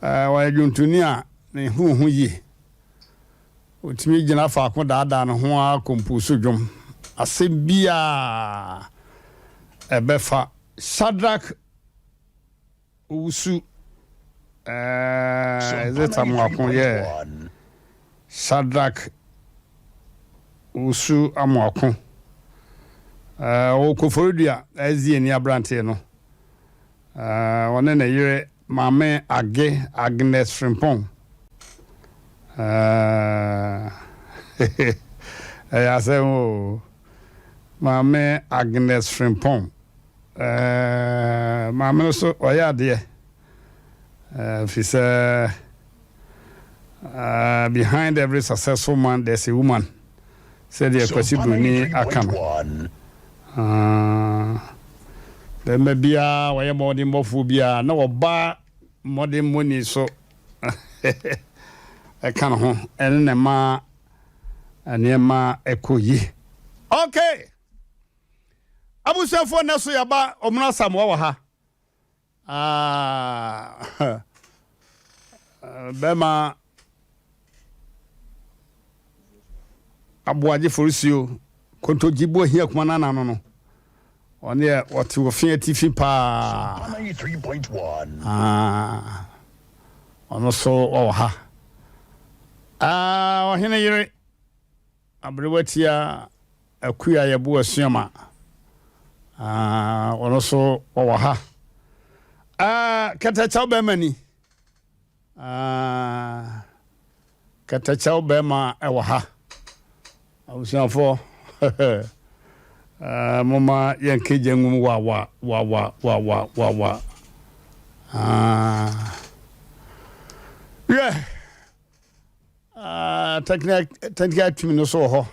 wa juntuni a ne hu yi otimi gina fa ko daada no ho a kompuso dwom asebia ebefa Shadrach usu is it amwakon yeah Shadrach usu amwakon o koforidua azie ni abrante no one na yire mame Agnes Frimpong Asem mame Agnes Frimpong mame so oya de behind every successful man there's a woman said the kwasibuni akam there may be a way more than phobia no ba modern money so I can't home and ma anema ekoyi okay abusafo na so yaba omna samwa wa ha bema abuaje forusio kontojibo hia kuma na no one what we fin tifi pa 93.1 ono so wa ha ohene yire abrewatia akuya yebo asuama ono so wa ha katachaw be mani katachaw be ma e wa ha awusanfo mama yankeje ngum wa yeah technical team no so ho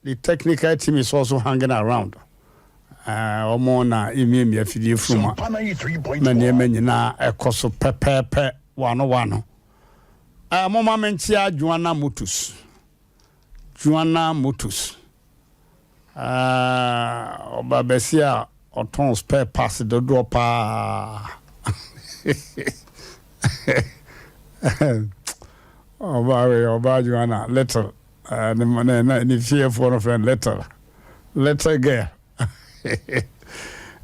the technical team is also hanging around omo na emi afidie fruma na ne manyina ekoso pepepe wano mama menchia Joanna Motus obabesia oton spare pass do pa oba Joanna little the fear for a friend little girl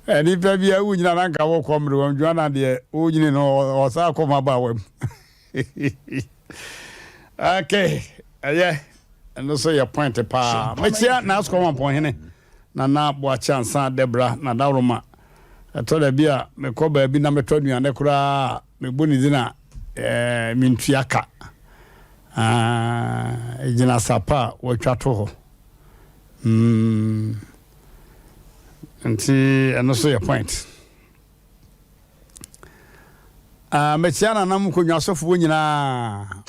and if be a win na nka wo kom do Joanna de onyini no o sa kom aba wam okay yeah and also your point pa mechia na ask one point hene na bo chansa Debra na Daroma atoda bia me ko ba bi na metodua ne kura me boni dina mintuaka ejina sapa wo twato ho nti and also your point mechia na nam ko nwasofo nyina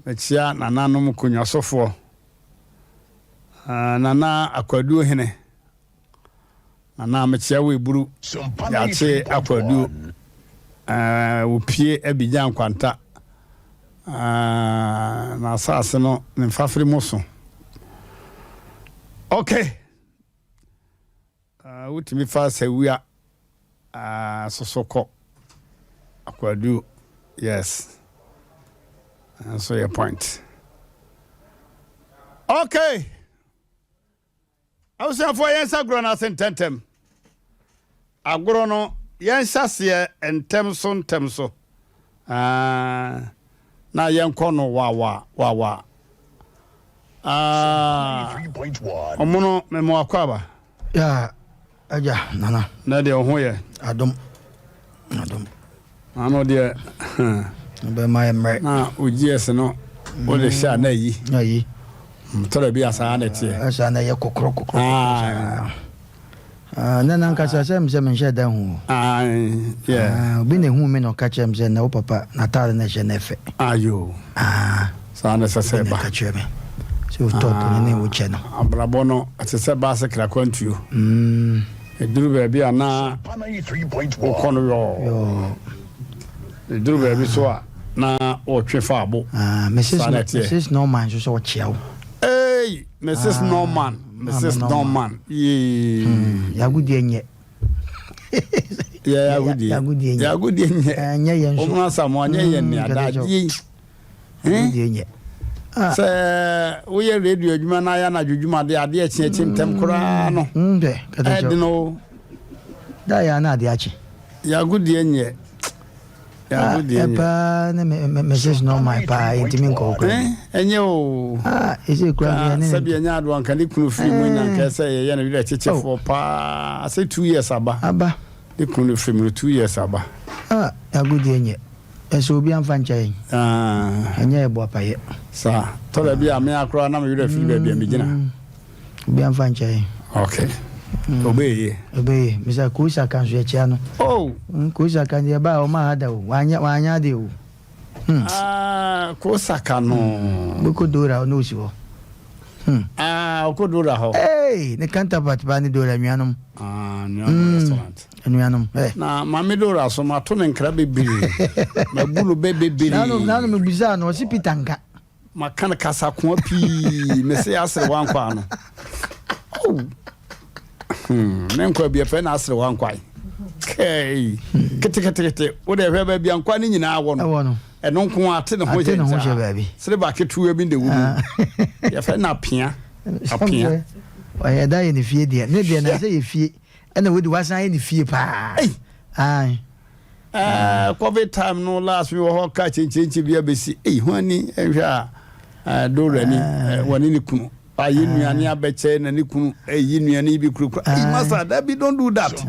mechia na nanom ko nwasofo nana akwadu hene nana mechia we buru yache akwadu opie abijan kwanta na asase no mfafiri moso okay utimi fa sewia sosoko akwadu yes so your point okay I was for yensa gro na sententem agro no yensa se entemso na yenko no wa 3.1 omono memo akwaba ya aja nana na de ho ye adom ano de be my emre na ogs no o le sha na yi tore bi asa na tie asa na ye kokro nana nka sasem se men sheda hu yeah bi ne hu me no ka chem se na o papa na tare na je nefe ayo sa na sase ba ka cheme se o to ne wo che no abrabono atse ba se kra kwantuo eduru ba bi ana 3.1 kono yo eduru ba bi so a na o twe fa abo Mrs. Norman so chiao hey Mrs. Norman yeah ya gudi enye ya gudi nye yen o sa mo nye yen ni adaji se wo ye radio adwuma na ya na dwudwuma de ade a chie ntem kora no de no da ya na ade achi ya gudi nye ya gudi nye pa na message no my pa intimi nko ko enye o ise kura ni sabi enya ado anka ni kunu free mu na nka se ye na bi da cheche for pa say 2 years aba ni kunu free mu 2 years aba ya gudi nye eso bi amfa nchai anya ebo apaye sa to da bi ame akra na me yure free ba bi am gina bi amfa nchai okay obeye misa kuisa kanzu echa no kuisa kan ya ba o ma hada o wanya de o kuisa kanu boko dora no si o ko dora ho ne kanta bat ba ni dora mianom no restaurant mianom na mame dora so ma to ne nkra bebiri ma bulu bebiri na no me biza no si pitanka makana kasa ko pi me se asre wan kwa no nenko bia fe na asre wan kwai kai kete o de hwe bia nkwa ni nyina awo no eno nko ate ne ho je sire ba ketu bi de wunu ya fe na apia o ya da ni fie de ne de na se ye fie ena we de wasan ni fie pa covid time no last we ho ka chenchenchi bia besi ho ani ehwa do rani wani ni kunu ayi nuane abeche na ni kunu ayi nuane bi kuru masa that be don't do that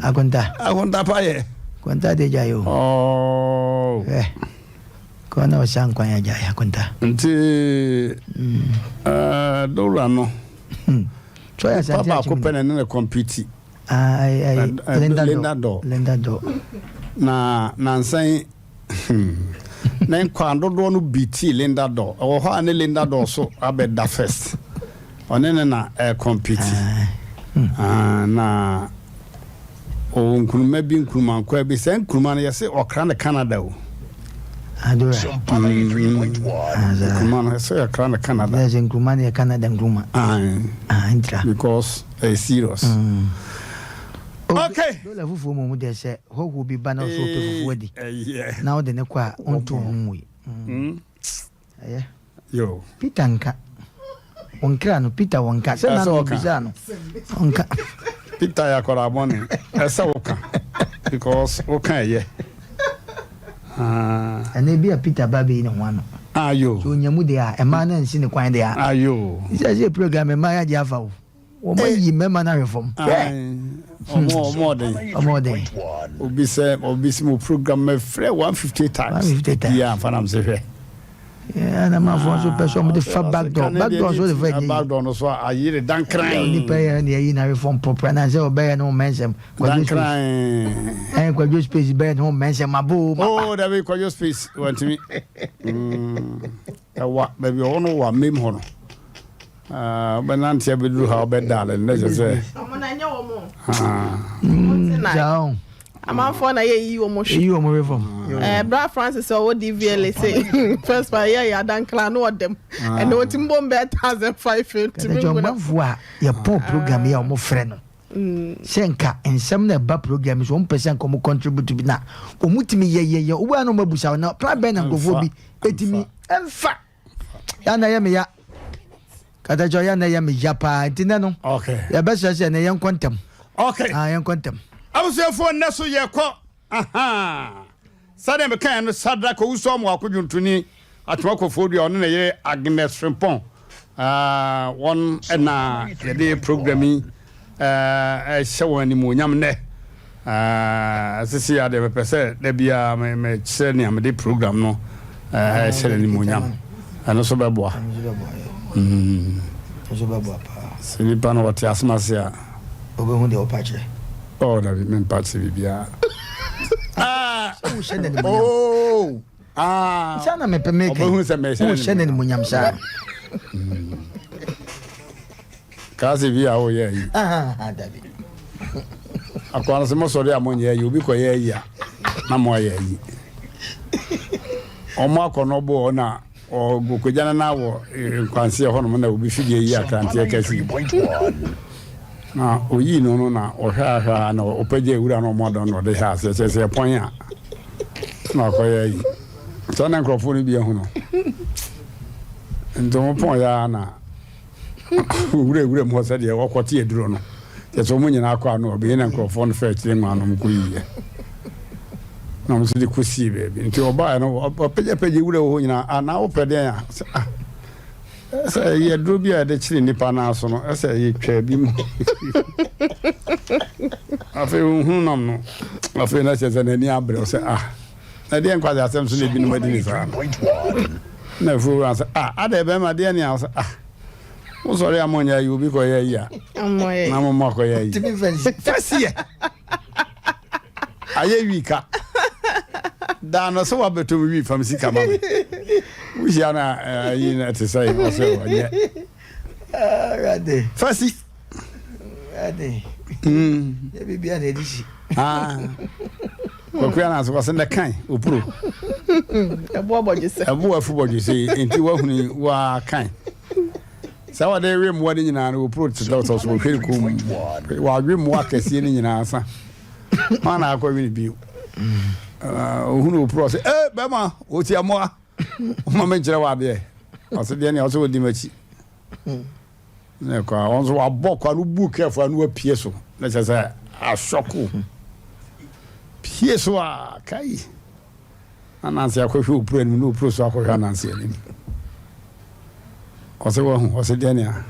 agonta pa ye konta de jayo kona wasan kwanya jaya konta nti dola no so ya sa papa ko pene na compete Linda do na nsan na kwando do no BT Linda do o ho ane Linda do so abeda first onene na compete na o nkuruma bi nkuruma kwa bi sen nkuruma na yese okra na Canada o adora nkuruma na yese okra na Canada there's nkuruma na Canada nkuruma intra because serious okay do la fufu mo de se ho bi ba na so pe fufu di na o de ne kwa onto onwe yo pitanka onkra no pita wonka se na no biza no onka pita ya kora boni esa woka because woka ye ane bia pita babe ni hwano ayo so nyamu de a ema na nsi ne kwan de a ayo isa program ema ya dia fa o mo yi mema na reform more than obisi mo program me free 150 times yeah fanam se fe yeah na ma fo so person mo de fa back door so de fa back door no so ayire dan kran ni pe ni yi na reform proper na se obey no mensem dan kran kwa space be no mensem mabo that we kwa space want me wa baby ono wa mem ho no banantia bedru ha obedale na je se omonanya wo mo jaon amafo na ye yi wo mo reform bra Francis o DVL say first by ya dan clan no dem and o timbo mbe 1500 to me go na voa ya program ya mo frɛ no senka ensem na ba program so 1% ko mo contribute bi na o mutimi ye o wa no mabusa na plan ben na ngofo bi etimi emfa ya na ye me ya kada joya na ya me japa ntina no okay ya besa se na yan kontem okay yan kontem abusefo naso ye ko sade me kan no sadra ko uso mo akodwuntuni atwa ko fodua ono na ye Agnes Frimpong one na the programming shawani mo nyam ne sisi ya de pese de bia me chere ni am de program no chere ni mo nyam ano so beboa so beboa pa sini pa no wati asmasia obehu de opache da bi men patse bibia so shene ni mo sana me pe meke obehu se me shene ni mo nyam sa kazi via o ye yi dabi akwana se mo sori amonye yi obi ko ye yi na mo ye yi o mo akono bo na o gokojana na wo kwanse ho no na obi fidie yi akrante akasi na oyi no na ohwa na opagye wura no modon no de ha se pon a na koya yi so na microphone bi ehu no ndo pon ya na wura mo se de wokote eduro no se so mo nyina akwa no obi na microphone fa chire nwa no mko yi na mo se de kusi be nti oba no opagye wura ho nyina na opede ya Say ye do bi a de chiri nipa na so no say ye twa bi mu afi hu nam no afi na se na ni abre say na de en kwaza asem so na bi no madi ni sa na fu ran say ade be ma de ni a say wo sori amonya yi obi ko ye yi a amoye na mo ko ye yi timi fancy aye wika da no so wa beto wi fam sika ma we share na yi na to say o say o ye rade fancy rade ya bibia na edishi ko na so was na kan opuro ebo abojise ebo afu bojise enti wa huni wa kan sa wa de rem wa de nyina na opuro to so so hwere ko wa rem wa kase ni nyina sa mana akwa wi bi ohunu opuro say bema o ti amoa o ma nkyere wa de o se de ne o so di machi ne kwa on so wa bokwa no bu careful no apie so na say ashoku pie so a kai anansi akohwe opuro ni no opuro so akohwe anansi ani o se wo hu o se de ne a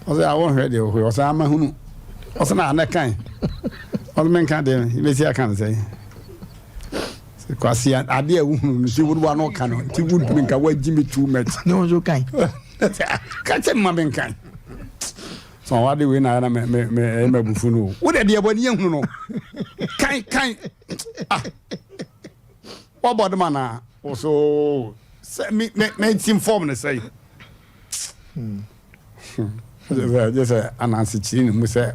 o se awon hwe de o se ama hunu o se na kan o men kan de be si akan say se kwasi ade a hunu si wo no kan ti wood men ka wa jimi too much no so kan ka che ma men kan so wa de we na me bufu no wo de bo ni hunu no kan what about the man also me team form na say just anansi chini mu say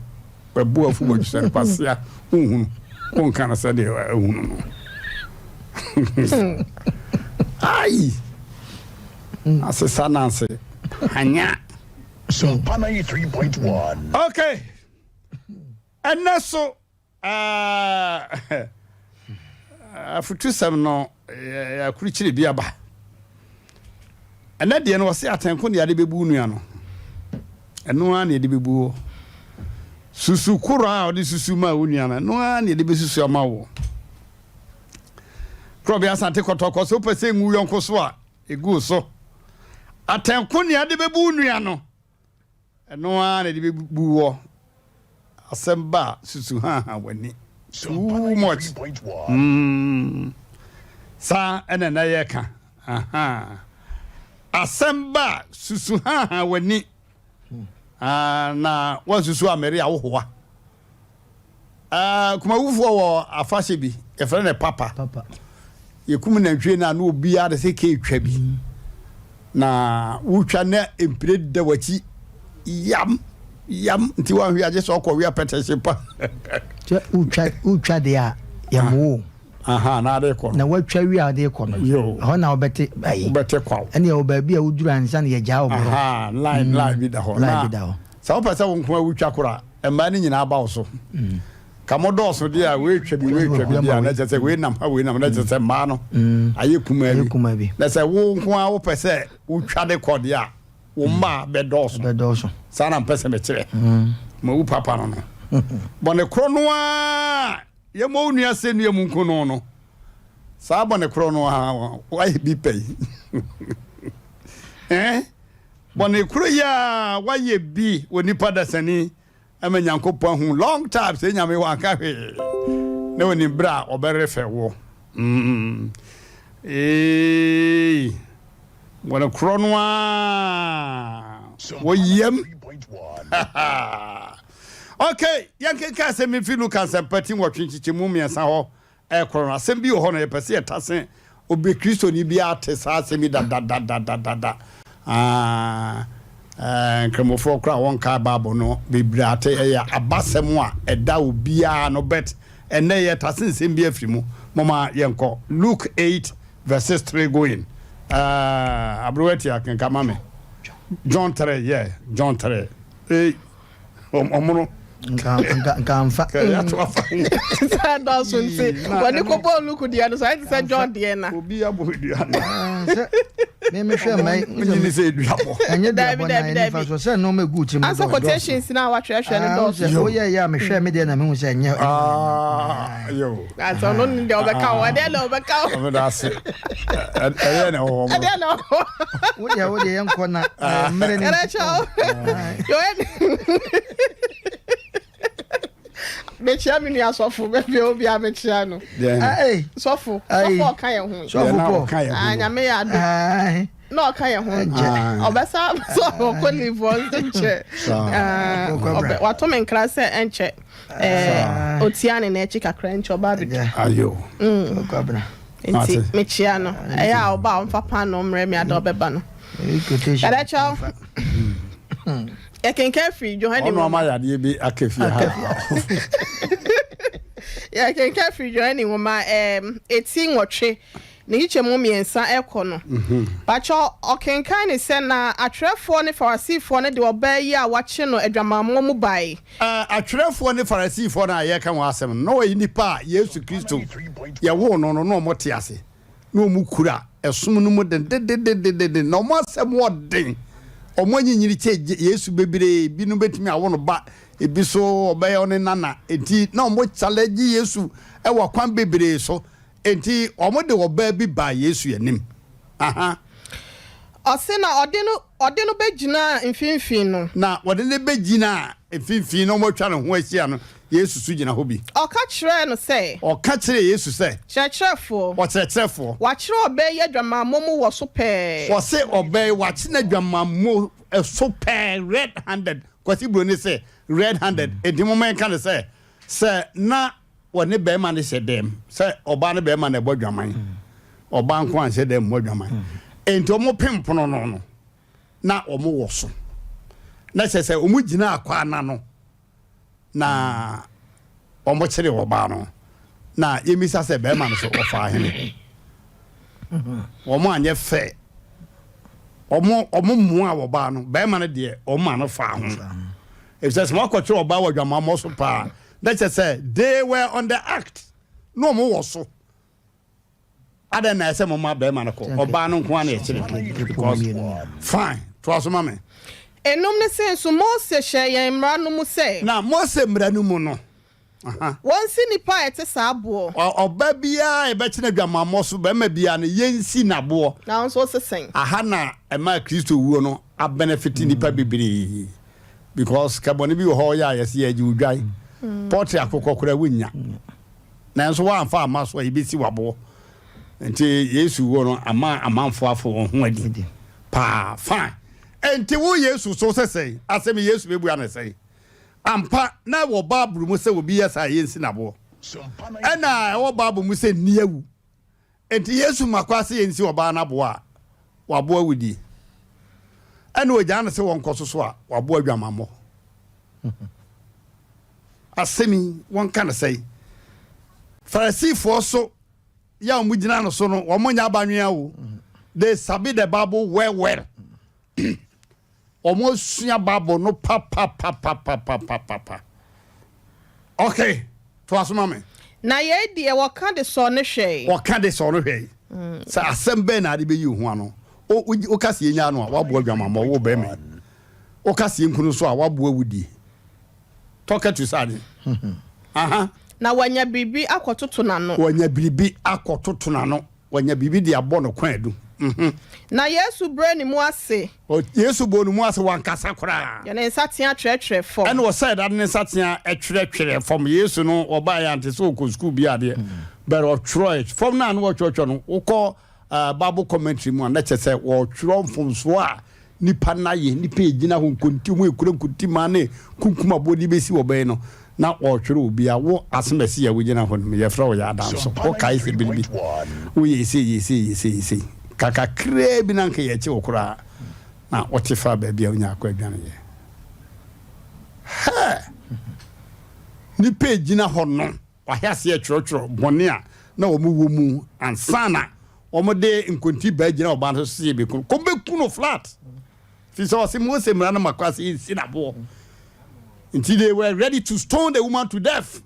bu afu bo just pasia uhunu on kana say de uhunu no ai asesa nansi hanya SOMPA 93.1 okay and so afutu sem no ya kurichiri bia ba ena de no wose atenko ne ade bebu nua no eno an ne de bebu susu kura a ode susu ma onua no eno an ne de besusu ama wo krobia asante kotoko so pese nwu yonko so a egu so atenko ne ade bebu nua no eno an ne de bebu wo asemba susu ha wani too much sa ene na yeka asemba susu ha wani na wa susu amere a wo kuma wufu wo afashe bi e fere ne papa ye kum na hwe na obi a de se ke twa bi na wutwa na empire da wachi yam nti wa hwe aje so ko wi apetese pa je utwa de a yamo na ade ko na watwa wi a de ko no ho na obete ayi obete kwa ene o ba bi a uduru ansa na ye ja o bro line bi da ho sa o pese won ko wutwa kora emba ni nyina ba wo so kamodo so de a we twa bi dia na je se we nam na je se ma no aye kuma bi na se wo nko a wo pese wutwa de ko de a wo ma bedoso sana mpese me kire ma wu papa no bone krono a ye mo nua se nua mu nkono no sa bone krono a wa bi pay bone kro ya wa ye bi woni pada sani amanyankopon hu long time se nyame wa ka hwe ne woni bra oberefe wo bone krono a wo yem okay yanke ka se me filu kan se pati wo twinchichi mu miensa ho ekoro asem bi ho no ye pese etase obe kristo ni bi ate sa asem da kremofo kra won ka babo no bebrate ya abasem a eda obi a no bet ene ye tase nsem bi afrimu mama yenko Luke 8 verses 3 going abruweti akenka mame John 3 yeah John 3 omono Nkamfa. ya to afa Sa do so nti wani ko bolu ku dia no so I say John dia na obi abo dia Me hwe mai ni say duabo enye duabo na ni fa so say no me gu chi me answer quotations na wa hwehwe ne do so yo ya me hwe me dia na me hu say enye yo answer no ni dia obeka wa dia na obeka o da se na o dia na wo dia yanko na mere ni yo Mechia mi ni asofo be obi a mechia no. Sofo kan ye ho. Sofo Anya me ya do. No kan ye ho. Obesa so ko live on nche. Wato men kra se enche. Otiane na echi kakra nche oba bi. Ayo. Kwabra. Enti mechia no. Eya oba on papa no mre mi ado beba no. Ada chao. I can care free Johanny. No ma ya bi akefi ha. Yeah, I can care free Johanny woman 18 watwe ne hiche mu miensa ekono. Pacho okenkan ne se na atwerefo ne farisifo ne de obayi a wache no adwamammo mu bai. Atwerefo ne farisifo na ye kan wasem no yi nipa Yesu Kristo ye wo no mote ase. No mu kura esum no mu de no mo asem wodin. Omo nyinyiri che Yesu bebire bi no betimi awo no ba ebi so obaye one nana enti na omo challenge Yesu e wa kwan bebire so enti omo de oba bi ba Yesu yanim aha osena ode no begina mfimfin no na wode ne begina mfimfin no mo twa no ho ahia no Yesu su gina ho bi oka kire no say oka kire Yesu say chechefo wa kire obaye adwamammo mu wo so pe wo say obaye wa kire na adwamammo so pe red handed kwasi bro ne say red handed enti mo men kan say na wone be ma ne se dem say oba ne be ma na bodwaman oba nko an se dem bodwaman enti omo pempono no na omo wo so na se omo gina akwa na no na omo kire oba no na yemisa se be ma no so ofa hene omo anye fe omo mu a oba no be ma no de omo no fa ho if says mo kwatwe oba wadwamamo so pa that say they were on the act no mo wo so ada na say mo ma be ma no ko oba no nko an e kire because fine to aso ma me enum ne say so Mose hye yan mra no mu say na Mose mra no mu no wonsi nipa ete saabo oba bia e be kine dwamamo so be ma bia no yensi nabo na so sesen aha na e ma Kristo wuo no a benefit nipa bibiri because kaboni bi ho ya yesi aji udwai portrait akokokora wunya na nso wa amfa amaso ibisi wabo enti Yesu wo no amanfo afo ho adi pa fine enti wo Yesu so sesei asem Yesu bebu ana sei ampa na wo babru mu se obi yesa yensi nabo ena wo babu mu se niawu enti Yesu makwase yensi oba na bo a wabo awudi ena ojana se won kososo a wabo adwamamo asemi won kan say Pharisee so ya omugina no so no omonya banwea wo they sabi the Bible well almost sua Bible no pa okay to asoma me na ye de wo kan de so no hwe sa Asem Mpe na de be yi ho ano o kase nya no a wabo adwamamo wo be me o kase nkunu so a wabo awudi talk to sadi aha na wanya bibi akototo nano wanya bibi de abo no kwan adu na Yesu brani mu ase Yesu bonu mu ase wankasa kora ya ne nsatia twetwe fom and was said that ne nsatia twetwe fom Yesu no oba ya ante so ko school bi ade but of Troy from na no church no ukọ Bible commentary mu na che say wo twro fom so a nipa na ye nipa ejina ho nkonti mu ekura nkonti ma ne kunkuma bodi besi wo be no na wo twro obi a wo asemesi ya wogina ho no ye fra wo ya adam so o kai se bilbi wo ye se kaka kre bi na nka ye che okura na wo te fa ba bia onya akwa adwane ye ha nipa ejina ho no wa hiase ye twro bone a na wo mu ansana o mo de nkonti ba ejina oba so se be kun ko be kuno flat fi so se Mose mra na makwase isi na bo Until they were ready to stone the woman to death.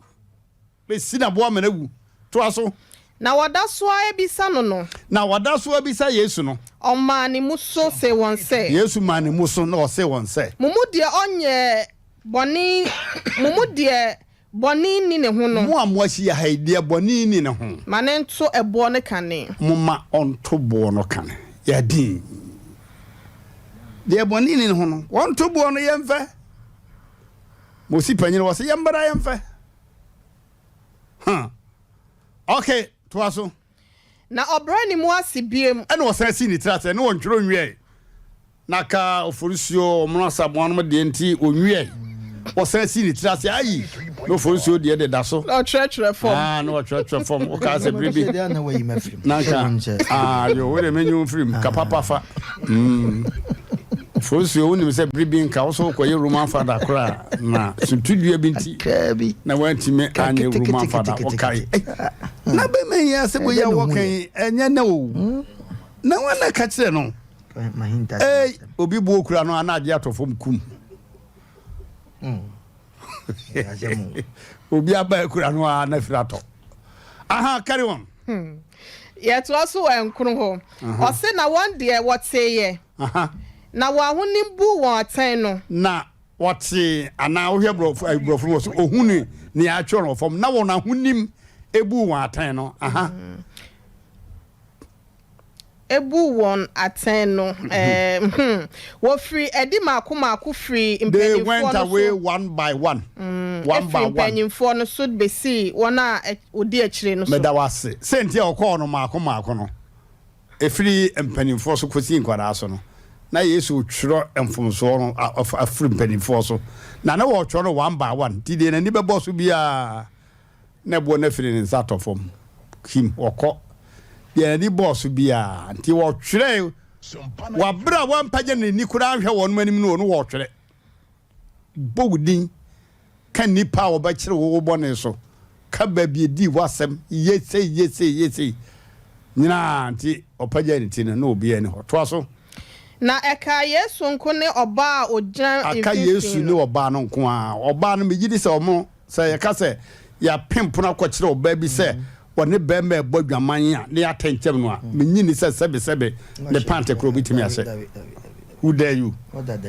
They see na boa menewu. To aso. Na wada so ebisa no. Na wada so ebisa Yesu no. Oma ni muso se won se. Yesu ma ni muso no se won se. Mumu de onye boni mumu de boni ni ne ho no. Mo amwashi ya haide boni ni ne ho. Mane nto ebo ne kane. Muma onto bo no kane. Ya din. De boni ni ne ho no. Onto bo no yemfe. Mo si panyine wo se yembara yemfe. Okay, twaso. Na obra ni mu asibiem. Ene wo san si ni trate ne won tworo nwie. Na ka oforisuo omno sabon no de enti onwie. Wo san si ni trate ayi. No oforisuo de da so. No church reform. No church reform. O ka se bribi. Na ka. Yo we de menyu film ka papa fa. Oforisuo woni me se bribi nka wo so koye Roman father kra na sutudua binti. Na wanti me anye Roman father o kai. Na be me ya se boya wo kan enye na o. Na wana ka kire no. Obi bu okura no anaje atofom kum. Obi aba okura no ana firato. Aha, carry on. Yet also enkunu ho. O se na one day what say ye. Aha. Na wa hunim bu won atan no. Na what say ana wo hwe brofo so ohunu ni a twa no fom na wo na hunim ebu won atan no. Aha. Ebu won atan no wo free edi maako free impanyimfo no. They went away one by one. One by one. Impanyimfo no should be see wona odi akire no so. Medawase sentia okọ no maako no. Efiri impanyimfo so kosi nkwara so no. Na Yesu twiro emfomso no afiri impanyimfo so. Na wo twiro no one by one. Ti de na ni bebo so bia na bo na firi nsa tofom. Kim okọ ya ni boss bia nti wo twere wa bra wa mpaje ni kura hwe won manim no wo twere bogudin kan nipa wo ba kire wo bone so ka ba bi di wasem yese nyina nti opaje ni tin na obi ani ho to so na eka Yesu nko ne oba ojan aka Yesu ne oba no nko a oba no megidi se omo se ye ka se ya pempo na kwa kire oba bi se wone bembe bodwaman a ne atentem no a menyini se sebe ne pante kro bitimi ase who dare you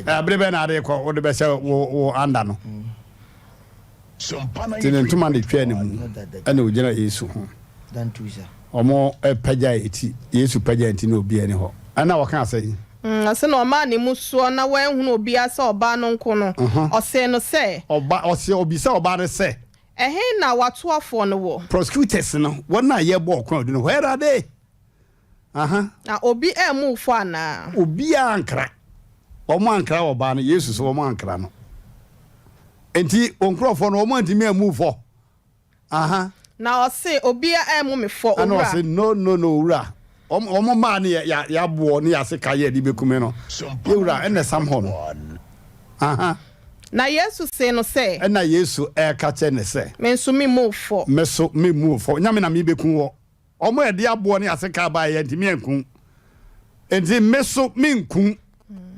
abrebe na ade ko wo de be se wo anda no SOMPA tinentuma ne twa ne mu ana ogyina Yesu ho dan tuza omo pagya eti Yesu pagya enti na obi ani ho ana waka ase ase no ma ne musuo na wanhunu obi ase oba no nko no ose no se oba ose obi se oba ne se na watoafo no wo prosecutors no wona ye bo okran do no where are they na obi emufo ana obi ankra omo ankra oba no Yesu so omo ankra no enti onkrofo no omo antimi emufo na ose obi emu mefo owura ana ose no owura omo ma ne ya bo ne ya se kaye di bekume no owura ene samho no na Yesu se no se na Yesu ka che ne se menso mi mufo nyame na mi bekun wo omo e de abo ne ase ka ba ye ntimi ankun enti meso mi nkun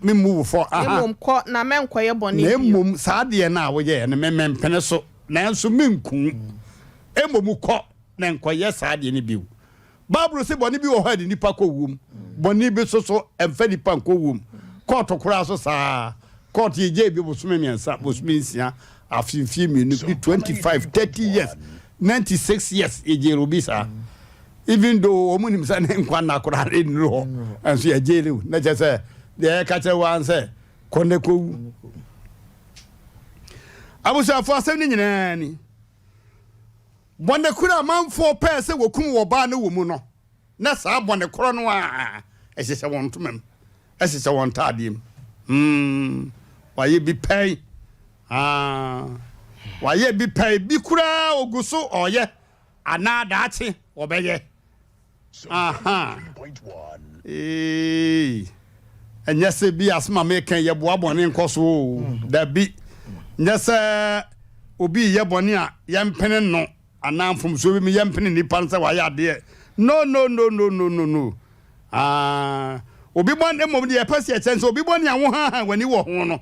mi mufo emom ko na menkoye boni na emom sa de na wo ye ne mempene so na enso mi nkun emom ko na enkoye sa de ne biu Bible se boni bi wo ha de nipa ko wum boni bi so emfa nipa ko wum ko to kura so sa court ye bi bosome miensa bosome nsia afimfie menu 25 30 years 96 years eje robisa even though omunim sa ne nkwa na kora re nro anso ye jele na je se de ka che wan se konne ko abusa fo asem ni nyina ni bonde kura manfo pe se wokum wo ba na wo mu no na sa bonde koro no a ehye won tumem ehye won tadim waye bi pay waye bi pay bi kura oguso oye anadachi obeye enyese bi asma meken ye boa bone nkoso da bi nyese obi ye bone a ye mpene no anamfom so bi me ye mpene ni panse waye ade no obi bon emom de ye pese ye chense obi bon ya wo ha wani wo ho no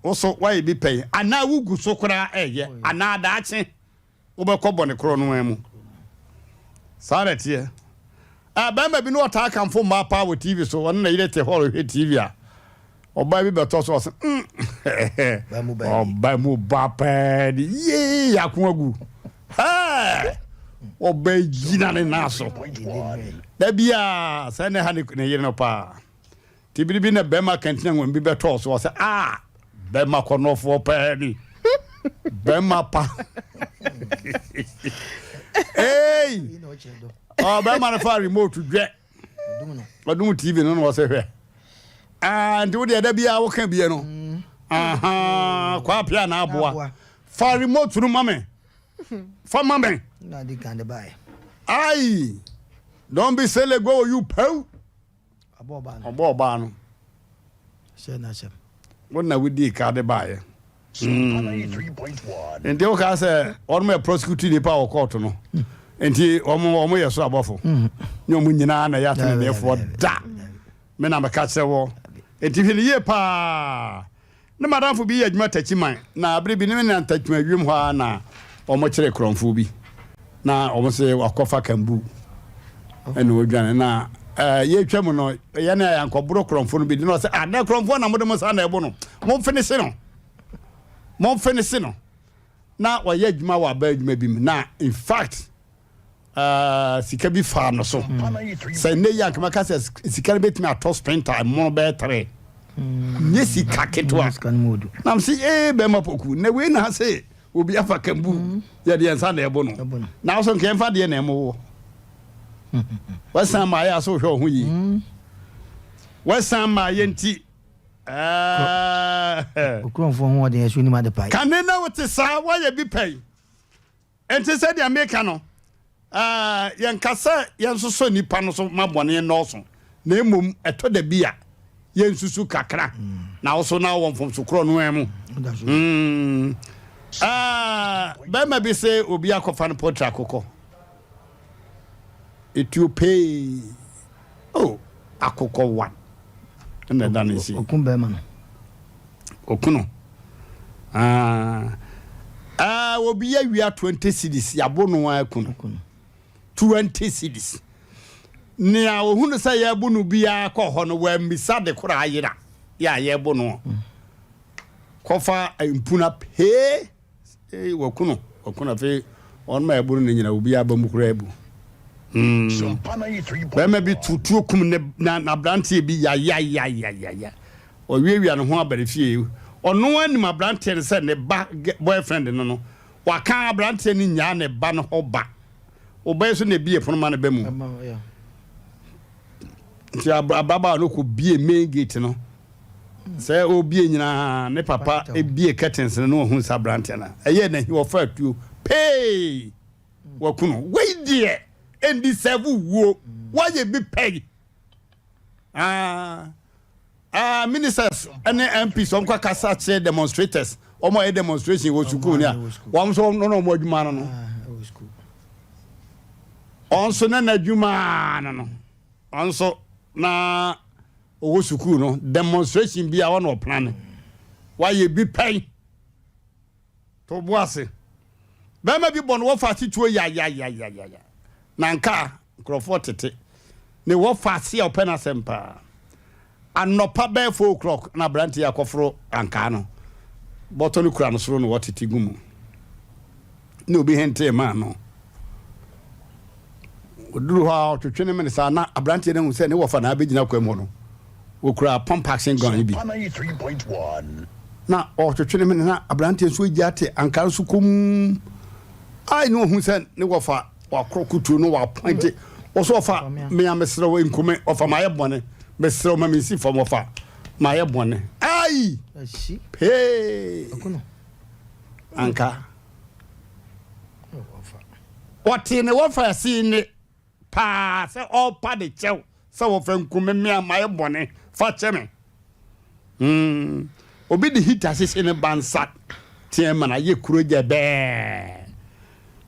also why be pay ana wugu so kora eye ana daache wobekọ bone kro no emu saretie bema bi no ota kan fo ma pa wo TV so won na yire te hall he TV a oba bi beto so so ba mu ba pa di ye yakun agu ha oba gina ne naso da bia se ne ha ne yire no pa tibiri bi na bema kantina won bi beto so se bema konofo pa ni bema pa hey bema na fa remote dwe odum TV no no se hwe and wo de da bia wo kan bia no kwa pia na aboa fa remote no mame fa mame na di kan de bai ai don't be say le go you pau aboba no se na se wona we di ka de bai and they ka say on me prosecute ni pa o court no enti omo yeso abofo nyomu nyina na ya tene defo da me na me ka se wo enti hwe ye pa na madamfo bi ya dwuma tachiman na abre bi ne na ntachuma wiem ho na omo kire kronfo bi na omo se akofa kambu ene odwane na ye twam no ye na yankobro kronfo no bi no se na kronfo na modemo sa na ebo no mo finish no na wa ye dwuma wa ba dwuma bi na in fact sika bi fa no so say ne yank maka say sika be timi ato sprinter mo be 3 nye sika ketwa na am say be mapoku na we na say obi afa kambu ya de ansa na ebo no na so nke mfa de na emo wasan ma ya so hwe ho yi wasan ma ye nti okronfo ho de yesu ni ma de pai kan na wote sa wa ye bi pai enti say de America no yen kasa yen soso nipa no so mabone no so na emom eto da bia yen susu kakra na wo so na wo mfom so kro no emu ba ma bi se obi akofa no potra akoko Ethiopia akoko 1 na dan si okun ba ma no okuno obi ya wia 20 cedis yabo no akuno 20 cedis ni a ohunu sa ya bu no bia ko ho no wa mbisa de kora ayira ya ye bu no kofa impuna pe wakuno fe on ma ebu no nyina obi aba mu kora ebu ba bi tutu kum na brante bi ya o wiewia no ho abarefie ono ani ma brante se ne ba boyfriend no waka brante ni nya ne ba no ho ba oba so ne bie pono ma ne ba mu ti ababa no ko bie main gate no se obie nyina ne papa e bie curtains no ho sa brante na eye na hi wo fa tuo pay wakuno we die endi sevu wo waye bi pay ministers and MPs on kwa kasa che demonstrators omo e demonstration wo sukuu ni a won so no mo adwuma no on so na adwuma no on so na wo sukuu no demonstration bi a won plan waye bi pay to boase ba ma bi bon wo fa tituo ya na nka Crawford tete ne wo fa se open Asem Mpe anopa be 4 o'clock na branti akofro anka no botonu kura no soro no wotiti gumu ne obi hente ma no oduru ha twetwene me sa na abranti ne hu se ne wo fa na abegina kwam no wo kura pump action gun bi na o twetwene me na abranti so giate anka so kum ai no hu se ne wo fa wa krokutu no wa point o so fa me amesre wo nkume o fa maye bone mesre ma me si fo fa maye bone ai hey akuno anka watine wo fa si ne pa se o pa de chew se wo fa nkume me maye bone fa cheme obi de hit asese ne bansat tie mana ye kuro je be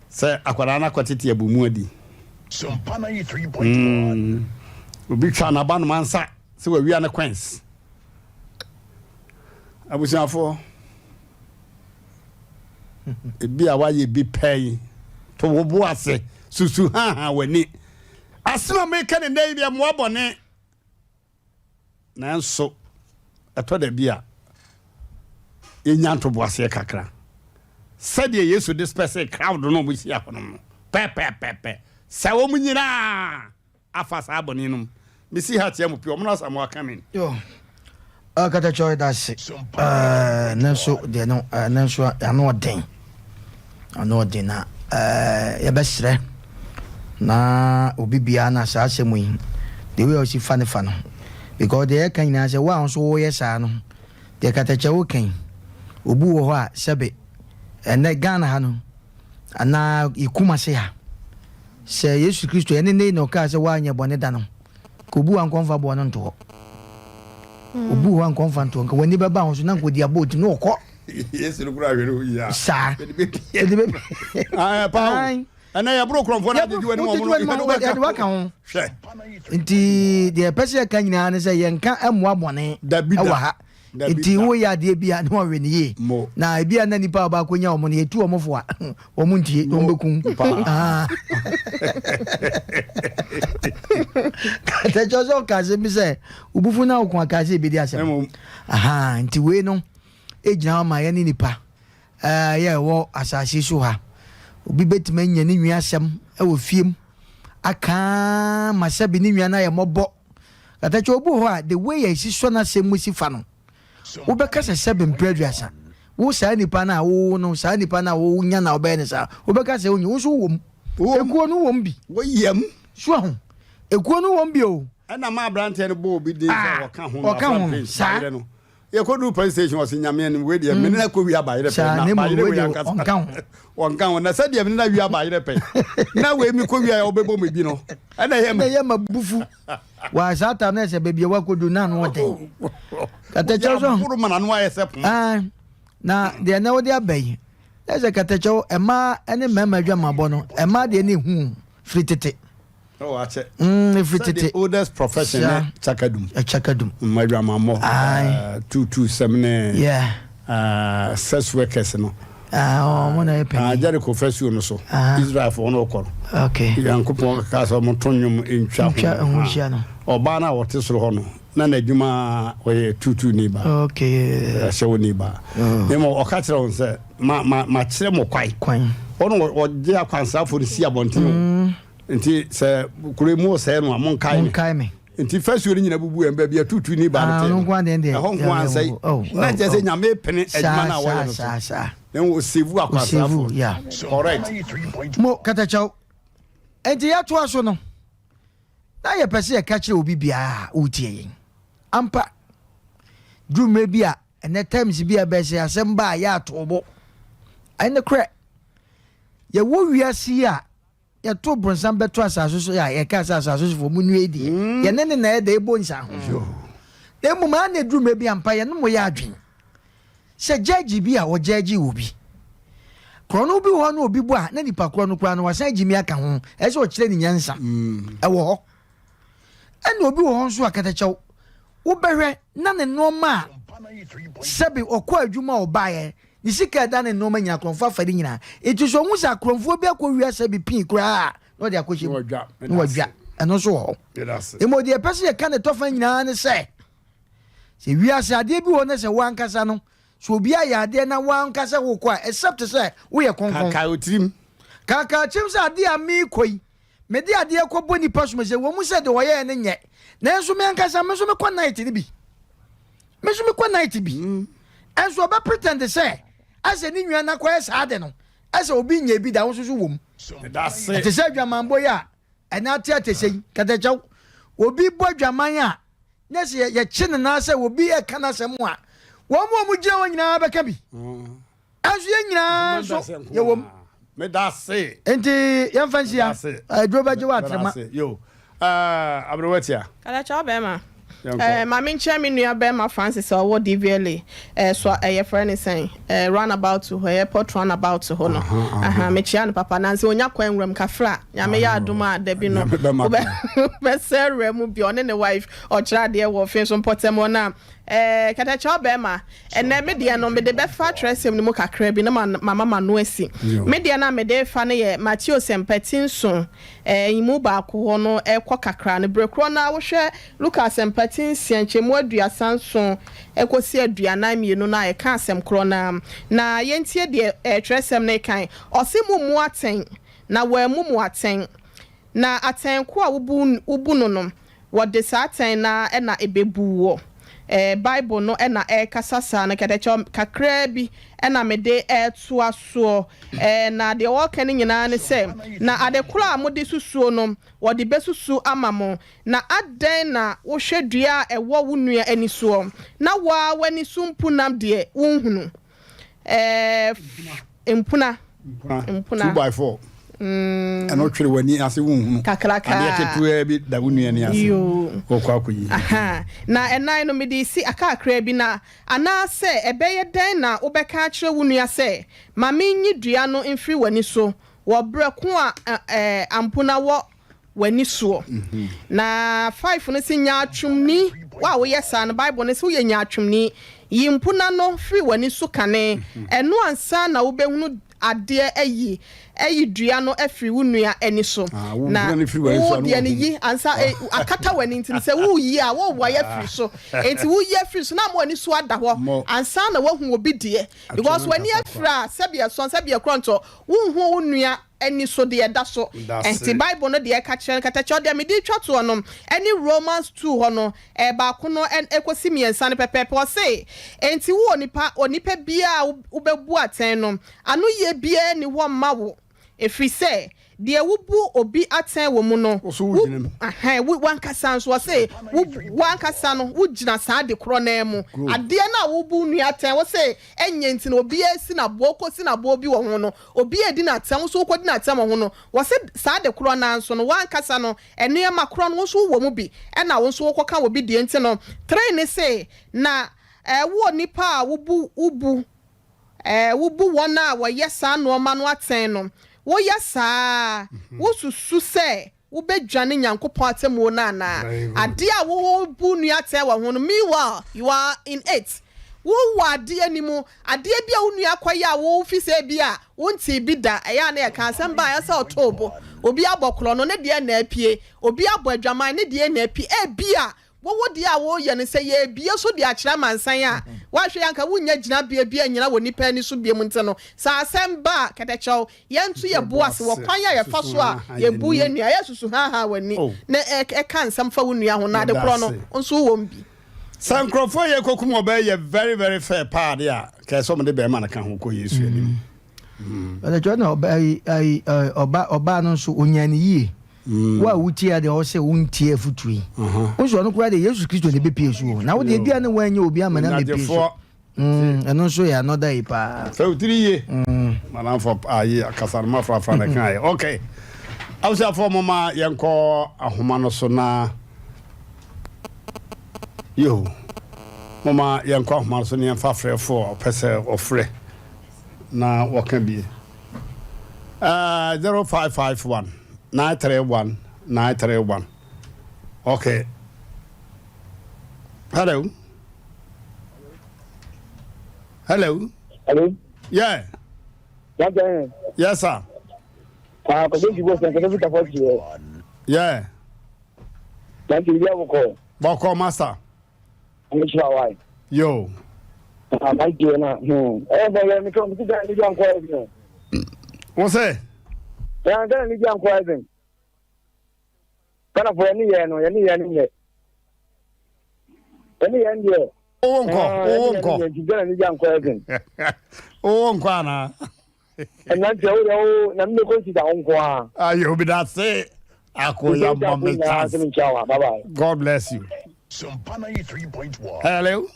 se akwara na kwatete abumu adi SOMPA 93.1 obi twa na ba no mansa se wa wia na kwens abusiafo ebi a waye bi pay to wo bo ase susu ha wani asema me ka ne ndai bia mo abone nanso eto da bia enya nto bo ase kakra said yesu disperse crowd no mo sia hono pe sa wo munyina afasa abone no misi ha tia mo pi o mo na samo akamin yo kata choy das nanso de no nanso ano den na ya besre na obibia na sa asemu yi de we o si fa no because de kan na say wa so wo yesa no de kata chawo kan obu wo ho a sebe ene Ghana ha no ana ikuma se ha se Yesu Kristo ene ne no ka se wa anya bone da no ko bu an konfa bo no nto obu ho an konfa nto nka wani beba ho so na nkodi aboti no okọ Yesu no kura hwere ya sa pa ana ya bro kronfo na didi wani mo ya de waka ho hwe nti de pese kan nyina ne se yenka amoa bone ewa ha nti wo ya de bia no we ne na bia na nipa ba konya omo ne etu omo fo a omo ntie ombekun kata jozo kaze mi se ubufu na okun akaze bi dia asem nti we no ejina ma ya ni nipa ya wo asase so ha obi betima nya ni nwi asem e wo fiem aka masabi ni nwi na ya mobo kata cho obu ho a the way ya si so na sem musi fa no wo be kasa sebe mpreduasa wo sa nipa na wo no sa nipa na wo nya na obe ne sa wo be kasa wo so wom ekuo no wom bi wo yam so ho ekuo no wom bi o ana ma Mmrantehene bo obi din sa waka ho sa ye ko du police station was nyame ni we dia menina ko wi abayire pe na abayire we ankasa onka ho na sadia menina wi abayire pe na we mi ko wi a obebo me bi no ana ye ma bufu wa sata na se bebia wa ko du na no den katacho so furu mana no aye se pon na de na wo de abai ese katacho ema ene mema dwa mabo no ema de ne hu fritete oh ache fritete the oldest profession chakadum madwa mamo 227 yeah sex workers no mo na epe jare confession no so Israel for no okoro okay yankopon ka so mo tonyum entwa ho no oba na wote soro ho no na nadwuma oye 22 ni ba okay shewo ni ba nemo okatira on se ma kire mo kwan ono oje akwansa for si abonten nti se kure mu se no amon kai me nti first yori nyina bubu emba bia tutu ni ba no kwa den de ho ho ansai na je se nyame pene adwuma na wo no sa then sevu akwasa for yeah correct mo katachao enti ya to aso no na ye pese ye ka kire obi bia utie yin ampa drume bia ene times bia be se asem ba ya to bo ene kre ye wo wiase a ya to bronsan beto asaso so ya ye ka asaso so fo mu nuedi ye ne na ye da ebo nsa ho de mu ma na drume bia ampa ye no mo ya adwen se judge bia wo judge obi krono bi ho na obi bo a na nipa krono kra no wasan jimi aka ho e se o kire ni nyansa e wo ho ena obi wo ho so akatachaw wo behwe na ne noma sebi okwa adwuma obaye ni sika da ne noma nya kronfa fadi nyina eti so hu sa kronfo bi akwa sebi pin kra no de akohye no wadwa eno so ho emo de pese ye ka ne tofa nyina ne se wiase ade bi wo ne se wankasa no so obi aya ade na wankasa wo kwa except se wo ye konkon kaka otrim kaka chim sa ade ami koi me de ade ko boni paso me se wo mu se de wo ye ne nye na enso me ankasa me so me kwa night ni bi me so me kwa night bi enso ba pretend say ase ni nwa na kwa esa ade no ase obi nya bi da wo so wom that's it te se dwaman boya ena te sei kata chaw obi bo dwaman a na se ye chine na se obi e kana se mu a wo mu gina wo nyina ba ka bi enso ye nyina so ye wom me that's enti ye fancy ya dro ba je wa trema yo abrowatia kala chaw be ma mama nche me nua be ma Francis o DVLA so your friend is saying run about to her airport run about to hono me chia no papa nanse onya kwan nwram kafra nyame ya adoma da bi no be serem bi one ne wife o kira de wo fin so potem na katacha bema ene media no me de be fa tresem ni mu kakra bi na mama no asi media na me de fa ne ye Matthew Sempetinson imu ba ko ho no ekọ kakra ne brekro na wo hwe Lucas Sempetinson chemu aduasanson ekosi aduanan mienu na e ka asem kro na yentie de tresem ne kan osimu mu aten na wa mu aten na aten ko a ubu no no what the satin na na ebebuwo Bible no na kasasa na ketecho kakra bi na mede to aso na de wo kan nyina ne se na adekura amode susuo no wo de besusu amamo na aden na wo hwedua ewo wo nua anisuo na wa wani sumpunam de wonhunu empuna 2x4 and not when he has a wound. Kakalaka be the union. You aha na enai no medi si aka krabi na ana se ebeye den na obeka kire wunua se mame nyi dua no mfiri wani so wo breko a ampuna wo wani so na 5 no si nya atwumni wa wo yesa na Bible no si wo nya atwumni yimpuna no firi wani so kane eno ansa na wo behunu ade ayi dua no afiri wunua ani so na wo de ani yi ansa akata wani ntin se wo yi a wo wa ya firi so enti wo yi afiri so na mo ani so ada ho ansa na wo hu obi de because wani afira sabia so sabia kronto wo hu wunua ani so de da so enti Bible no de ka kire kata cho de me di twato no any Romans 2 ho no ba ko no ekosi miensa ne pepepe o se enti wo onipa bia ubebu aten no anu ye bia ni wo ma wo efri se de wubu obi aten wo mu no wankasa so se wankasa no wugina saa de kro na emu ade na wubu nu aten wo se enye nti na obi esi na bo kosi na bo bi wo ho no obi edi na aten so kodi na aten ho no wo se saa de kro na nso no wankasa no enu ya makro no so wo mu bi e na wo so wo koka wo bi de nti no train ne se na wo nipa wubu wona wo yesa no ma no aten no wo yesa wo susu se wo bedwane nyankopon atemu na na ade a wo bu nu ate wa ho no meanwhile you are in it wo wade animu ade bia wo nu akoya wo fi se bia wo nti bi da eya na e kan samba ya se otobo obi abokro no ne de na apie obi abodwaman ne de na apie bia wo di a wo ye ne se ye bia so de akira mansan a wa hwe yanka wunya gina bia nyina wo nipa ni so bia mu nte no sa asem ba ketecho ye ntu ye boase wo kwan ya fa so a ye bu ye nua ye susu ha wani na e kan sam fa wo nua ho na de kro no nso wo mbi sankrofo ye kokum oba ye very very fair part ya ke so me de be ma na kan ho ko Yesu ani but the no oba no so onyani yi wa wutia de o se wuntie futui ozo no kura de Jesus Christ de bepie so na wo de bia ne wanya obi amana bepie so eno so ya another ipa so 3 ye mana for ayi akasarma fra na kan okay awsa for mama yenko ahoma no so na yo mama yenko ahoma so ne fa frɛ for pese ofre na waka bi 0551 931 okay hello yeah yes sir yeah boko master yo what's that? Yeah, then you jump quiet. Kana for any year, no, any year. Oh, uncle. You jump quiet. Oh, uncle. And that's all, I'm not going to the uncle. Ah, you'll be that say. God bless you. SOMPA 93.1. Hello.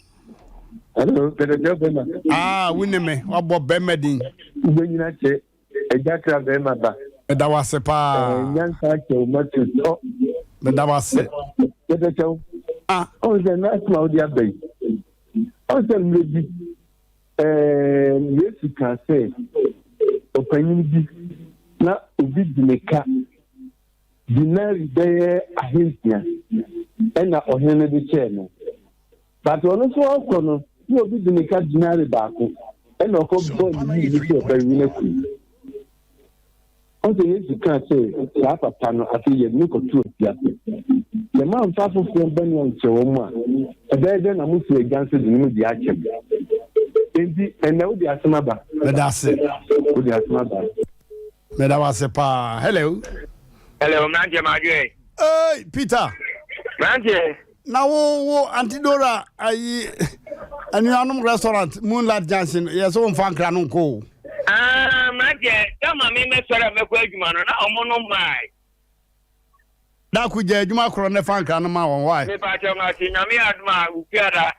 Ah, winning me. What about Bemedin? Ejatra bema ba. Da wase pa. Nyansa che o matu. Da wase. Ketecho. O ze na asma odi abai. O ze mlebi. Yesu ka say. Opanyin bi na obi dineka. Dinari beye ahensia. Ena ohene de che no. But also also no, you be the nika dinari back. And of course, go to the very winning. On the age you can't say, Papa Pano, I feel you look to it. The man Papa from Benyon Choma, a bed then I move to against the new Diachim. And now the Asmaba. That's it. Good Asmaba. That was a pa. Hello. Hello, Manje Madre. Hey, Peter. Manje. Now, Auntie Dora, a new restaurant, Moonlight Johnson, yes, on Fan Cranunco. Manje, come on, me, Mr. McQuaidman, I'm on my. Now, could you do my corona fan canama on why? Me, Pacho Martin, I mean, Adma, Upiada,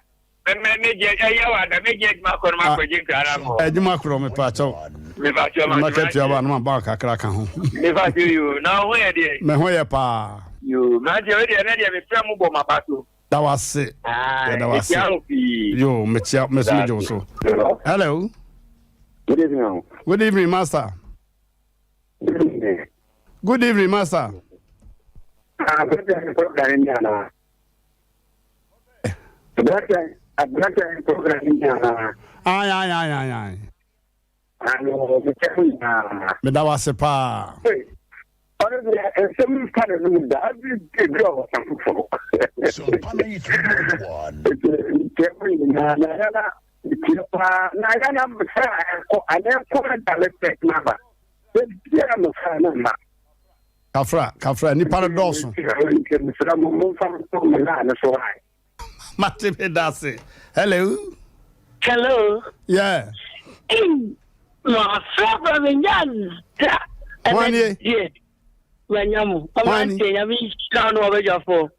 and maybe I may get my corona for Jim Caramo. I do my corona, Pacho. Me, Pacho Market, you have one back a crack home. If I do you, now where did Mehoya pa. you, Manje, already, I'm a from my battle. That was it. That was it. You, Yo, Miss Joso. Hello. Good evening. Good evening, Master. Good evening, Master. Aye. Me that was a pa. Some kind of that SOMPA 93.1. Kafra, ni para doso. Mate me dase. Hello. Hello. Yeah. My friend, One year. yeah. When you I'm down over your phone.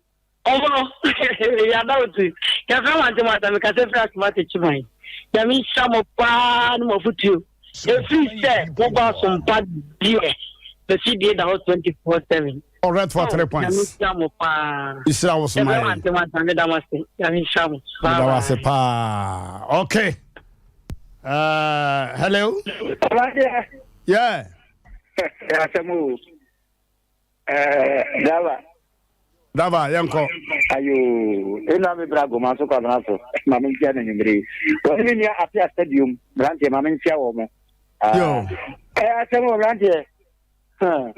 Oh, yeah, that was it. Because every matter to mine. That means some of pan of you. If you say, what about some bad beer? The CD that was 24/7. All right for 3 points. Isra was my. That was a pa. Okay. Hello. Yeah. Dava, yanko. Ayo, ina mi brago maso kwa naso. Mami ntia na nyimri. Wani ni apia stadium, Mmrantehene mami ntia wo mo. Yo. Asem Mmrantehene. Said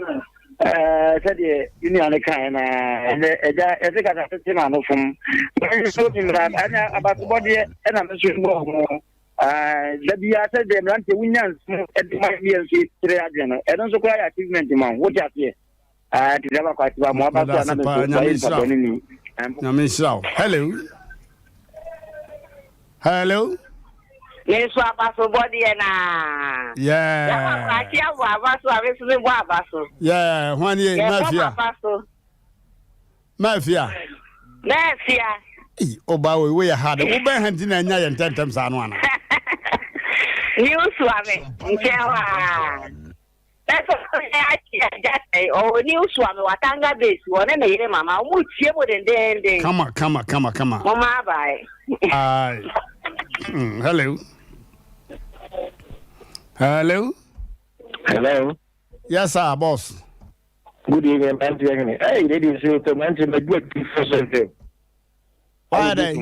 you are the kind as a kind of cinema from Anya about the body and I'm sure the Biata de Mmrantehene at the Miami and also quite achievement among what you have here. To never quite more about Hello. Yes, body and yeah. Yeah, 1 year, Mafia. Oh, boy, we had a Uber hunting and 10 times on one. You swami. That's just say, oh, new swami, Watanga base, one and a mamma, which you wouldn't then. Come on. Mama, bye. Hello. Yes, sir, boss. Good evening, Mmrantehene. Hey, ladies, you to mention the good people. Why are they?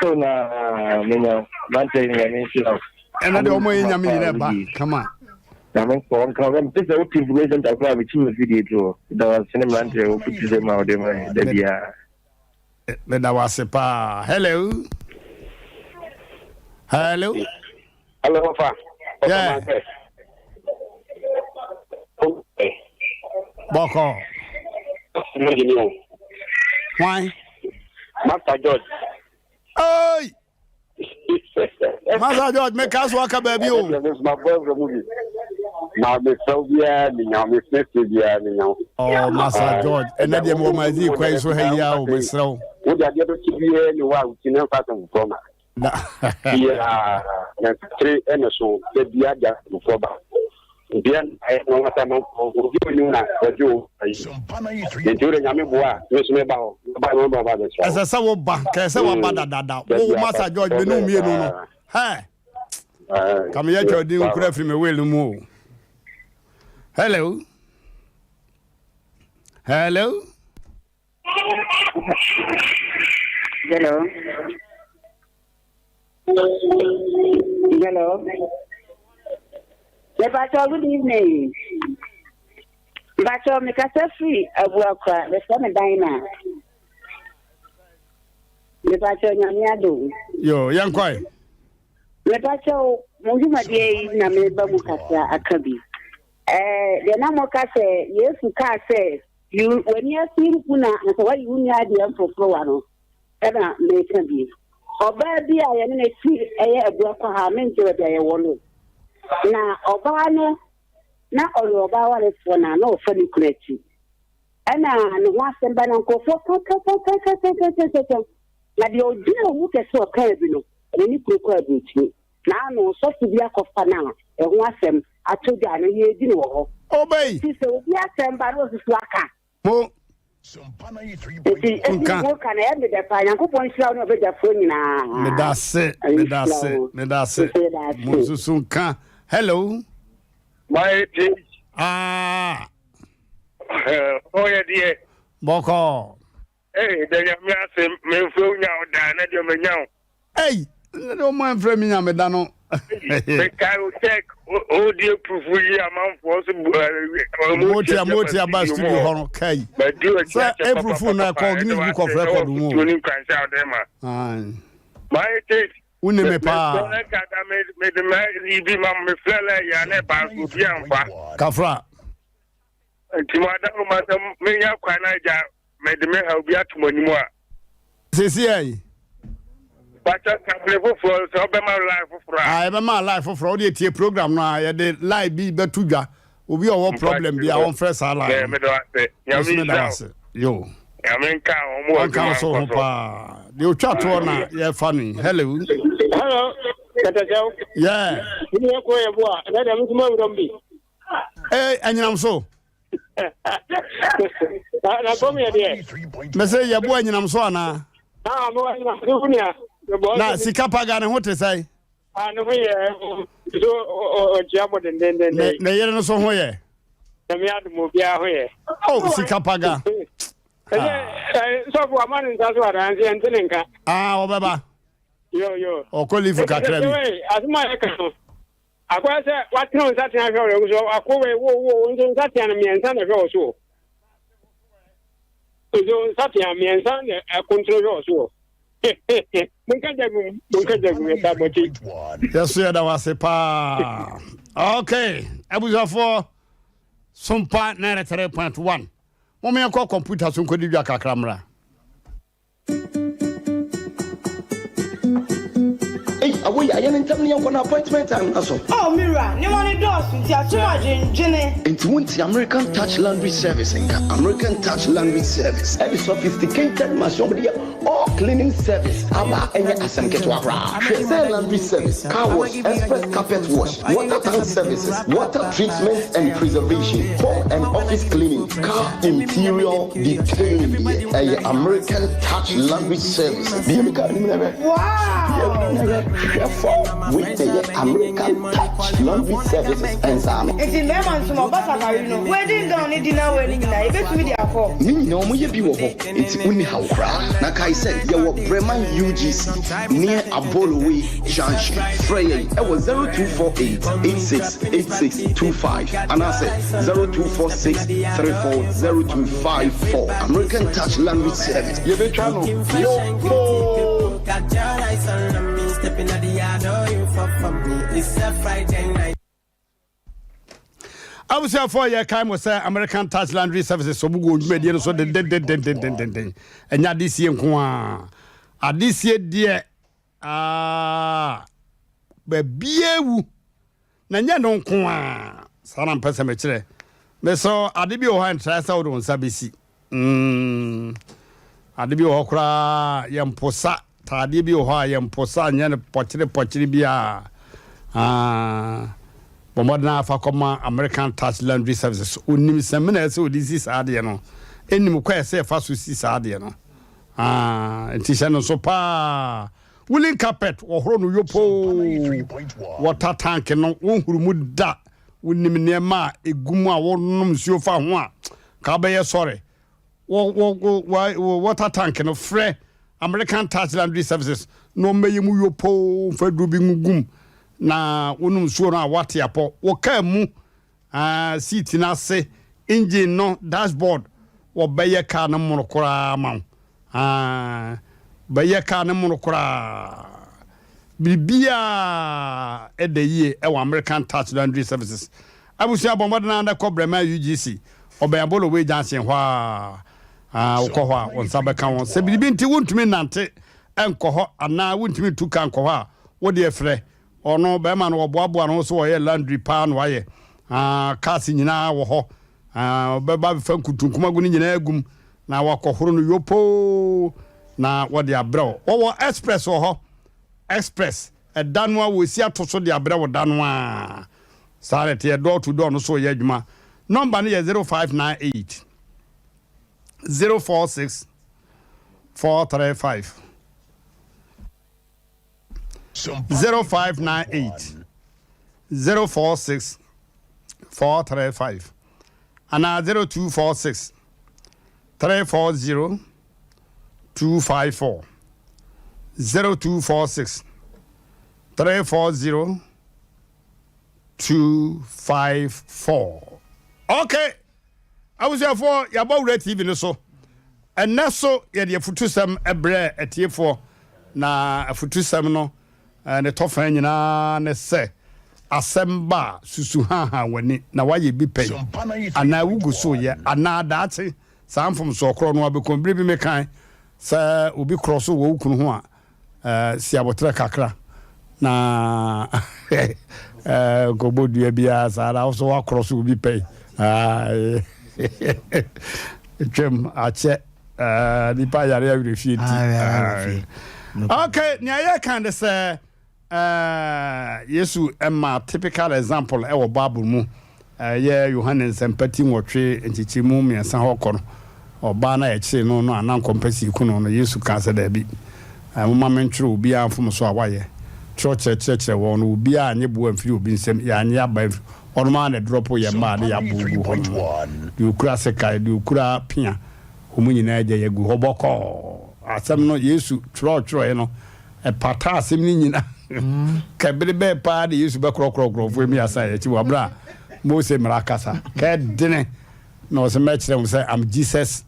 So now, Mmrantehene, and I don't know. Come on. I'm going to this is what information that I have achieved video. There was Mmrantehene who put them out there. That was a pa. Hello. Hello, Fa. Yeah. Okay. Boko. Why? Master George. Hey! Master George, make us walk a baby. This is my brother movie. Now the Soviet, oh, Master George. And then the moment you quite so hey, yeah, Mr. Would I get to see anyone in a pattern from? Yeah, 3 and so the Diaja before. Then I know what I'm giving you now for you. SOMPA 93. Including Yamibua, Miss Mebao, about this. As a saw back, as a bad. Oh, Master George, we know me no. Hey, come here, you didn't cry from a wheel move. Hello. Hello. Good evening. Bacho, make us free. I work the summer diner. The Bacho Yamiado. Yo, young quiet. The Bacho, Mujuma Day, Nameba Mukasa, Akabi. The Namoka say, yes, Muka says, you when you see Puna, and so what you need idea for Flowano. Ever make a be. Oba bi a ye ne ti eye abuakwa ha me nje we ye wonu na oba no na oro oba wale fo na no fa ni kureti ana ne wasem ba na nkofo na de odi owu kese o ka bi no ni kurokwa abuti na no so ti bi akofa na e ho asem atoga na ye di ne wo ho obey ti se obi asem ba no su aka mo SOMPA Medase. Mususunka. Hello. My dear. Oh, yeah, dear. Boko. Hey, then you say, me feel now, Dana, you know. Hey, no man from me, Medano. The guy will take audio proof amount for some Moti about to be okay. But do it, every phone I call Guinness Book of Record. My taste. Unemepa. Made the man leave him me fella yana banku biamfa. Kafra. Timada madam me ya kwana ja made me help ya to money more. Sisi But I for so be my life for. I be my life for all the program now. Ya the live be betuga. Obi o problem be our first ally. Yeah, me do say. Yo. I mean ka o mo so pa. The chat one na ya funny. Hello. Hello. Yeah. Ni ko e bo a na dem kuma ndom bi. Eh, anyam so. Na ko me dey. Me say ya bo anyam so ana. Mo anyam so kunia. Na sika paga ne hote sai. No ye. So o jamo den. Na yere no so ho ye. Na me admo bia ho ye. Oh, sika paga. So for man nta so ara nse ntenenka. Obeba. Yo. O ko live kakra bi. Asuma e kan. Akwa se watino nsa tia hwe so akowe wo nsa tia na miensa na hwe so. Ojo nsa tia miensa na control so. Munka jagu eta bochi. Yes, yeah, that was a pa. Okay, Abuzafo SOMPA 93.1. Mo me ko computer so ko di dwa kakramra. Away, I am in telling you an appointment and also. Oh, Mira, you want to do us? It's Winty American Touch Laundry Service. American Touch Laundry Service. Every sophisticated machine, all cleaning service. Aba and Asem Mpe Nipa. Laundry service, car wash, express carpet wash, water tank services, water treatment and preservation, home and office cleaning, car interior detailing. American Touch Laundry Service. Wow! With the American Touch Laundry Services and some. It's in them and some of us are wedding down in dinner wedding night. Bet me their call. No, you be it's only how cry. Like I said, you were Bremen UGC near Aboloway Junction. Frey, it was 0248 868625. And I said 0246 340254. American Touch Laundry Service. You be channel. Yo, stepping at the yard, oh, you fuck for me. It's a Friday night. I was here for your time was American Touch Laundry Services. So we go media so den. And ya this year kwa. This year dear bebieu na nya no kwa. Sana mpesa mechire. Me so adebi o han try sa odon sabesi. Adebi o kra yemposa tade bi o ha yemposa nya ne pochire bia bomodna afa koma American Touch Laundry Services onim semina se odisi saade no enim kwa se fa so si saade no entisha no so pa woolen carpet ohoro no yopo water tank no wonhuru mu da wonim nema egum a wonnom suo fa ho a ka be ye sore water tank no frɛ American Touch Laundry Services no meyemu yopo fadru bi ngum na wonum so no awate apo wo ka mu seat na se engine no dashboard wo beye ka na mono kora ma beye ka na mono kora bibia edeye e wa American Touch Laundry Services abusia bomba na anda kobrema UGC obaya bolo we jansen hwa ukọ hɔ a onsaba ka won se bibi nti wontumi nante enko hɔ ana wontumi tuka enko hɔ a wode efrɛ ɔno be ma no oboaboa no so ɔyɛ laundry pa no ayɛ cars nyina wɔ hɔ be ba fa nkutunkuma gu nyina agum na wakɔhoro no yopo na wode abrɛ wo express wɔ hɔ express edanwa wo si atoso de abrɛ wo danwa sare te door to door no so yɛ adwuma number no yɛ 0598 046 435 0598 046 435 and 0246 340 254 0246 340 254. Okay. I was here for your bow red TV so. And now so yeah the futusam ebre etiefo na futusam no and the tofan nyina ne se asemba susu ha wani na waye bi pay ana wugu so ye ana daate samfom so kro no abekon bi me kan sa obi cross wo kunu ho a si abotre kakra na gobodu bia sara so wa cross obi pay Jim ache nipa yare ya refiti okay nya ya kan de say Yesu emma typical example e wo Bible mu ye Yohanes empati nwotwe nchichimu miensa hokoro oba na eche no no anan kompasi kuno no Yesu kan se da bi mama mentro obi amfom so awaye church wo no obi anye bo amfiri obi nsem ya anye aba orma na drop ye ma na ya bugu ho du kura seka du kura pia homunyina aje ye gu hoboko asem no Yesu tro ye no e pata asem ni nyina kabere be pa de Yesu be krokro fu mi asa ye chi wabra Mose mrakasa ka dene no se mechre mo say I'm Jesus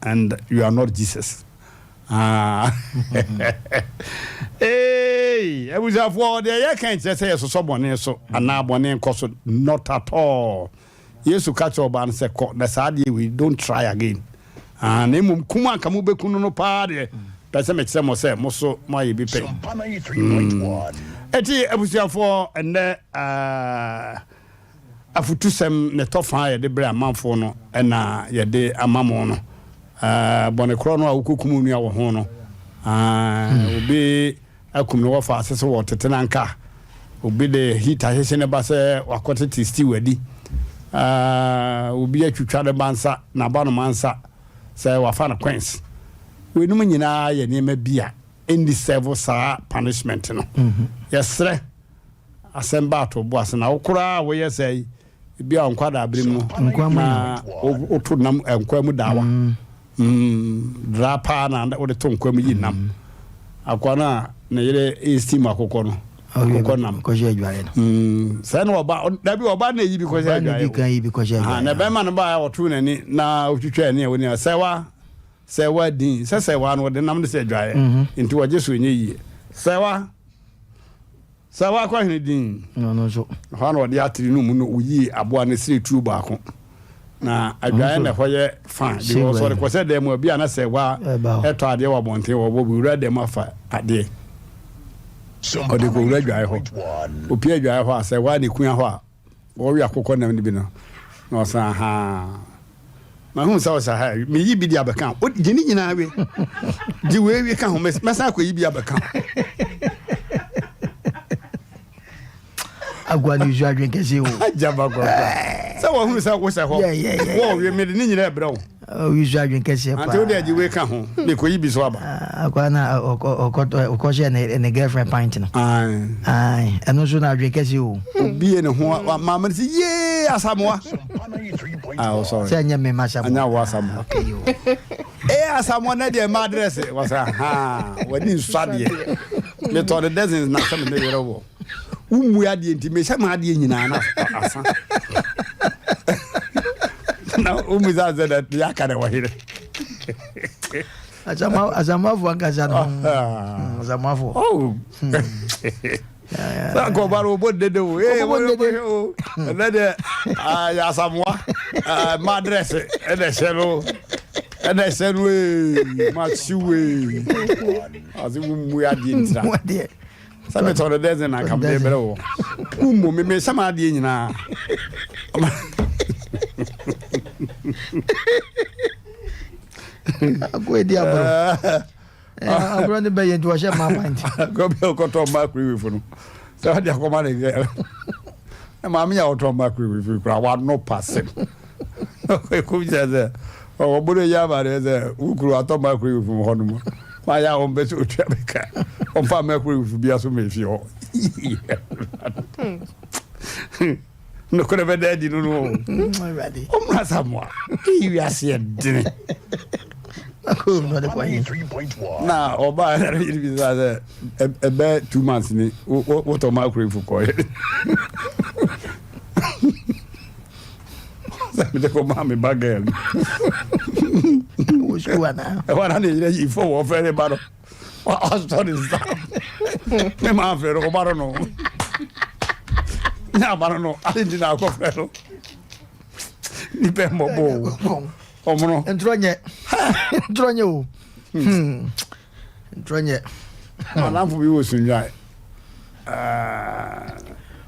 and you are not Jesus. Hey, I was for the year can't say so bone so ana bone nkoso not at all. Yesu catch up and say na sadi we don't try again. And emum kuma kamu be kunu no pa de pese me kire mo say mo so mo ye bi pe. Eti abusia for ene afutusem ne tofa ye de bra manfo no na ye de amamo no. Bone krono akukumu nua wo ho no obi akumno wo fa asese wo tetena nka obi de hita hese ne ba se wakote tisti wadi obi atwitwa de bansa na ba no mansa se wa fa na queens we no nyina ye ne ma bia in the servo sa punishment no yesre asemba to bo ase na wokura wo yesai bia onkwada abrim no nkwa otu nam nkwa mu dawa drapa na o de tonkwa mi yinam akwana na yere estima akoko no akoko nam ko je adware no se no oba da bi oba na yi bi ko je adware kan yi bi ko je adware na be ma no ba otu na ni na otwitwa ni e woni sewa din sewa no de nam de se adware nti wo je so enye yi sewa kwa hene din no so ha no de atiri no mu no uyi aboa na sire tru ba ko na adwaye na hoye fan bi wo so ko se dem obi ana se wa eto ade wa bonte wo bo wura dem afa ade o de ko wura adwaye ho opi adwaye ho ase wa ne kun ho a wo wi akokọ nam ni bi no no sa ha ma hu sa ha me yi bi di abeka o je ni nyina we di we ka ho mesa ko yi bi abeka agwa ni ju adwen kese o ajaba kwa se wo hu sa wo se ho wo we me ni nyina ebra wo o ju adwen kese pa ante o de aji we ka ho me ko yi bi so aba agwa na o je ne girlfriend pint no ai eno so na adwen kese o obi ne ho mama si ye asamoa oh sorry se anya me ma samoa anya wa samoa someone at their address was when you study. They told the dozens not some day over. We had the intimation, my dear Nana. Now, is that the Yakada were here? As a mouth, one as a mouth. Oh, I go about what they do. And then I some my dress and I said, and I said, we much you as we are the some of the desert and I come there below. Me some idea now. Go dear. I'm running by into a share my mind. Go be a cotton mark with you. So I come on again. Mammy out on mark with you. I want no passing. Okay, cool. Oh, Buddha Yama, there's a who grew out of my crew from Honolulu. My own best to Jamaica. On farm crew to be assuming if you. No, could have been dead, you know. Ready. Oh, my someone. You are seeing dinner. Now, or by a bad 2 months in it. What a micro for quiet. Take mommy back again. What's going on? What I need you for very bad. I started that. My fair, I don't know. Now, I don't know. I didn't know. Depend more. Oh, no. And Tronya. Tronyo. Tronya. I'm for you soon.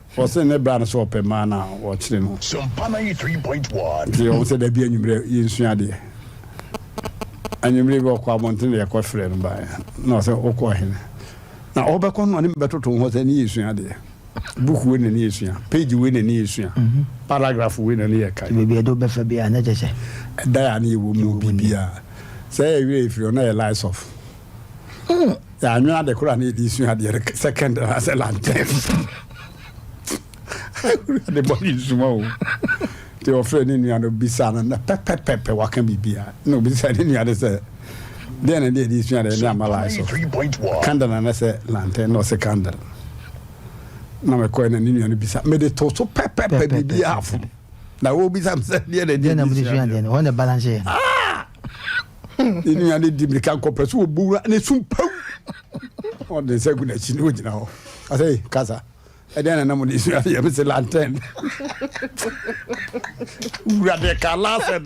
For saying a brand of a man now watching. SOMPA 93.1. They also there be a new in Sweden. And you may go quite wanting their quite friend by. No, so awkward. Now, all back on him better to what any issue there. Book win an issue, page win an issue, paragraph win an ear. Maybe I don't better be another say. Diane will move be say if you're not a lies off. I know the Quran issue at the second as a lantern. The body is small. The friend in your bisan and the pepper, what can be beer? No, beside any other say. Then I did this year, I'm alive. 3.1 Candle and I say lantern, no, say candle. Now I coin and in bisa made it so pepper be half. Now will be some said the other day. On the balance here. In any Diblican compress will boo and it's soon po. On the second that she knew now. I say, Casa. And then I'm on this a lantern. We are the Calasa.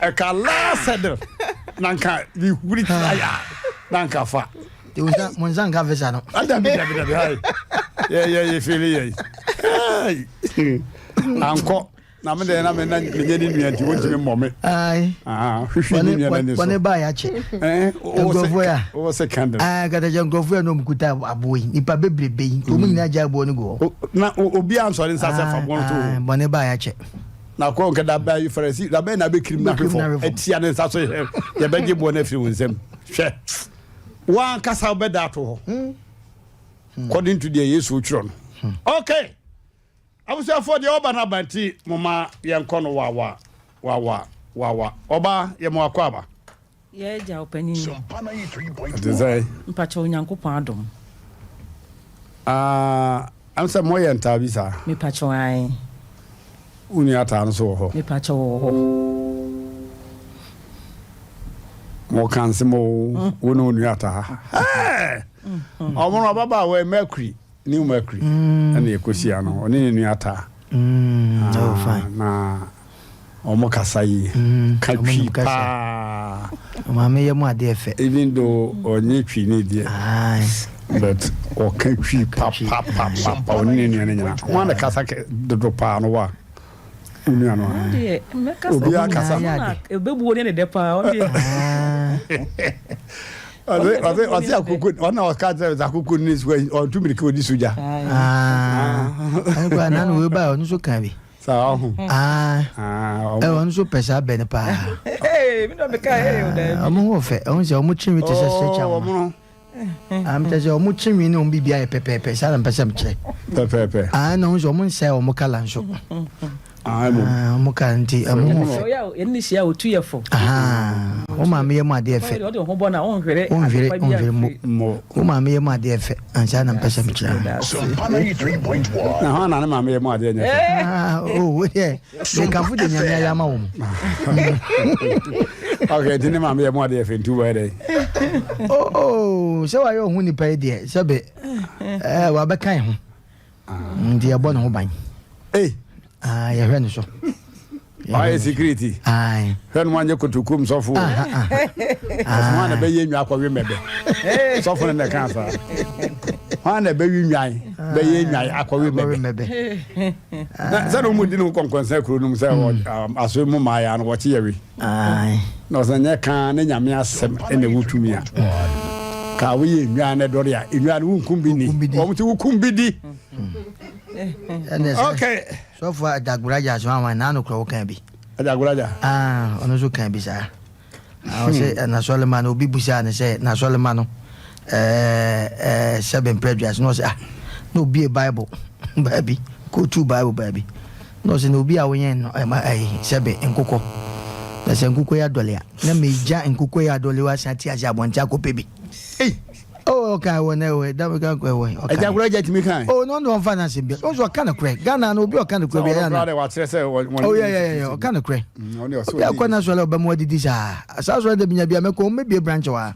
A Calasa. Nanka, you will try. Nanka fa. There was that Monzanga Vesano. Yeah, feel it. Uncle, I'm getting me at you want to moment. Aye. When I buy a check. Oh, second. I got a young governor no kuta aboy. Nipa baby be to me na jabo no go. Na obi answer in Sasa from 1 to. When I buy a check. Now, conquer that by you for a seat. The men are be criminal for a Tiana Sasso. You beg you one if you with them. Share. One castle bed that according to the years which run. Okay. I was for the Oba Nabanti, Mama Yankono Wawa. Oba Yamuakwaba. Yeah, opening. SOMPA 93.1. Mpacho nyanko pardon. I'm some more and Tabisa. Me pacho ai. Uniata so. Me pacho. More cancer more Uniata. Hey! Omo baba we Mercury. New Mercury and the Cosiano, or Niata. Oh, fine. Na Omokasai, Kapipa. Mamma, my dear, Even though or Nipi need it, but or Kapi Papa or Nina. One the Cassac, the Dropanoa. Uniano. Obia Casa, a big wood in a depa. I could one of our cats that could this way or 2 minutes with this. I got none will buy on so carry. So, I want so pesa benepa. Hey, we don't be carried. I'm more fair. Only so much in which is a stretch. I'm just your much in no BBI pepe, salad, pesam check. Pepe. I know someone say or mocalanso. mo kan ti so ya enni hia otu yefo o ma me ma de efe o de ho bo na on hwere mo o ma me ma de efe ansa na mpesa mi kira SOMPA 93.1 na ha na ma me ma de nya oh yeah de kan fu de nya ya ma wo okay dini ma me ma de efe ntu wa de so wa yo hu ni pa de se be wa be kan ho ndi ya bo na ho ban ya hwɛ no so ai security ai hwɛ no anye kotokum sɔfo ma na bɛ ye nwa akɔwe mɛbɛ sɔfo ne ka sa ma na bɛ wi nwan bɛ ye nwan akɔwe mɛbɛ na sɛ no mu di no konkonsa kuro no sɛ aso mu ma ya no wɔkye yawe ai na sɛ nya kan ne nyame asɛm ene wutumi a ka wo ye nwan ne dɔre a nwan wo nkum bi ni wo mu ti wo kum bi di okay so far Daguraja so wan na no kro kan bi Daguraja ono so kan bi sa o se na Solomon obi busa na se na Solomon no seven prejudice no se no be a Bible baby go to Bible baby no se no be a wen no sebe nkukọ na se nkukọ ya dole na meja nkukọ ya dole wa sati aja bonta ko pebi oh okay we that we can go away okay Daguraja timi kan oh no finance be so kind of crack Ghana no be kind of crack ya na oh yeah kind of crack ya kwa na so le ba mo didi sa so de binya bia me ko me be branch wa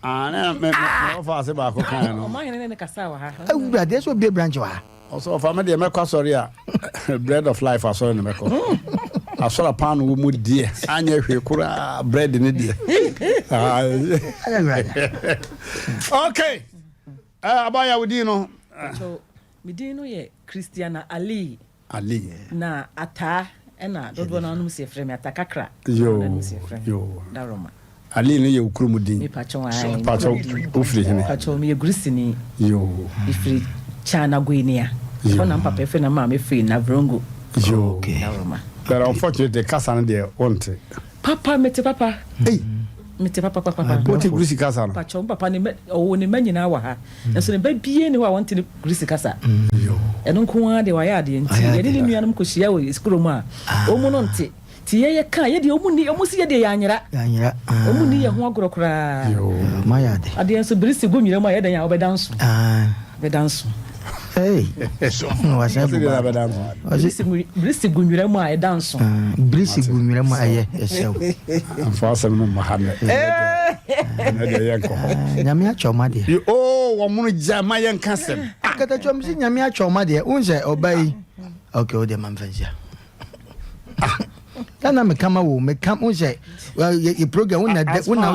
na me ofa se ba ko kan no o ma hene ne kasa wa ha bra de so be branch wa also ofa me de me kwa sorry a bread of life aso ne me ko asola pan wo mu die anya hwe kura bread ne die okay abaya wudi no so midino ye Christiana Ali na ata na dodo na anum se frame ata kakra yo daroma Ali ne ye ukuru mu din mi pacho ai pacho ufri hene pacho mi grisini yo ifri chana gwenia ona papa efe na ma me fe na vrongo yo daroma but unfortunately kasa na de want papa mete papa mete papa what grisi kasa na pacho papa ne o ne manyina wa ha enso ne ba bie ne wa want ne grisi kasa yo eno nko a de wa ya de nti ye ne nuanum ko hia wo skuro mu a o mu no nte ti ye ka ye de o mu ni o mu si ye de ya anyira o mu ni ye ho agorokora yo ma ya de ade enso grisi go nwira mu a ye de ya obedanso bedanso hey wasa bu brisi gunwira mu a edanso brisi gunwira mu aye esew amfasa no mahana na de yanko nyame achoma de wo mu jama yankasem akata chom si nyame achoma de unse obai okay o de manfansia kana me kama wo me kam unse ye program una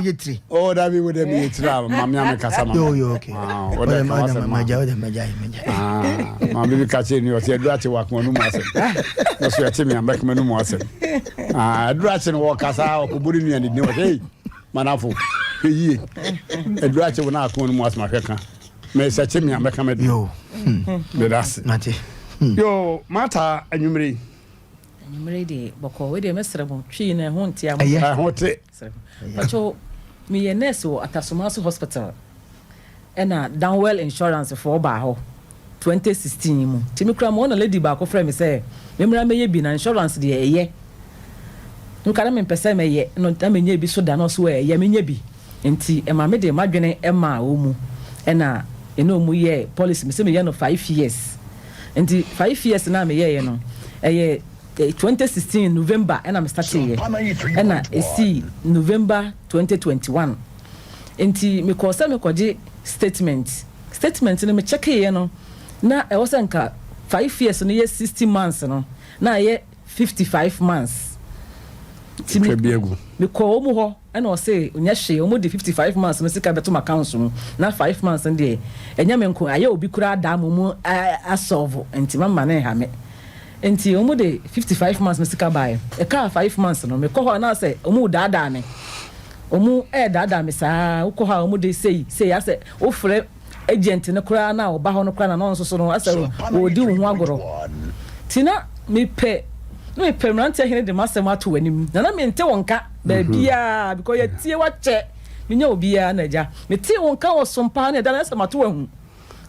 ye tri da bi wo de me tri mama ya me kasa mama yo okay o de maja mama bi ka che ni o se duache wa ko nu mu asem no so ya che me ambek me nu mu asem duache no wo kasa o ko buri nu ani ni o hey manafo yi duache wo na ko nu mu asem ahweka me se che me ambek me yo de das mate yo mata anwumre de boko we de mesrebo twi na ho ntia mo hote pacho mi ye nurse o Atasomaso hospital ena Downwell insurance for ba ho 2016 mu timi kura mo na lady ba ko frame say memra meye bi na insurance de eye nkara me pese me ye no ta menye bi so da no so eye menye bi enti e ma me de madwene e ma o mu ena eno mu ye policy me se me ye no 5 years enti 5 years na me ye no eye 2016 November and I'm starting here and see November 2021 enti me ko say me koje statement no me check here no na e was nka 5 years no ye 60 months no na ye 55 months ti me ko omu ho and o say onya hwe omu de 55 months no sika beto account no na 5 months ndi enya me nko aye obi kura da mu asolve enti mama na ha me enti omu de 55 months mesika buy e ka 5 months no me ko ho na say omu dada me omu dada me saa ko ha omu de sei ya say o frɛ agent ne kura na oba ho no kura na no nso so no asa wo di wo ho agoro tina me pe Mmrantehene de masem ato wanim na me nte wonka ba bia because ya tie wa che me nya obia na ja me tie wonka wo SOMPA na da na samato wahu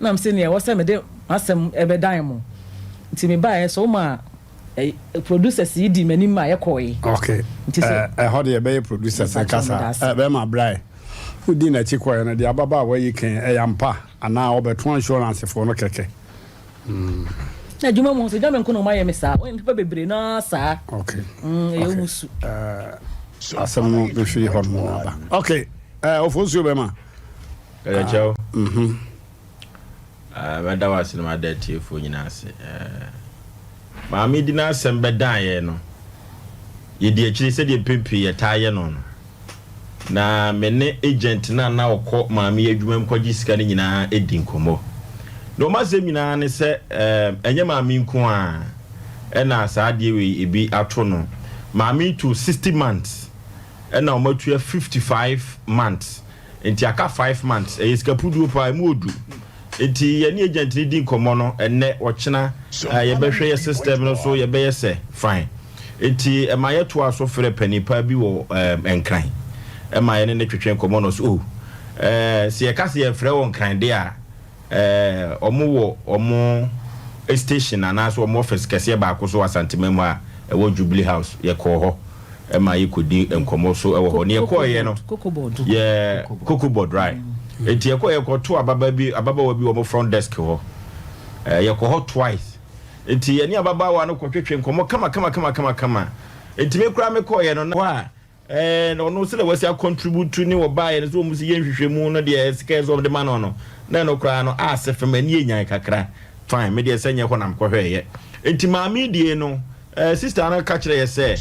na me se ne wo se me de masem ebedan mo nti me ba so ma producers di mani ma yakoi okay how do you be producers kasa be ma brai udi na chikwa na dia baba wa yiken eyampa ana obeto insurance for no keke na juma mo so jama nko no ma ye me sa o npa bebre na sa okay e musu asem no be fi hormone aba okay ofosu be ma chao wada wasi no ma da tiefo nyina ase ma me di na asem be dan ye no ye di akiri se de pempi ye ta ye no na mene agent na okọ ma me adwuma mkwaji sika ni nyina edi nkomo no ma se nyina ne se enye ma me nko a na sa de we ebi ato no ma me to 60 months na o matua 55 months enti aka 5 months e sika pudu pa mu odu enti ye ni agent ni di nkomo no enne ochina ye behwe ye system no so ye be ye se fine enti e ma ye to aso frɛ panipa bi wo enkran e ma ye ne twetwe nkomo no so se ye ka se ye frɛ wo nkran de a omo wo omo station ana so omo office kese ba ko so asantemam a e wo Jubilee House ye ko ho e ma ye kodi nkomo so e wo ho ne ye ko ye no cocoa board right enti ye ko to ababa wa bi omo front desk ho ye ko ho twice enti ye ni ababa wa no ko twetwe nkomo kama enti me kura me ko ye no na no se le wasi contribute ni wo ba ye so mu si ye hwehwemu no de scares of the man no na no kura no asefem ani enyan kakra fine me de senye ho nam ko hweye enti maami die no sister na ka kire ye se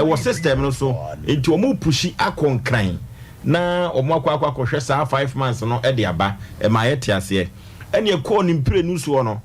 wo system no so enti omo pushi akonkran na omo akwa hwe sa 5 months no e de aba ma ye tiase ene ko ni mpire nu so no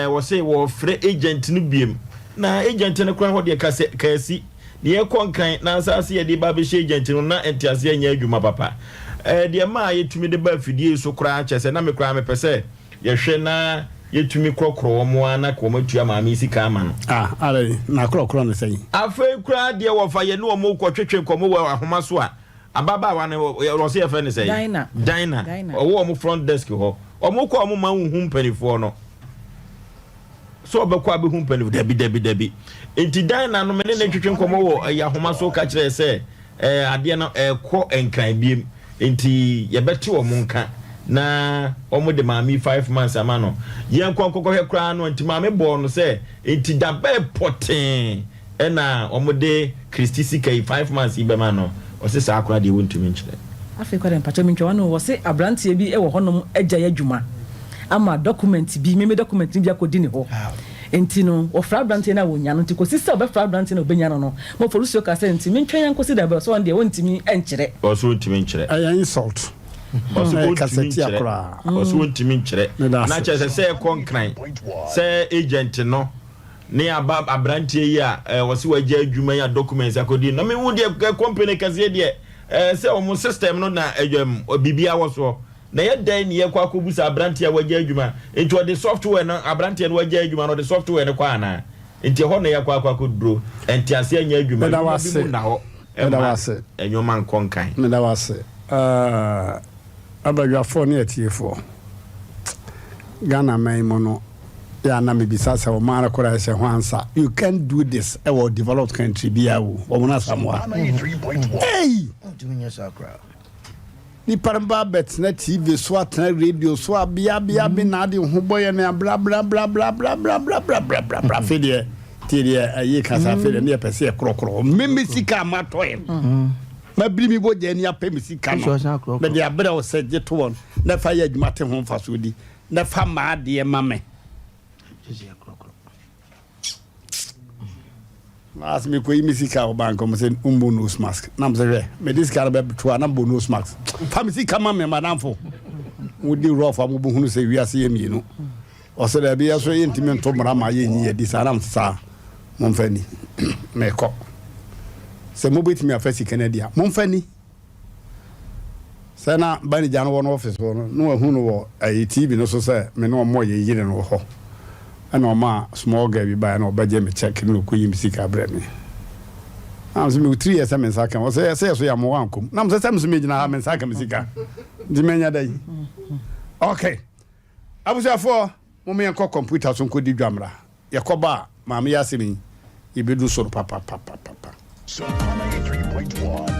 wo se wo free agent no biem na agent no kura ho de kasi ye konkran na asase ye de ba be she agent no na entiase anya adwuma papa de ma yetumi de ba fidie so kura chese na me kura me pese ye hwe na yetumi krokro mo ana ko matua ma mi sika ama no ale na krokro no sei afa kura de wo fa ye no mo ko twetwe ko mo wo ahoma so a ababa wa ne wo se ye fa ne sei dina owo mo front desk ho omo ko omo ma hu mpanifo no so obekwa be hu mpanifo debi enti dina no me ne twetwe ko mo wo ya ahoma so ka kire se ade no ko enkran biem enti ye beti wo munka na omo de mami 5 months ama no yen konkoko hwe kra no enti mami bo no se enti da be poten na omo de Christi CK 5 months ibe ma no o se sa akra de wontumi nchire afi kwa dem pacho mi ntwa no wo se abrantie bi e wo honom agya yadwuma ama document bi meme document bi akodi ne ho enti no wo fra abrantie na wonya no enti ko sisa be fra abrantie na obenya no mo foruso ka se enti mi ntwa yan ko si da be so on de wontumi enchire o so wontumi nchire ayan insult oso kaseti akra oso wontimi nkyere na kyese se konkran se agent no ne abrantie yi a wose waje adwuma ya documents akodi na me wudi company kase de se o system no na bibia woso na ye dan ne ye kwa kobusa abrantie waje adwuma into the software no abrantie no waje adwuma no the software ne kwa na enti ho na ye kwa kodro enti ase anya adwuma na wase na ho enyoma nkonkan me da wase abagafo ne atiefo Ghana maimono ya na me bisasa o mara kora se hwansa you can do this e will developed country bia wo mona samwa hey ni paramba bet na TV so atna radio so bia bi na de ho boye na bla fede tire ayi kasa fede ne pese krokro meme sika matoye ma brimi bo je ni apem sika no me de abra o se je to won na fa ya adwumate ho fasodi na fa ma de mame as me ko imi sika o banko mo se umbu nose mask na mo se me dis car be to na bo nose mask fa me sika mame madam fo wo di rough am bo hunu se wi ase ye mienu o se da bi ya so ye ntimi nto mra ma ye nyi ye di saram sa mo mfani me ko se mo beti mi afasi Canada mo mfani se na bani jano won office won no hu no wo TV no so se me no mo ye yire no ho ana o ma small girl bi ba na obaje me check no ko yim sika bra me am se me 3 years me saka o se so ya mo wankom na me se me so me gina ha me saka me sika di menya dai okay abuja for mo me enko computer so ko di dwamra ye ko ba ma me ya se me yebedu so papa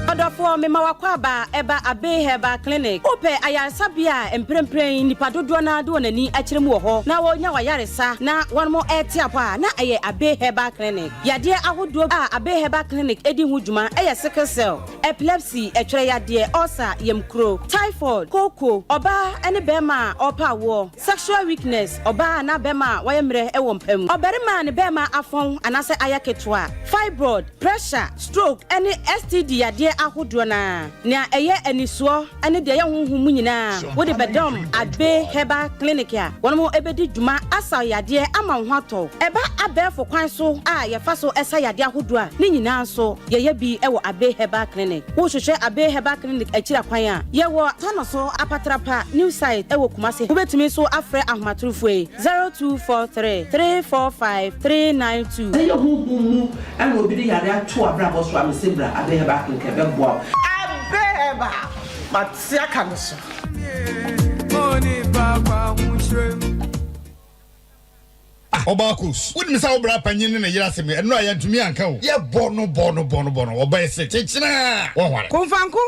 Odofo me mawakwa ba eba abe Herbal clinic ope ayansabia emprempren nipa dodo na do nani akirem wo ho na wonya wayaresa na wonmo etiapa na aye abe Herbal clinic yade ahodo abe Herbal clinic edi hudwuma aye sickle cell epilepsy etwere yade ulcer yemkro typhoid koko oba ene bema opa wo sexual weakness oba na bema wayemre ewo mpam oberima ne bema afon anase ayaketwa fibroid pressure stroke any STD yade ahodo na eye anisuo ene de ye honhum nyina wo de bedom abe Herbal clinic ya wonmo ebedi dwuma asa yade ama hwato eba abefo kwan so ye fa so esa yade ahodo a ne nyina so ye bi ewo abe Herbal clinic wo hwehwe abe Herbal clinic akira kwan a ye wo tano so apatrapa new site ewo kumase wo betumi so afre ahomatrofo 0243 345 392 ye honhum ene obi de yade ato abrabo so amesebra abe Herbal clinic ebebo Abeba, Matsia Kanso. Obakus, wouldn't miss our panyin in a yassim, and no, I am to me and cow. Yeah, bono, or by a China. Confanco,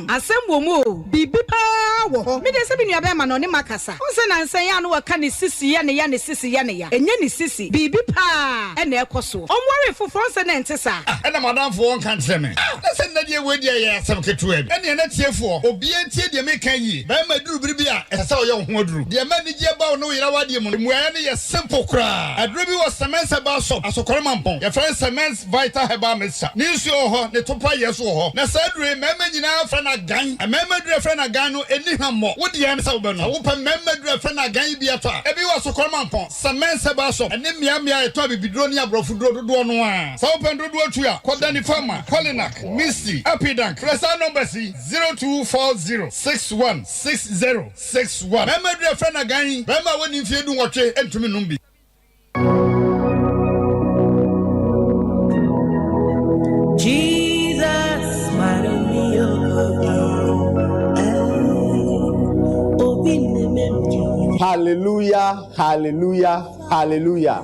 Asem Womo, Bibi Power, Midasabin Yabaman on Macassa. Onsen and Sayan were canny sissy and yanny sissy yanny, and yanny sissy, Bibi Pa, and Ecoso. On worry for France and Tessa. And a madam for one can't send me. Listen, that you would yeah, some kitchen, and you're not here for, or be a tea, you make ye. By my drew Bribia, as I saw your wardrobe. The manager about no Yawadium, where any a simple cry. A dribble was cement about soap, as a cormampon. Your friend cements vital Herbal mixture. News your ho, the topa yes or na sadre, member in our friend a gang, a member friend a gano, any more. What the answer will not open member friend a gang be a tar. Every was a cormampon, cement about soap, and then Miamia Toby Bidronia Brofudo do one. So open to do to ya, Kodani Farmer, Colinak, Misty, Apidank, Cressa number C 0240 616061. Member friend a gang, remember when you do what you enter me numbi. Jesus, my Hallelujah, hallelujah, hallelujah.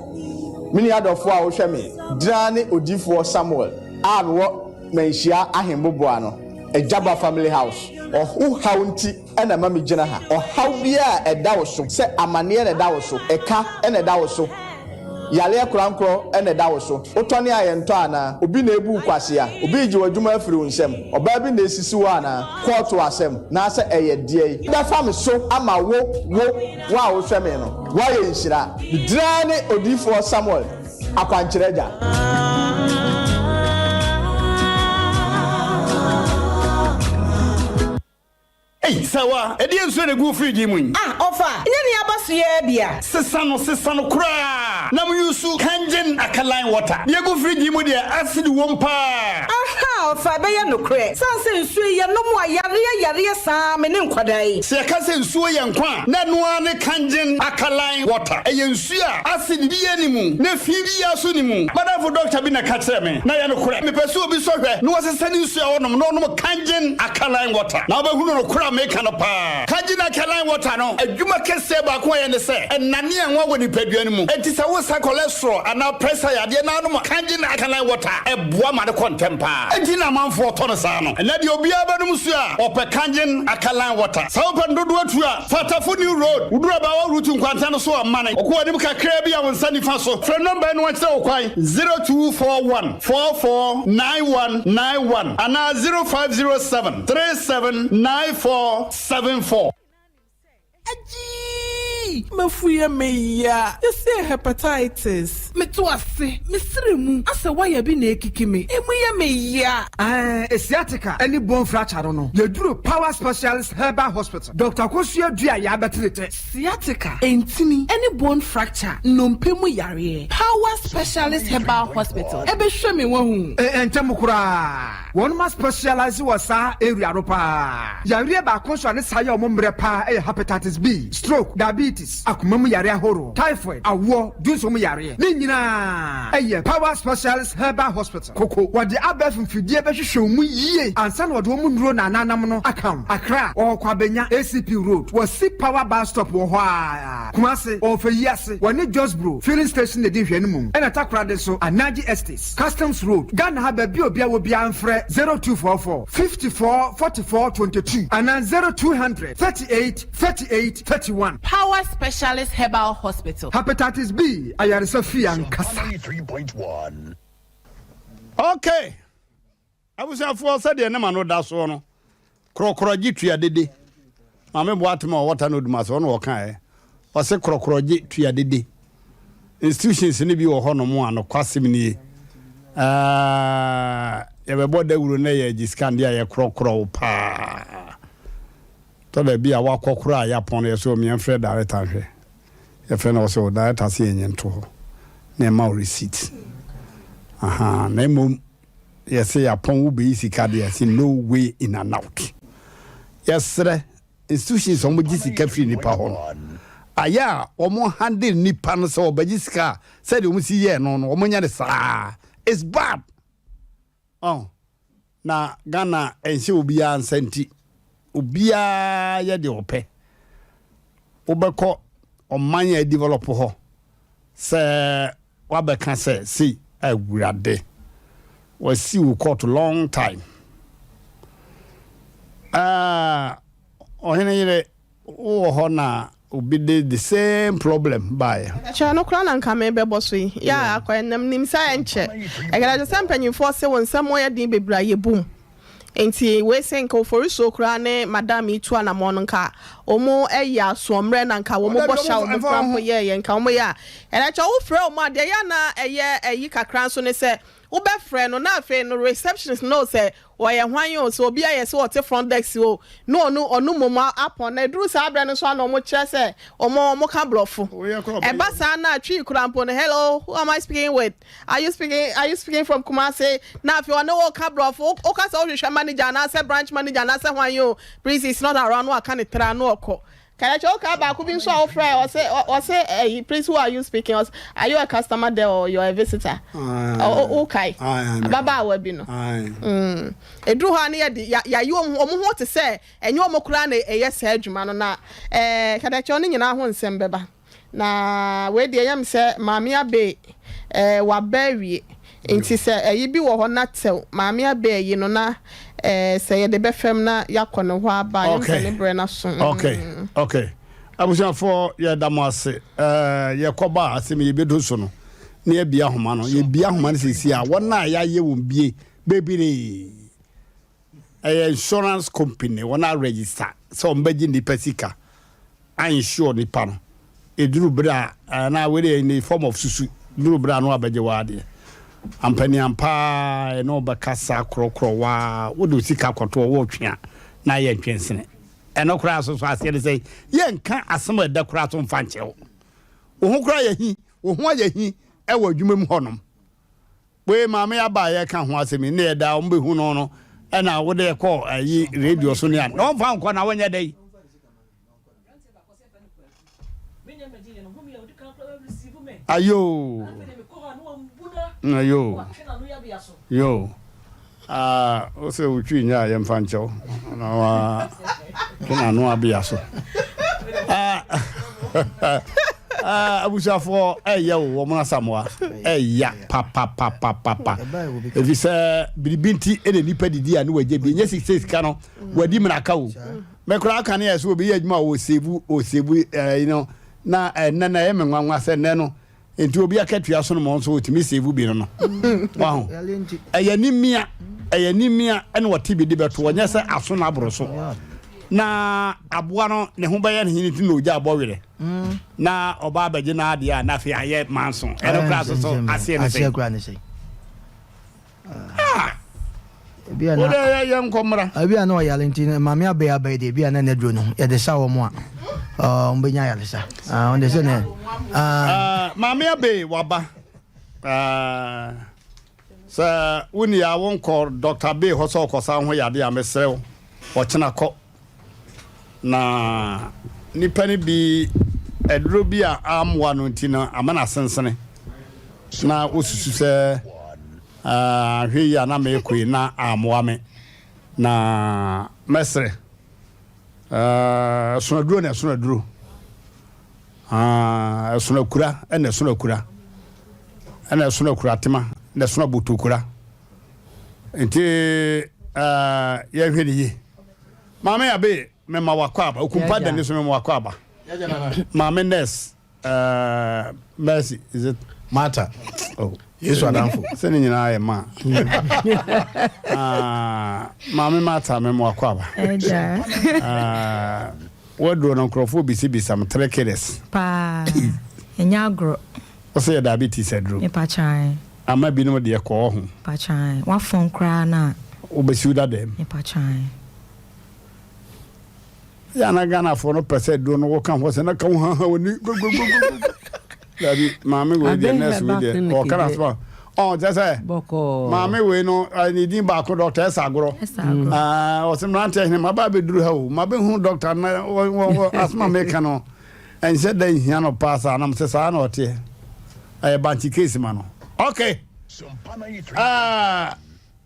Many other four Oshami, Drani Odifo Samuel, Arwo, Menshia Ahimbobuano, a Jabba family house, or who county and a mammy Jenaha, or how be a dawaso, say a manier a dawaso, a car and a dawaso. Yale Kranko and a dawaso. Otonia and Tana, Ubi Nebu Quasia, Ubi Juma Frunsem, or Baby Nesisuana, call to Asem, Nasa a day. That family so ama wo wow femino. Why is that? The Drane Odifo Samuel, Aquanchereja. Hey, Sawa, a dear son of good free Jimun. Offer, any abasia bia. Sesano cra. Now you so Kangen alkaline water. You go free Jimudia, acid wompa. Aha, Fabia no cray. Sansen Suya no more Yaria Sam and Inquadai. Se cousin Suya and Qua. Nanuane Kangen alkaline water. A Yensia, acid be animal. Nefibia sunimu. Madame for Doctor Bina Katseme. Nayano cray. Me pursue be sorry. No was a sending on no Kangen alkaline water. Now, but who no cram make an apa. Kangen alkaline water no. A Juma can say back why and say. And Nani and one when you pay animal. It is a cholesterol and now pressure. Dear Nanuma Kangen alkaline water. A Buama the contempa. A man for Tonosano. And let you be a Musia or Kangen alkaline water. South and Dudua, Fatafuni Road, Udraba route to Quantano so money. Or Quadimuka Crabia on Sunday Faso. Friend number and what's so quite 0241 449191 and now 0507 379474. Mafuya meya, you say hepatitis. Me to ase, me sremu. Asa why you be na ekiki me? Emuya meya. Sciatica, any bone fracture no. You do Power Specialist Herbal Hospital. Dr. Kosia Dia ya betrete. Sciatica, entini, any bone fracture, no mpemu yare. Power Specialist Herbal Hospital. Ebe show me one. Entemukura. one must specialize was sa area ropa yare ba konso ne saye omomre pa hepatitis B, stroke, diabetes, akumam yare ahoro, typhoid, awo, dunso mu yare. Ni nyina Power Specialist Herbal Hospital. Koko wade abef mfidie be hwehwe mu yie ansa na wade mu nduro na nanam no akam. Accra or Kwabenya ACP Road. Was Power Bus Stop wo ho a. Kumase or Feyase, wani Just Bro, filling station de hwe mu. E na takra de so Anaji Estates, Customs Road. Ghana ha ba bi obi a wo bia mfre 0244 54 44 22 and 0200 38 38 31. Power Specialist Herbal Hospital. Hepatitis B, ayaresa fi ankasa. 93.1. Okay. I was a for said the name no da so no. Krokroji tua dede. Mame boatema water no duma so no kan o se krokroji tua dede. Institutions ni bi wo ho no mo ano kwasem ni ye be boda wuro na ye giskan dia ye krokro pa. To da bi a wakokro a ya pon ye so mi enfre director hwe. Ye fe na so director se yen to ho. Na ma receipt. Aha, na mum yes say upon will be easy card yes no way in and out. Yes sir, institutions on Mujisi free nipa ho. Aya omo handle nipa no so bajisika said you see here no omo nya de sa. It's bad. Oh. Na Ghana ense obia ansenti. Obia ye de ope. Obekọ omanya develop ho. Se wabeka se see awurade was see we court long time ohene yire wo ho na obi the same problem by cha no kra na nka me bebo so yi ya akwanam nim sa enche egara je sampanyi for se won sam oya din bebra ye boom enti we senko for so kra ne madam itu ana mo nka omo eya somre na nka wo mo bo sha omo prampo ye nka omo ya ena cha wo frɛ omo ade ya na eye eyi kakra so ne se wo be frɛ no na afi no receptionist no se wo ye hwan yo so obi aye se wo te front desk o no onu momo apon na duru sa abra no so na omo kire se omo ka blofo e ba sa na atwi kurampo no hello who am I speaking with are you speaking from Kumasi na afi ono wo ka blofo o ka se wo hwehwe manager na se branch manager na se hwan yo please it's not around wo aka ne tra no okọ can I talk about could be so offer or say please who are you speaking are you a customer there or you're a visitor okay baba we bi no edru ha na ya you omo ho te say enye omo kura na yes adwuma no na can I talk nyina ho nsem beba na we de yam say maami abe wa bawie nti say bi wo ho na tew maami abe yi no na say the befem na yakọ ho aba yam se bre na so okay abusia for ya damase ye koba asem ye bedo so no na ye bia homa no ye bia homa no sisi a wona ya ye won bie bebiri insurance company wona register so mbaji ni pesika insure ni pa no eduru bra na we in the form of susu duru bra no abaje wade ampani ampa no bakasa krokro wa wodo sika kwato wo twea na ye twensene eno kura so ase de say ye nka asem da kura so mfa nche wo ho kura ye hi wo ho ye hi e wa dwumam honom we maame aba ye ka ho asemi na ye da o mbe hu no no e na wo de ko ayi radio so ne an no mfa nko na wonya dai ayo yo o se utwi nya ye mfa ncho na wa kina no abia so abusafo eya wo mo asamoa eya papa evi se biribinti ene nipa didi ane waje bi nye 66 ka no wadi mraka wo me kura aka ne yeso obi adwuma wo sebu you know na na ye menwanwa se ne no enti obi akatua so no mo so otimi sebu bi no waho eya nimia ene wati bi de beto wonya se aso na aboro so na aboa no ne ho bɛyɛ ne hiniti na ogya abɔwere na oba abaje na ade a na fe ayɛ manso ene kra so ase ne se bia na ye nkomra bia na oyale nti mame abaya de bia na nedro no ye de sa wo mo a mbenya yale sa on de se ne mame abe waba Sir, when you won't call Dr. B. Hosso Cosan, where you are, Miss Sell, or Chinako. Na Nipani be a drubia arm one untina, a man sensene. Na usu say, he ya na me queen na arm wame. Na Mestre, Sunadru. Sunakura, and the Sunakura. And the Sunakuratima, the Sunabutukura. Until ye Mamma Abe, Mema Wakwaba, Ukumpa, and this Mema Wakwaba. Mamma Ness, Mercy, is it Mata? Oh, yes, what sending in I am ma. Mamma Mata, Mema Wakwaba. What do an uncrophobe be some treacherous? Pa, and Yagro. What's your diabetes said, Drew? Pachai. I might be no dear call home. Pachai. What phone cry now? Obesuda them. Pachai. Yana Gana for no percent don't walk on what's in a come when you go. Mammy will be next with it. Or can I spell? Oh, that's a Boko. Mammy, we know I need him back, Doctor Sagro. Or some Mmrantehene, my baby drew her, my baby doctor, as my mechano. And said then, Yano pass, and I'm saying, or tea. I banty case, man. Okay.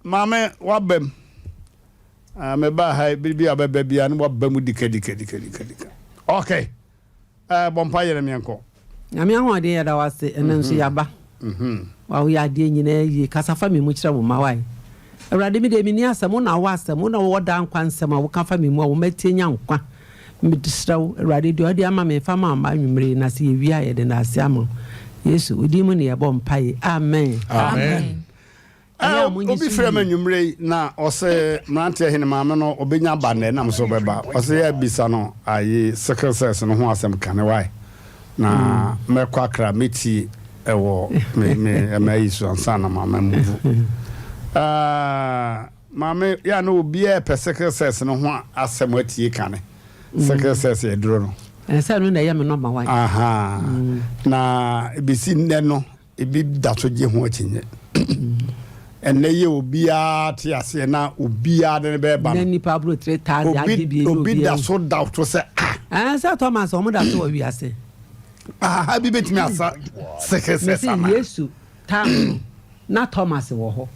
Mamma, what bem? Me ba hai bibi abababi an wa bamu dikadika. Okay. Bompaye na mianko. Na me ho ade da wase enenso yaba. Wa wo ya de nyina yi kasafa me mu kire wo mawai. Awrade mi de mi ni asem na wa asem na wo da nkwa nsem a wo kafa me mu a wo matienya nkwa. Me disrawo awrade de ode ama me fa ma anwumre na se yewia ye de na ase ama. Yesu odi mu ne ye bompaye. Amen. Amen. Obi frame anwumre na ose Mmrantehene maame no obenya bande na mso beba ose ya bisa no ayi sickle cells no ho asem kane wai na mekwa kra meti ewo me amayisu ansa na maame muvu maame ya no obi e pe sickle cells no ho asem atie kane sickle cells e duro no ensa no na ya me no ma wai aha na bisi nne no ebi dasoje ho akinye and they will be at Yasena, Ubia, and Beba. Any Pablo 3,000 Obi that so doubt to say, answer Thomas, or that's what we are saying. I be bet me as second yes, not Thomas Woho.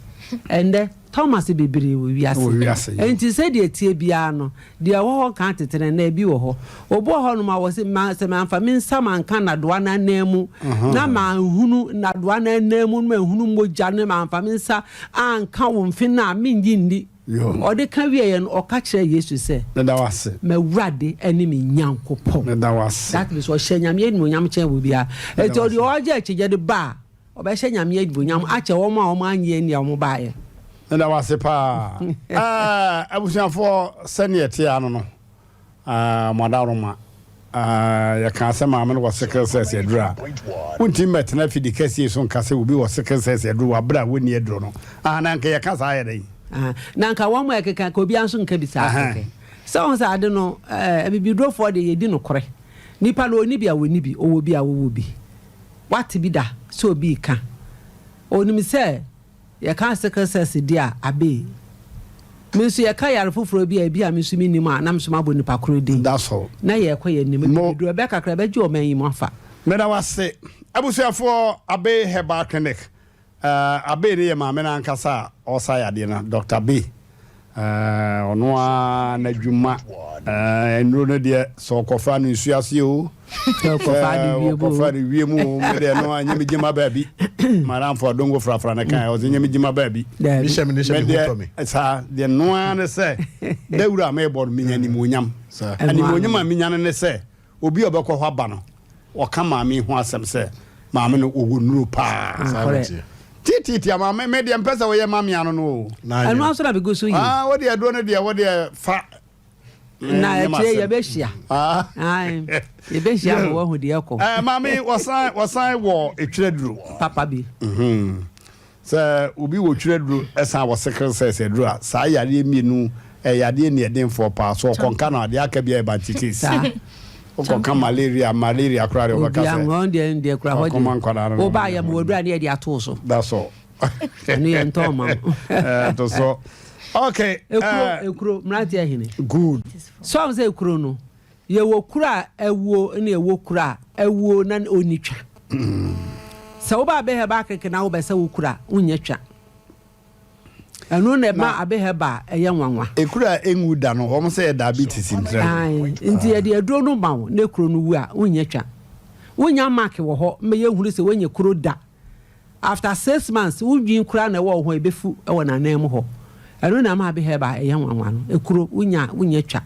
And then Thomas be we are saying. And to say the Tibiano, the Woho can't and they be Woho. Obohonma was in Master for me, some man cannot one and name, Nama who not one and name, whom would Janema and Famisa and come finna mean yindi. Or the Caribbean or catcher used to say, that was it. Me raddy enemy Yanko Pop. That was that was what Shenyam Yamche will be. I told you all yet to get the bar. Or by Shenyam Yed Bunyam, Acha Oma, man, yen Yamobile. And I was a pa. I was for senior Tiano. Madaroma. You can't say Mamma was second says a draw. Wouldn't you met enough the case on Cassie will be was second says a draw, but I wouldn't yet draw. And Uncle Yacasa. Nanka one way can be answered Cabisa. So I don't know, be draw for the dinner correct. Nipa no Nibia will be or will be a will be. What to be da, so be can. Only me say. Ya kan secretary dia abe me so ya ka yare foforo bi a mi so mi nim a na mso mabo nipa kro din that's all na ye kwa ye nim do be kakra be je o man yi mo afa me da wase abusuafo abe Herbal clinic abe ne ye ma me na nkasa o sa ya de na Dr. B ono a na dwuma enro no de so kofa no nsuase o kofa de wiemu me de no anya me gima baabi maram for dongo frafra na kan o nya me gima baabi mi shame to me sa de no an se dawura me board me nya ni monyam ani monyam me nya ne se obi obekọ hwa ba no o ka ma me ho asem se ma me no ogonuru pa titi ama me de mpesa wo ye ma me ano no anu aso na be go so yi wo de do no de wo de fa na etie ye be hia ye be hia wo hu de ekọ mami wasan wo etweduru papa bi se obi wo tweduru esa wo secret says eduru sa yare mienu yade ne eden for pa so konka na de aka bia e ba tikis konka malaria kra re o ka se ya ngon de kra ho de o ba ya mo dura ne de ato so that's all Ani ento ma. To so. Okay. Ekuro Mmrantehene. Good. So am say ekuro no. Ye wo kura ewo na ewo kura ewo na onitwa. Sa wo ba be he ba keke na wo be se wo kura unya twa. Anu na ma abehe ba eye nwanwa. Ekura enwu da no, wo say diabetes intre. Nti ye de aduro no ba wo na ekuro no wu a unya twa. Unya mark wo ho me ye huru se wenye kuro da. After 6 months udwin kura na wo ho ebefu e wo na nam ho. Anu na ma abehe ba eye nwanwa no. Ekuro unya twa.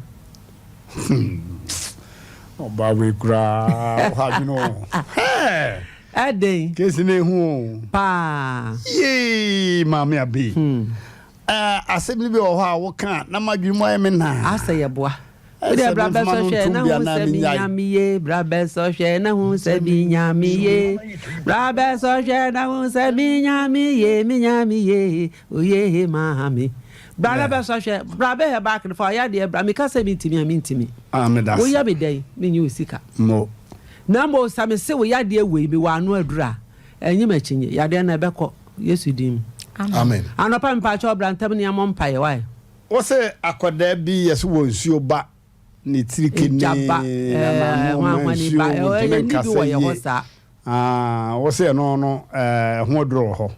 Oba we kura ha you know. Hey. Ade. Kesi ne hu. Pa. Yee, mama abi. Asem bi o ha wo kan na madwumu aye me na. Asa ye boa. Ode brabe so hwe na hu se binyamiye, brabe so hwe na hu se binyamiye. Brabe so hwe na hu se binyamiye, oye mami. Brabe so hwe, brabe he back for ya de bra me ka se mintimi. Me das. Wo ya be dai, me nyu sika. Mo. Na mo same se wo ya de we bi wa anu adura. Enyi machinye, ya de na beko Yesu dim. Amen. Anopa mpa cho brantam ne amon paye why? Wo se akoda bi yeso wo nsuo ba ne tirike ni na ma ni ba e ni bi wo ye ho sa. Wo se no ho dro ho.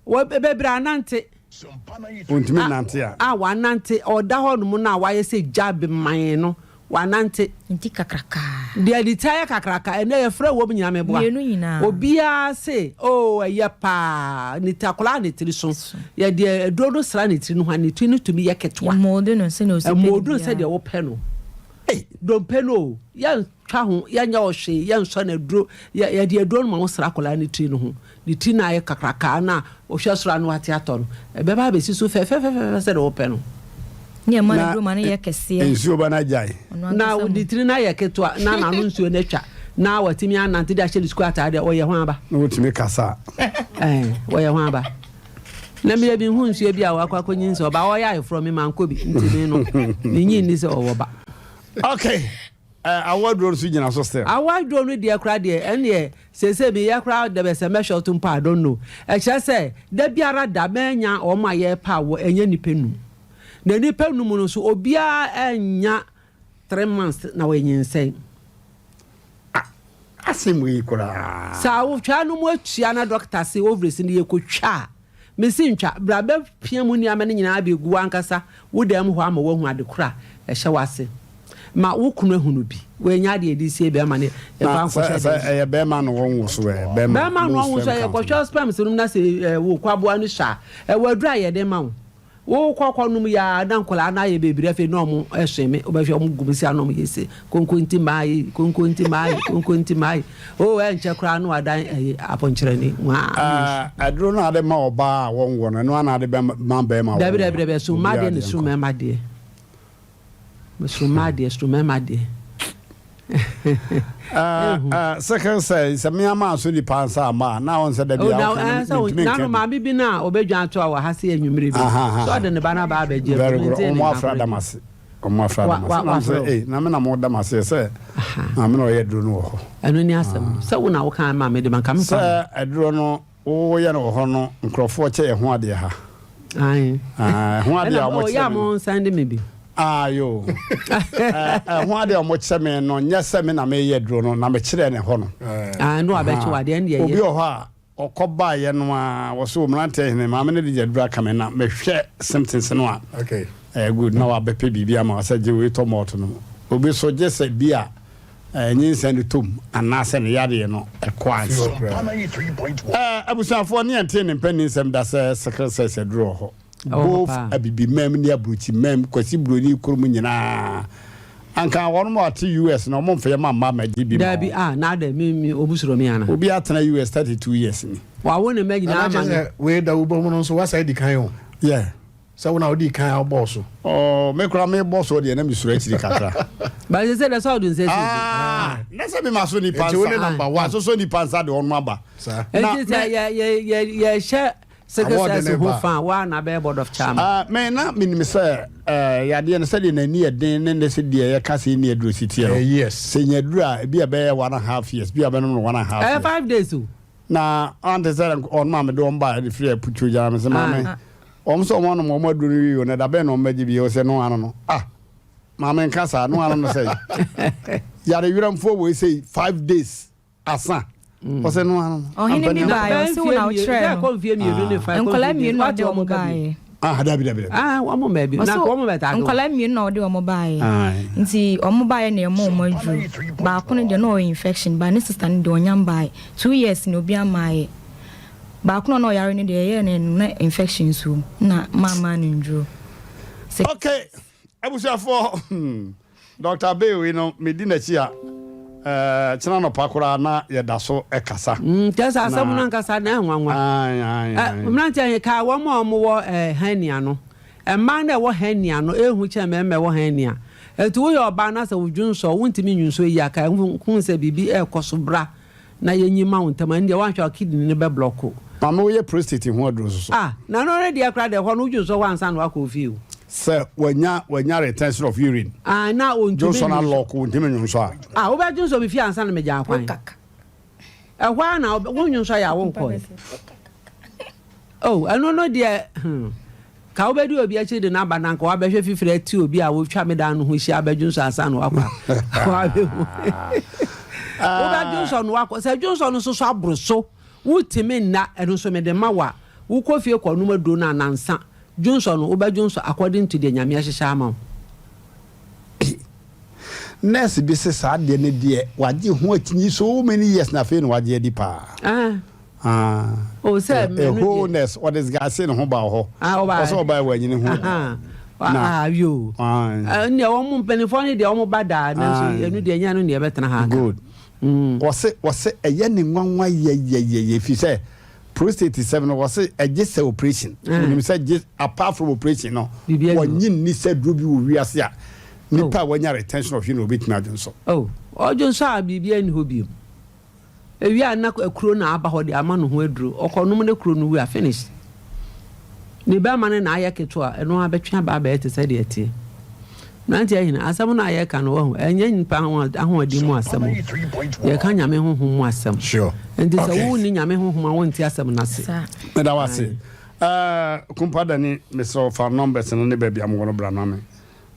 Wo bebra anante. Untimi nante a. Wa nante oda ho no mu na wa ye se jabe man no. Wanante nti kakraka dia ditaya kakraka ene ye fra wo nyame boa obia se eye pa ni takola ni triso ye de dodo sra ni tri no ha ni tri no tumi ye ketwa modo no se no se modo se de wo pe no don pe no ya twa ho ya nya wo hwe ya nso na duro ya de duro no ma wo sra kola ni tri no ho ni tri na ye kakraka na wo hwe sra no ate ato no e be ba be sisu fe se de wo pe no nye mana do mana ye kese ensuo ba na jai na uditiri na ye ketwa na na nsuo na twa na watimi anante da hye lisku atade o ye ho aba na wotimi kasa o ye ho aba na me bi hu nsuo bi a wakwa konyin so ba o ya from me man ko bi ntimi no ni nyi ni se o wo ba okay awadro so gina so still awadro no de akra de ene sese bi ye kra de be se me shot mpa I don't know e kire se da biara da manya o ma ye pa wo enye nipenu na nipa numu no so obia anya 3 months na wenyensen asemwe kura sa wo twa no mu atua na doctor say ovaries ni yekotwa mesi ntwa brabe pia mu ni amane nyina abegu ankasa wo dam ho ama wo hu ade kura e hye wase ma wo kunu ehunu bi wenya de edi sie be ma ne e fa nkosha e be ma no won so e be ma no won so e kwotwa spam so na se wo kwaboa no sha e wadura ye de ma wo kwakwa num ya dankola na ye bebire fe no mo ehweme obehwe om gumisi anom yese konkonti mai o enche kra no adan aponkyere ni wa adro na ade ma oba won won no na ade ma be ma dabi so ma de ne so ma de so ma de second say me ama so di pansa ma na on say da bia na ma bibi na obedwan to a ha se anwumire bi so de ne bana ba ba je o afra damase na me na mo damase say na me no ye duro no ho eno ni asem se wo na wo kan ma me de man kam fa aduro no wo ye no ho no nkrofo che ye ho ade ha ho ade a mo che ya mo sande me bi ayo ho ade o mo che me no nya se me na me ye duro no na me kire ne ho no no abechi wade ne ye obi o ho a okoba ye no a wo so Mmrantehene ma me ne de duro aka me na me hwe symptoms no a okay good na wa bepe bibia ma sa je we tomato no obi so je se bia nyinsa ne tom anase ne yade no ekwanso abusanfo ne ante ne mpani nsem da se secretary duro ho both abibi mem ne abruchi mem kwasi broni kurum nyina anka won mo at US no mo mfe ma maji bi da bi na da mi obusuro mi ana obi atena US 32 years ni wa won me nyina ma we da ubo mo no so wasa di kan yo yeah so wona odi kan boss me kura me boss o de na mi suro achiri kakra ba se say the so do say na say me maso ni pansa number 1 so ni pansa de on aba na ya share secretary who fan one na be board of chairman me na minim say ya de na say de na ni eden ne se de ya kase ni aduro city yes se nya aduro bi e be 1.5 years bi e be no 1.5 5 days na ante say on ma me do on ba the free putu ja me say mama so mo no mo duru wi na da be no maji bi o say no ano no mama en kasa no ano no say yare wiram fo we say 5 days asa o say no ano o hini bi ba o say una o tre no enkola mi no de o mo bae dabi wa mo maybe na ko mo beta go enkola mi no de o mo bae nti o mo bae na e mo mo aju ba ko ne de no infection ba ne sister ne de onyam bae 2 years no bi amae ba ko no yare ne de ye ne infection so na mama ne ndro okay abusa for Dr. Bewe no medina chia chena no pakura na yeda so ekasa tesa asem na nkasa na enwanwa Mmrantehene ka wo mo wo hania no man na wo hania no ehu che me wo hania etu wo yoba na sa wudwunso wontimi nwunso yi aka hu se bibi ekoso bra na yenyima wontama ndia wanhwa kidney ne be blocko mama wo ye prostate hu adro so na no ready akra de ho no wudwunso wansa na wako fiu se wanya retention of urine na ontumi Johnson lock ontimi nwunso wo be Johnson bi fi ansa na meja akwan ehwa na wo nwunso ya wo ko ano no de ka wo be di obi achi de na ba na nka wa be hwe fifire ti obi a wo twa me da no ho hia ba Johnson ansa na wakwa wa be wo be Johnson wakwa se Johnson so abroso wutimi na eno so me de mawa wo kofie kwa numa do na nansa Johnson Oba Johnson according to the nyame ahyehyɛ ama nurse bi se sa de ne de waje ho atinyi so many years na fe no waje di pa o se me no nurse what is guy say no ho ba ho o so ba wa nyine ho yo ne wo mo mpenifo ne de wo mo bada na so enu de nya no ne betena ha good wo se eye ne nwanwa ye fi se prostate 7 was a just operation when say just apart from operation no wonyin ni say dro bi wo wiase a nipa wanya retention of bit na Johnson Johnson a bibia ni hobi ewi ana akuro na aba ho de ama no ho aduro okonom ne kuro no wi a finish ne ba mane na aye keto a eno abetwa ba ba ete say de atie Mmrantehene asem na aye ka no ho enye nipa ho adi mu asem ye ka nyame ho mu asem sure and this a wo ni nyame ho ma wonti asem na se me da wase kumpada ni me so fa numbers no ne ba bia mo bra na me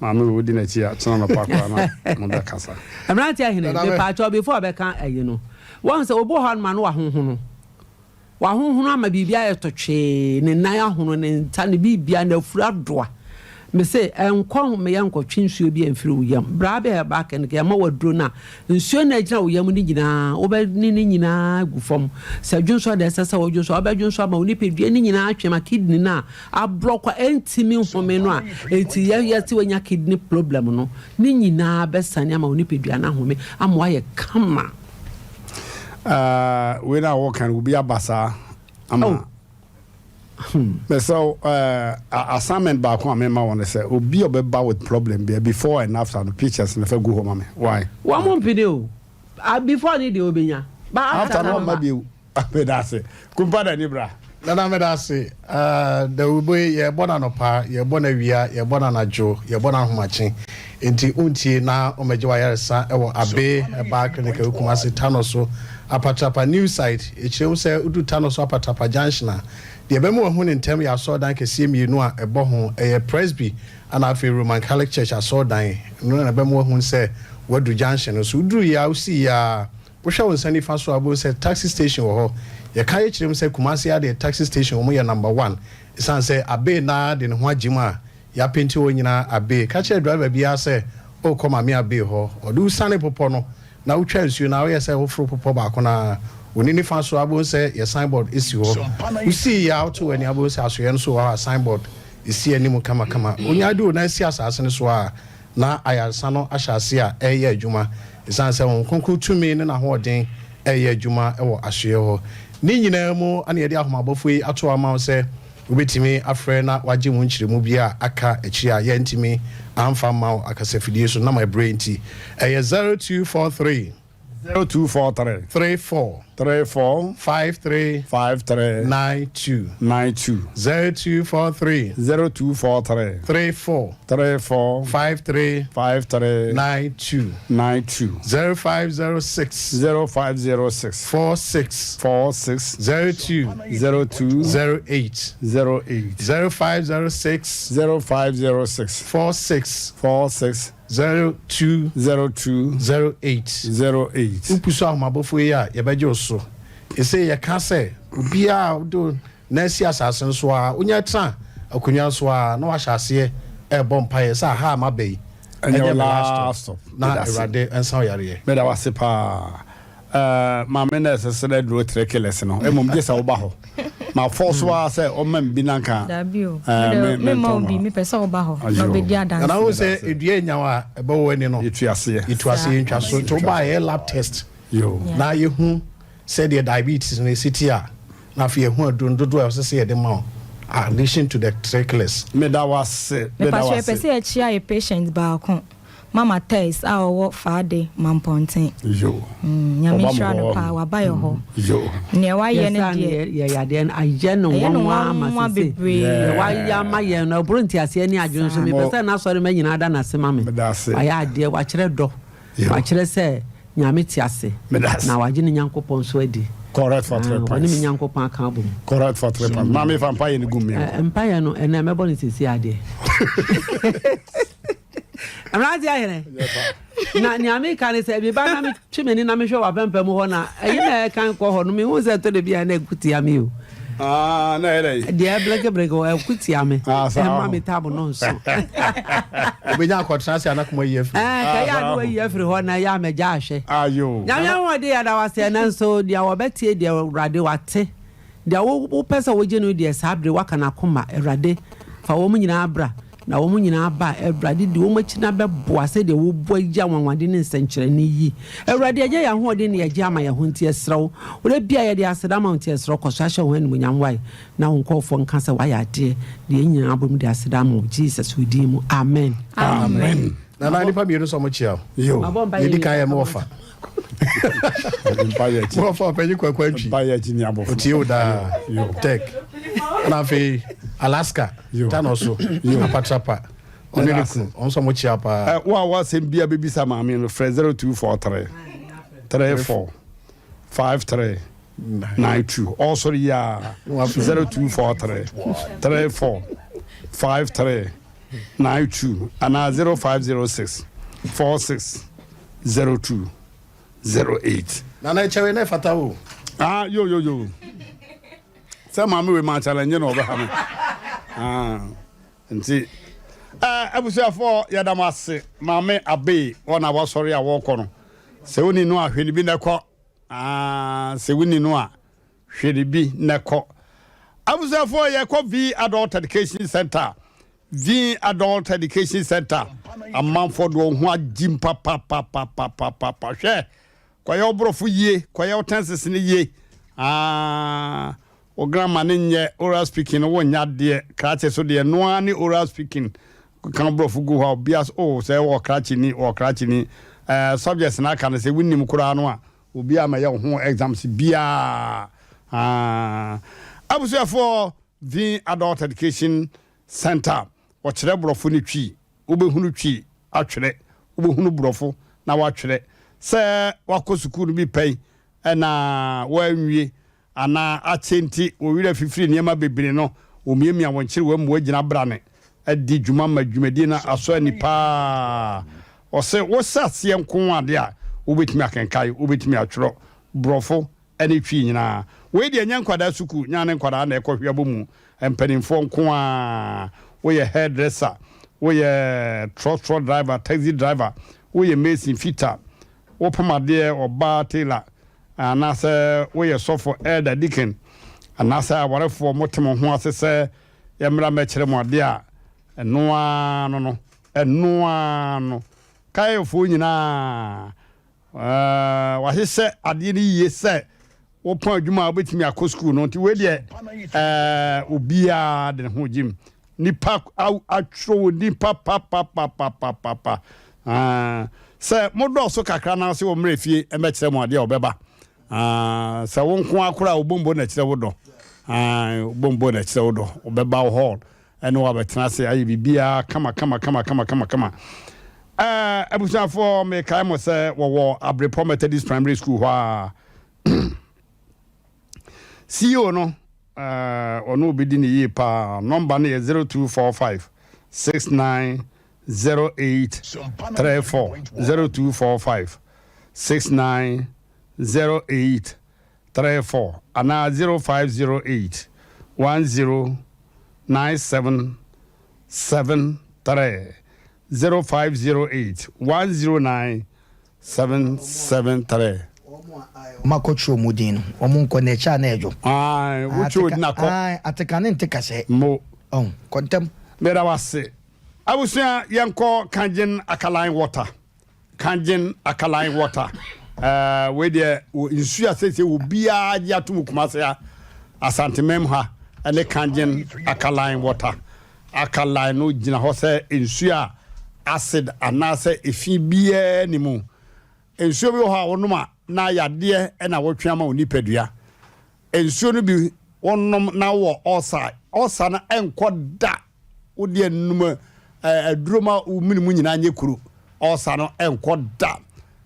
ma me wo di na chi a chana no pakwa na mo da kasa Mmrantehene be pa cho before be kan ayi no won se obo ho ma no wa honhono ama bibia etotwe ne nan ahono ne nta ne bibia na fura doa me say enkon me yanko twinsuo bi amfiri uyam bra be ba kan ke ma wadro na nsuo na gina uyam ni nyina oba ni nyina gufom se dwunso de sesa wodwunso oba dwunso ma oni pedua ni nyina atwema kidney na ablokwa entimi nhome no a enti yati wanya kidney problem no ni nyina besane ma oni pedua na home amwa ye kama we na wo kan obi abasa ama so assignment back on me want to say obi obeba with problem before and after the pictures na go home why one more video before ni de obenya but after no maybe that's it kumpada ni bra na me da say the uboy ye bona no pa ye bona wia ye bona na jo ye bona homache enti untie na omeje wa yaresa ewo abe back clinic Kumasi Tanoso apatapa new site echirem say udu Tanoso apatapa junction the bemu ho ne ntem ya so dan kese mienu a ebo ho presby and afi Roman Catholic Church aso dan no na bemu ho say wadu junction so udu ya usi ya wo hwa wonsani fa so abo say taxi station wo ho ye kai echirem say Kumasi ya the taxi station wo ye number 1 isan say abe na de ne ho agima ya penti wo nyina abe ka che driver bia say o koma me abe ho odu sane popo no na wo twa nsuo na wo ye say wo fro popo ba ko na woni ni fa so abo say your signboard isi ho you see ya out when abo say aso so our signboard isi animu kama onya do na isi asase ne so a na ayarsa no ahyase a eye adwuma isan say won konko tumi ne na ho den eye adwuma e wo ahwe ho ni nyina mu ana ye de ahomabofo yi ato ama say obetimi afre na waje mu nkyiremu bia aka echi a ye ntimi amfa ma akasafidie so na my brain ti eye 0243 0243 34 34 53 53 92 0243 34 34 53 92 0506 46 02 08 0506 46 02 08 upuso ahomabofo yi a yebeje oso ese ye ka se obia do na si asase nso a onya tra akonya nso a na wahase e bom paye sa ha mabai enye last na erade ensa yare me da wase pa ma me na se na duro trekeles no emom je sa wo ba ho ma force wa say o mam bi nanka da bio me ma obi me pesa wo ba ho no be dia dance na wo say edua nyawa e ba wo ni no ituase ntwa so to ba ye lab test yo na ye hu say the diabetes no city a na fa ye hu adundodo a say ye de ma addition to the trekeles me da wase me pesa e chia a patient ba kon mama test a wo faade mamponten yo nyame shra no pa wa ba yo ho yo ne wa ye ne de ya de aye no nwa ma se wa ya ma ye no bronti ase ani adwon so me pesa na sori ma nyina da na se ma me aya ade wa kire do wa kire se nyame ti ase na wa gine nyankopon so adi correct for 3 points wani mi nyankopon aka bom correct for 3 points mama if empire ni gumi empire no ena me boni sisi ade Mmrantehene na ni America ne se bi ba na me twemeni na me hwe wa pempem ho na eyi na kan ko ho no me hu se to de bia na ekuti ame o na ere de bleke o ekuti ame e ma me tabo no so obenya akotrase anakoma yefri ka ya no yefri ho na ya me ja ahwe ayo nya ho de ya da wase na so dia wo betie de urade wate dia wo pesa wo je no de sabre waka na koma urade fa wo mu nyina abra na wo munyina ba Ewurade de wo machina beboa se de wo bo agya wanwade ne nsenkyere ne yi Ewurade agya ya ho de ne agya ama ya ho nti esrew wo le bia ya de aseda ma nti esrew ko so ahye ho anim nyam wai na wo nkofo nka se wa ya de de nyina abom de aseda ma Jesus wodi mu amen amen na na nipa bienu so mo chia yo yedi kan ya mo fa empire mo fa pe ni kwakwantwi empire ji ni abofo oti o da tech na fe Alaska tano so apatrapa oneliku onso mo chia pa wa sembia bebisa maame no 0243 34 53 92 also ya 0243 34 53 92 and 0506 46 02 08 na chewe na fata wo yo say maame we ma challenge no oba ha me nti abusia for yadamase maame abe ona wa sorry a wo no se woni no ahwe bi nekọ se woni no a hwe bi nekọ abusia for yakọ V Adult Education Center V Adult Education Center amanfo do ho agim papa hwe kwaye obrofo yie kwaye otenses ne yie o grandma nye oral speaking wo nya de krache so de no ani oral speaking kan brofu go ha bias say wo krache ni subjects na kan say winnim kura no a obi ama ye ho exams bia abusia for the Adult Education Center wo kire brofu ni twi obehunu twi atwere obehunu brofu na wa twere say wakosukuru bi pay na wa nwie ana achenti owira fifiri niema bebere no omiemia wonchire wa mu agina brane adi dwuma madwumadi na aso anipa ose wosase nko ade a obetimi akenkai obetimi atworo brofo ane twi nyina we de anya nkwada suku nyane nkwada na ekohwe abomu empanimfo nko a we ye hairdresser we ye truck driver taxi driver we ye mason fitter wo pomade oba tailor anase we sofo elder deacon anase awarefo motemo ho asese yemra mekere mode a enoa no kai fo nyina wa hisse ade ni yese wo pon adwuma obetimi akọ school no nti we de obia de ho jim nipa atro nipa pa Say modo so kakra na se wo mrefie e me kire mo ade obeba say won ko akura obombo na kire wodo obombo na kire wodo obeba wo hall ene wa betena se ayi bibia kama abusa for me kai mo say wo Abrepo Methodist Primary School wa CEO no ono obidi ni yi pa number na 0245 690834 0245 690834 ana 0508 109773 0508 109773 makocho mudino omunko ne cha na ejo wucho na ko atekane ntekase mo kontem mera wase abusia yanko Kangen alkaline water we de insu asese obia ya tum kumase ya asante mem ha ene Kangen alkaline water alkaline no gina ho se insu a acid anase efi bia ni mu insu bi ho a wonuma na yade e na wotwe ama onipadua ensuo no bi wonnom na wo osa na enkoda wodi enum aduroma uminimu nyina nyekuru osa no enkoda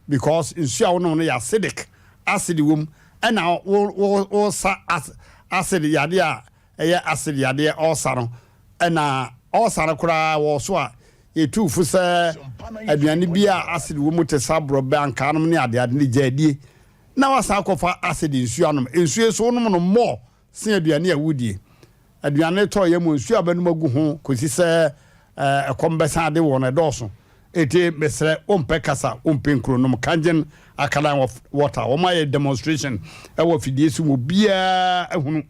because ensuo wonnom no ya acidic acid wom e na wo sa acid yade a eye acid yade osa no e na osa no kura wo so a yetu fu se aduane bia acid wom te sabro banka no ne ade ne jadie na wasa akofa acid nsuo anom nsuo so nom no mo se aduane a wudie aduane to ye mo nsuo abanum agu ho kosi se ekombesa de won edoso eti mesre ompe kasa ompe nkro nom Kangen alkaline water o my demonstration e wo fidie su mo bia ehunu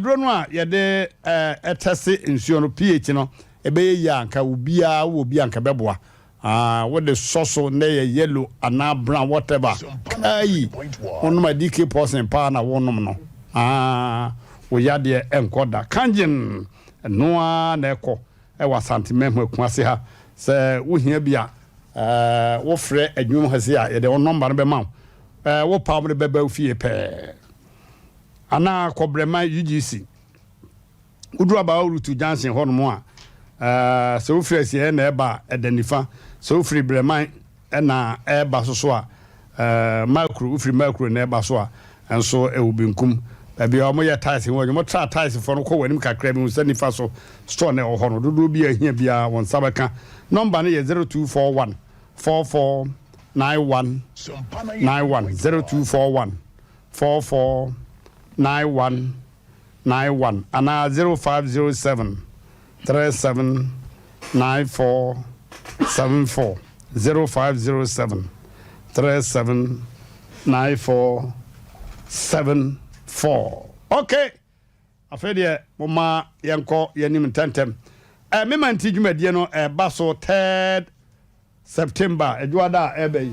drone a ye de etese nsuo no pH no ebe ya anka obia wo bia anka beboa what the sauce na yellow and brown whatever ayi onu ma DK person pa na wonum no we ya de enkoda Kangen no na ekọ e wa santimem eku ase ha se wo hia bia wo frɛ adwum ha se a ye de number no be ma wo pa mo be ba fie pe ana kobrema UGC udura ba Rutu Johnson hono a so frɛ sie na eba edanifa so free breman na eba so a macro free macro na eba so a enso e ubinkum bia o mo ye ties wo mo tra ties for no ko wanim kakra bi so nifa so store na ho no dodo bia hia bia won sabaka number na ye 0241 4491 91 0241 4491 91 ana 0507 379474 0507 379474 okay afede mama yanko yanim tentem me manti dwumadie no ba so 3rd September adwada ebe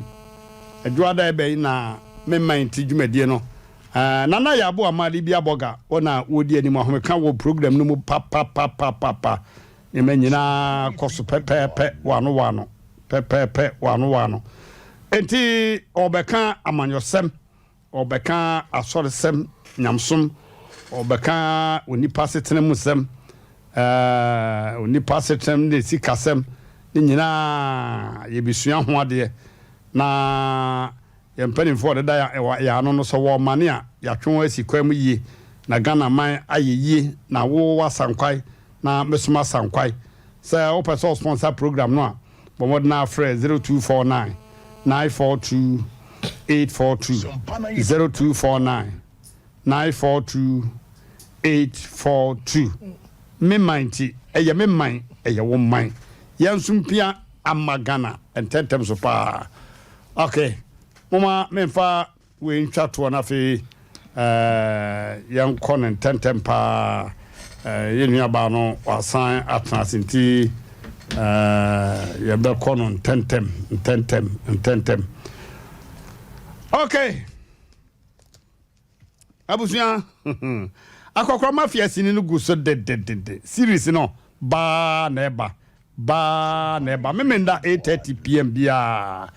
na me manti dwumadie no nana yabo amali bia boga ona wodi anim ahomeka wo program no mu pa emenyina koso pepepe wano enti obeka amanyosem obeka asoresem nyamsom obeka onipa setenemusem onipa setem ne sikasem nyina yebisua ho ade na yempanimfo de da ya no so wo mane a yatwon asikwam yi na Ghana man ayeye na wo wasankwai na mesoma sankwai say o person sponsor program no a bomod na frɛ 0249 942 842 0249 942 842 me minti eye me man eye wo man yansumpia amagana ententem so pa okay mama memfa we ntwa to na fe yan konen tentem pa yenu ba no wasan atnasinti ya be konon tentem okay abusuya akokro mafia sini no gu so de series no ba na eba ba na eba memenda 8:30 pm bia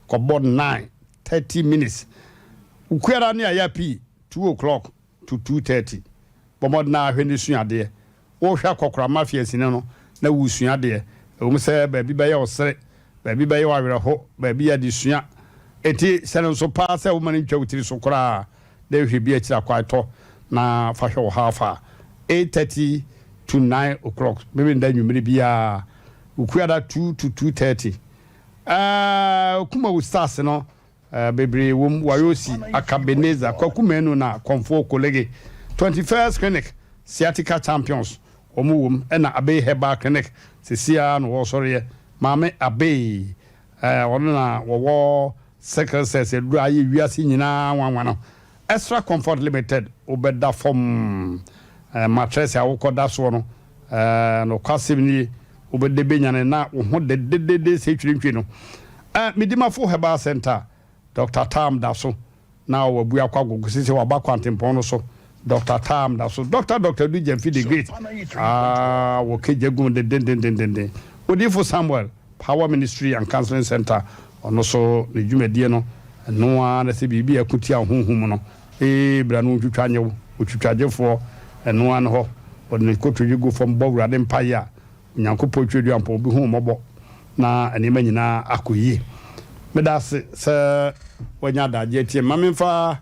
kobod 9:30 minutes ukwera ne ayapi 2 o'clock to 2:30 bomod na ahwe suade wo hwa kokora mafia sine no na wusuade se ba bi ba ye osere ba bi ba ye wawere ho ba bi ya disua eti sene so pa se wo mani ntwa wutiri so kora de hwe bi akira kwaito na fa hwe wo hafa 8:30 to 9 o'clock maybe nda nwumiri bia ukuada 2 to 2:30 kuma wo stars no bebre wo wayosi akabeneza kwakumenu na komfo kolege 21st clinic sciatica champions omuwum na abe herbal clinic sesia no wo sori mame abe ono na wo secretary se dura yi wiase nyina wanwa no extra comfort limited obeda from mattress a wokoda so no no kwasimni obede benyane na wo ho de se twirintwi no midima fo herbal center Dr. Tam Daso na wabu akwagogo sisi waba kwantempon no so Dr. Tam Daso Dr. Du Jemfi the Great wo kejegum de Odifo Samuel Power Ministry and Counseling Center ono so ne dwumadie no no a na se bibi akutia honhum no bra no twitwanyewo otwitwagefo eno an ho odne kotwego from bogurade mpaya nyankopo twedua ampo obi hu mobo na anima nyina akoyie medase se wanya daje tie mamemfa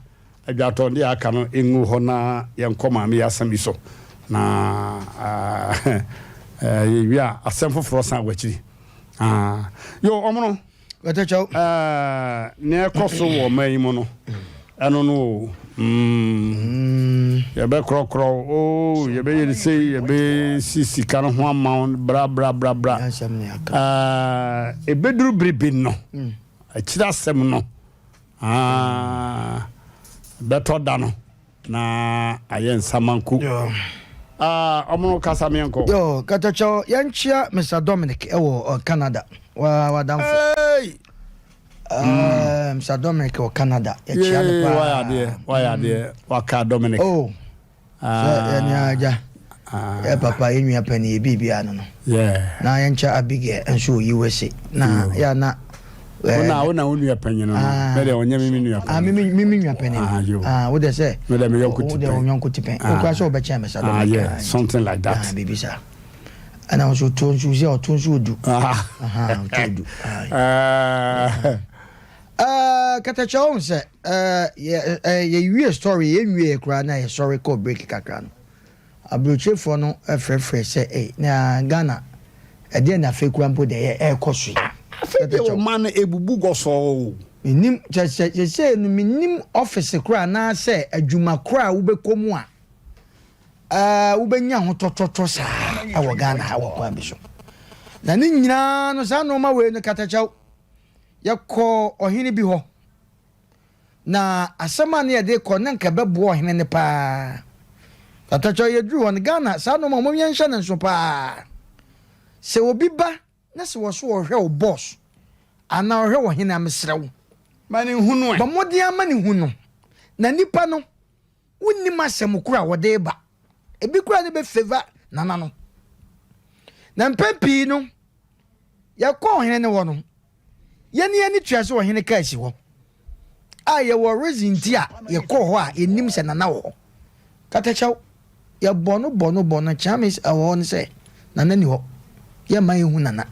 adwato ndi aka no engu ho na yenkoma me yasami so na yewia asem foforo san wachiri yo omono wetecho ne ekoso wo mai mu no eno no yebe krokro yebe yelise yebe sisi kan ho amount bra ebeduru bribin no akira sem no beto dano na ayen samanku omono kasamienko yo katacho yanchia Mr. Dominic ewo Canada wa damfo Mr. Dominic o Canada yanchia why there waka Dominic yanyaja papa yenua pani bibia no na yanchia Abigail enso USA na ya na Una unua panyi no me de onya mimi nua panyi mimi nua panyi wo de say me de me yonko tipen wo de yonko tipen o kwa so be cha me sa yeah something like that baby sir ana so tonsu je o tonsu odu odu kata chawo se ye story ye kra na ye sorry call break kakra no abrochefo no frefre se na Ghana e de na fe krampo de ye koso o man ebubu goso nim je no minim office kra na se adwuma kra wo bekomu wo benya ho tototo sa awo Ghana awo kwa biso na ni nyina no sa no ma we no katachaw yakọ ohene bi ho na asema ne de ko na nka bebo ohene ne pa katachaw yedru won Ghana sa no ma mo yensha ne so pa se obi ba na se wo so ohwe o boss ana ohwe wo hena mesrew mani hunu ba modi amani hunu na nipa no wonni masem kura wode ba ebi kura de be favor nana no na mpempi no yakọ ohene ne wo no yeni twase wo hene ka si wo aye wo reason ti a yakọ ho a enim se nana wo katachaw ya bono chamis awo ne se nana ni ho ya mai hu nana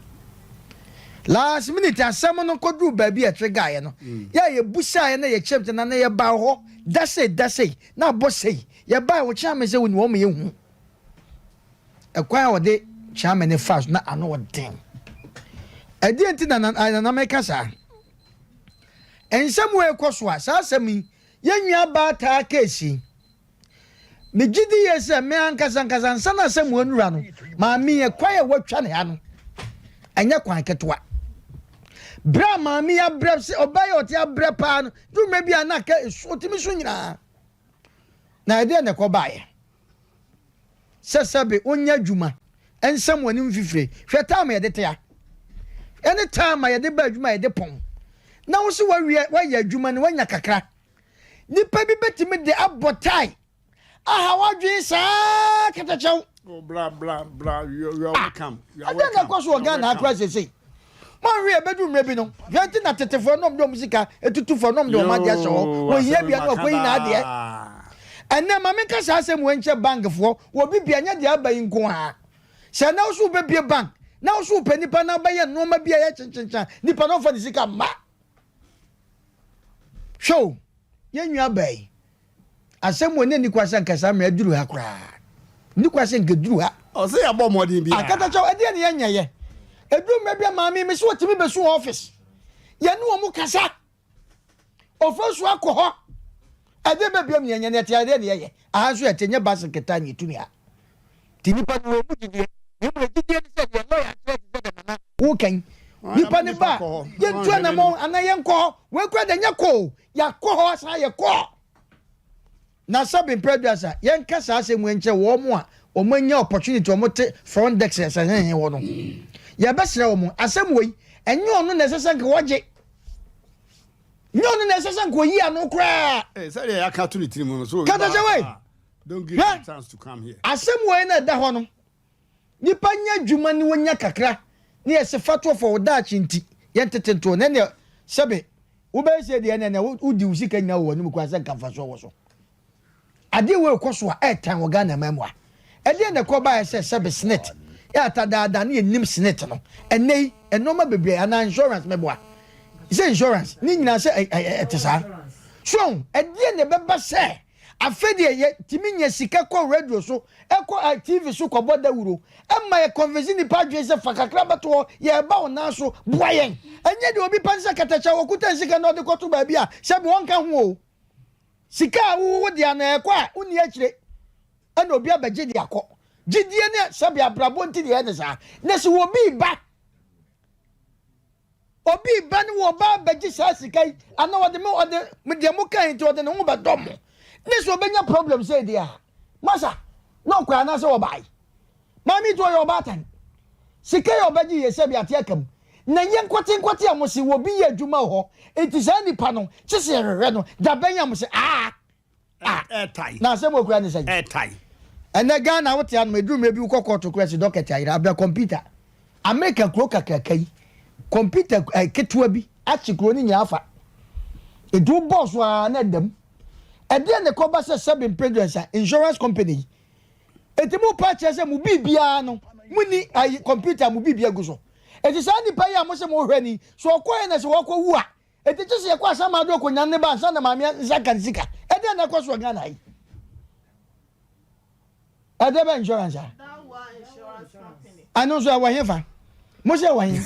last minute asem no kodru ba bi etrega no ya ye busa ye na ye chemte nana ye ba ho dase na bosei ye ba wo chamis se woni wo me hu ekwa wo de chamis ne fast na ano wo den edi enti na meka sa ensem we koso a sa asem yenwa ba ta kesi me gidi yese me ankasa nsana asem onura no ma mi e kwaye watwa ne ha no anya kwan ketwa bra ma mi ya bra se obaye oti abra pa no du me bia na ka otimi so nyina na ede ne ko baye sesebe onya dwuma ensem woni mfifire hweta ma yede tea anytime I did bad, my depon. Now, so why ya human when ya kakra. Nipa be betting me the abotai. aha wadwe sa katachew blah you are welcome you are welcome akwa so Ghana akwa sese man we bedu mrebi no yanti na tetefo no mdo musika etutufo no mdo ma dia so wo hia bia no akoyi na ade enne ma me kasa asem wenche bank fo wo bibia nya dia abayi nko ha se na wo so bebie bank na wo so panipa na baye no ma bia ya chinchincha nipa no fa ni sika ma show yenwa abayi asem woni ni kwasa nkasa me aduru ha kra ni kwasa nkaduru ha o se ya bo modin bia akata chaw ade ne yenyaye edu mebia maami me so otimi be so office ye ne wo mu kasa ofosu akoho ade bebia me yenye ne te ade ne ye aha so etenye basiketa ni tumi ha tinipa no mu didie ni mu didie ni se de no ya se de na wo kan nipa ne ba ye ntua na mo anaye nko we kwa de nyako ya koho sa ye ko na sabi producer yen kasa asem wenche wo mu a o manya opportunity o mote front desk se he wo no ya besere wo mu asem wei enye onu na sese nke woje nye onu na sese nke oyi anu kra say ya ka to ni tiri mu so kata wei don't give me chance to come here asem wei na da ho no nipa nya dwuma ni wonya kakra ne yese fato for da chinti yen tetento ne ne sebe wo be se de ne udi usika nya wo ni mu kwa se nka so wo so ade we koso a etan wo Ghana memwa ade ne ko ba se sebe snit ya tadada ne nim snit no enei enoma bebre ana insurance meboa is insurance ni nyina se etesa so ade ne beba se afede ye timi nya sika ko radio so eko TV so ko boda wuro emma ye convince ni padwe se fakakra beto ye ba wona so boyen enye de obi panse katacha wokuta sika no de koto ba bia se be wonka ho sika wo de ana ekwa uni akire ana obi abaje de akọ gidie ne sabi abrabo nti de ne sa ne se obi ba ni wo ba abaje sa sika ana wo de me de mu kan nti wo de ne ho ba dom ne so benya problem say dia masa no kwa na se wo bai mami to yo batan sika yo baji ye sabi atiakam na yen kwati amosi wo bi ye adwuma ho enti sa nipa no chese rere no da benya mo se tai na se mo kura ni se tai ene Ghana wote an medru mebi ukoko to kura se docket ayira abia computer America kro kakakai computer ketua bi achi kro ni nyafa edu boss wa na dem ede ne ko ba se seven producer insurance company etimu patch se mu bibia no muni computer mu bibia guso eti sa ni pa ya mo se mo hwani so okoye na se woko wu a eti che se kwa asama do ko nyanne ba sa na maami zaka nsika ede na ko so Ghana yi ede ba insurance ano so wa hefa mo se wa hin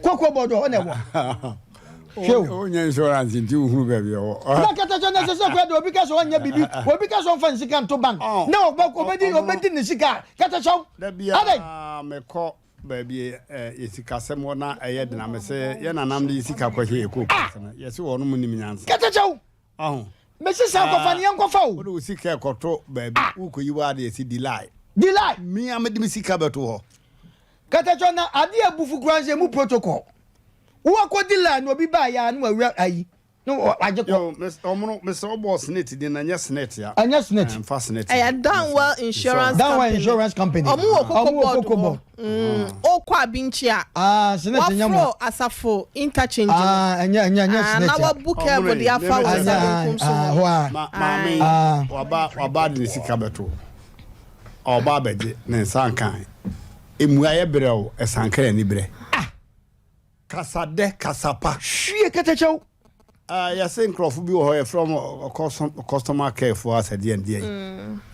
koko bodo o na wo o nya insurance nti uhuru ba bi o na kata cho na se kwa do obi ka so nya bibi obi ka so fa nsika nto bank na obedi ni sika kata cho da bia me ko baby esikasem wona eyed na me se ye nanam de isika kwahwe eko kasana ye se wono munim nyansa kata chaw me se sa ko fa ne yanko fa wo do sika ekoto baby ukoyi wa de esi delay mi amedi misika beto ho kata chaw na ade abufu kranse mu protocol wo ko delay no bi ba ya no awura ayi no ajeko Mr. Boss net din na nyesnet ya anyesnet fasnet Downwell Insurance Company omu okoko board okwa binchia senet nyamo wafro asafo interchange anya senet na wabuke body afa waba de sika beto oba beje ne sankan emu aye brew esankara ni bre kasade kasapa hwie katachaw ya say crofo bi wo from customer care for us at the end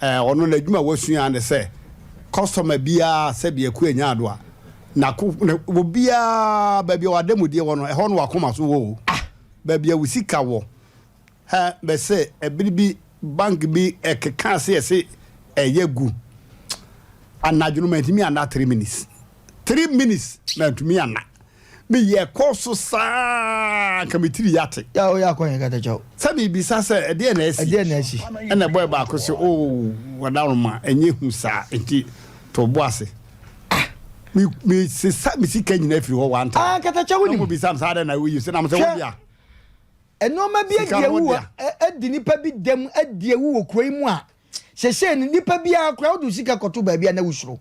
ono na dwuma wasua ne say customer bia se bia ku anya ado a na wo bia ba bia wadamudie wo no ho no wakoma so wo ba bia wusika wo ha be say ebilibi bank bi ekeka se eyagu anadwunu mantimi ana 3 minutes mantimi ana me ye koso sa kamitiri yate ya o ya kwen kata chaw sabi bi sa se ede na esi na boy ba ko se o wadaruma enye hu sa enti to boase mi se sa mi sika nyina firi ho wanta kata chaw ni mo bi sam sa da na we se na mo se wo bia eno ma bi edi ewu edi nipa bi dem edi ewu okroi mu a say nipa bia crowd usika koto ba bia na usuro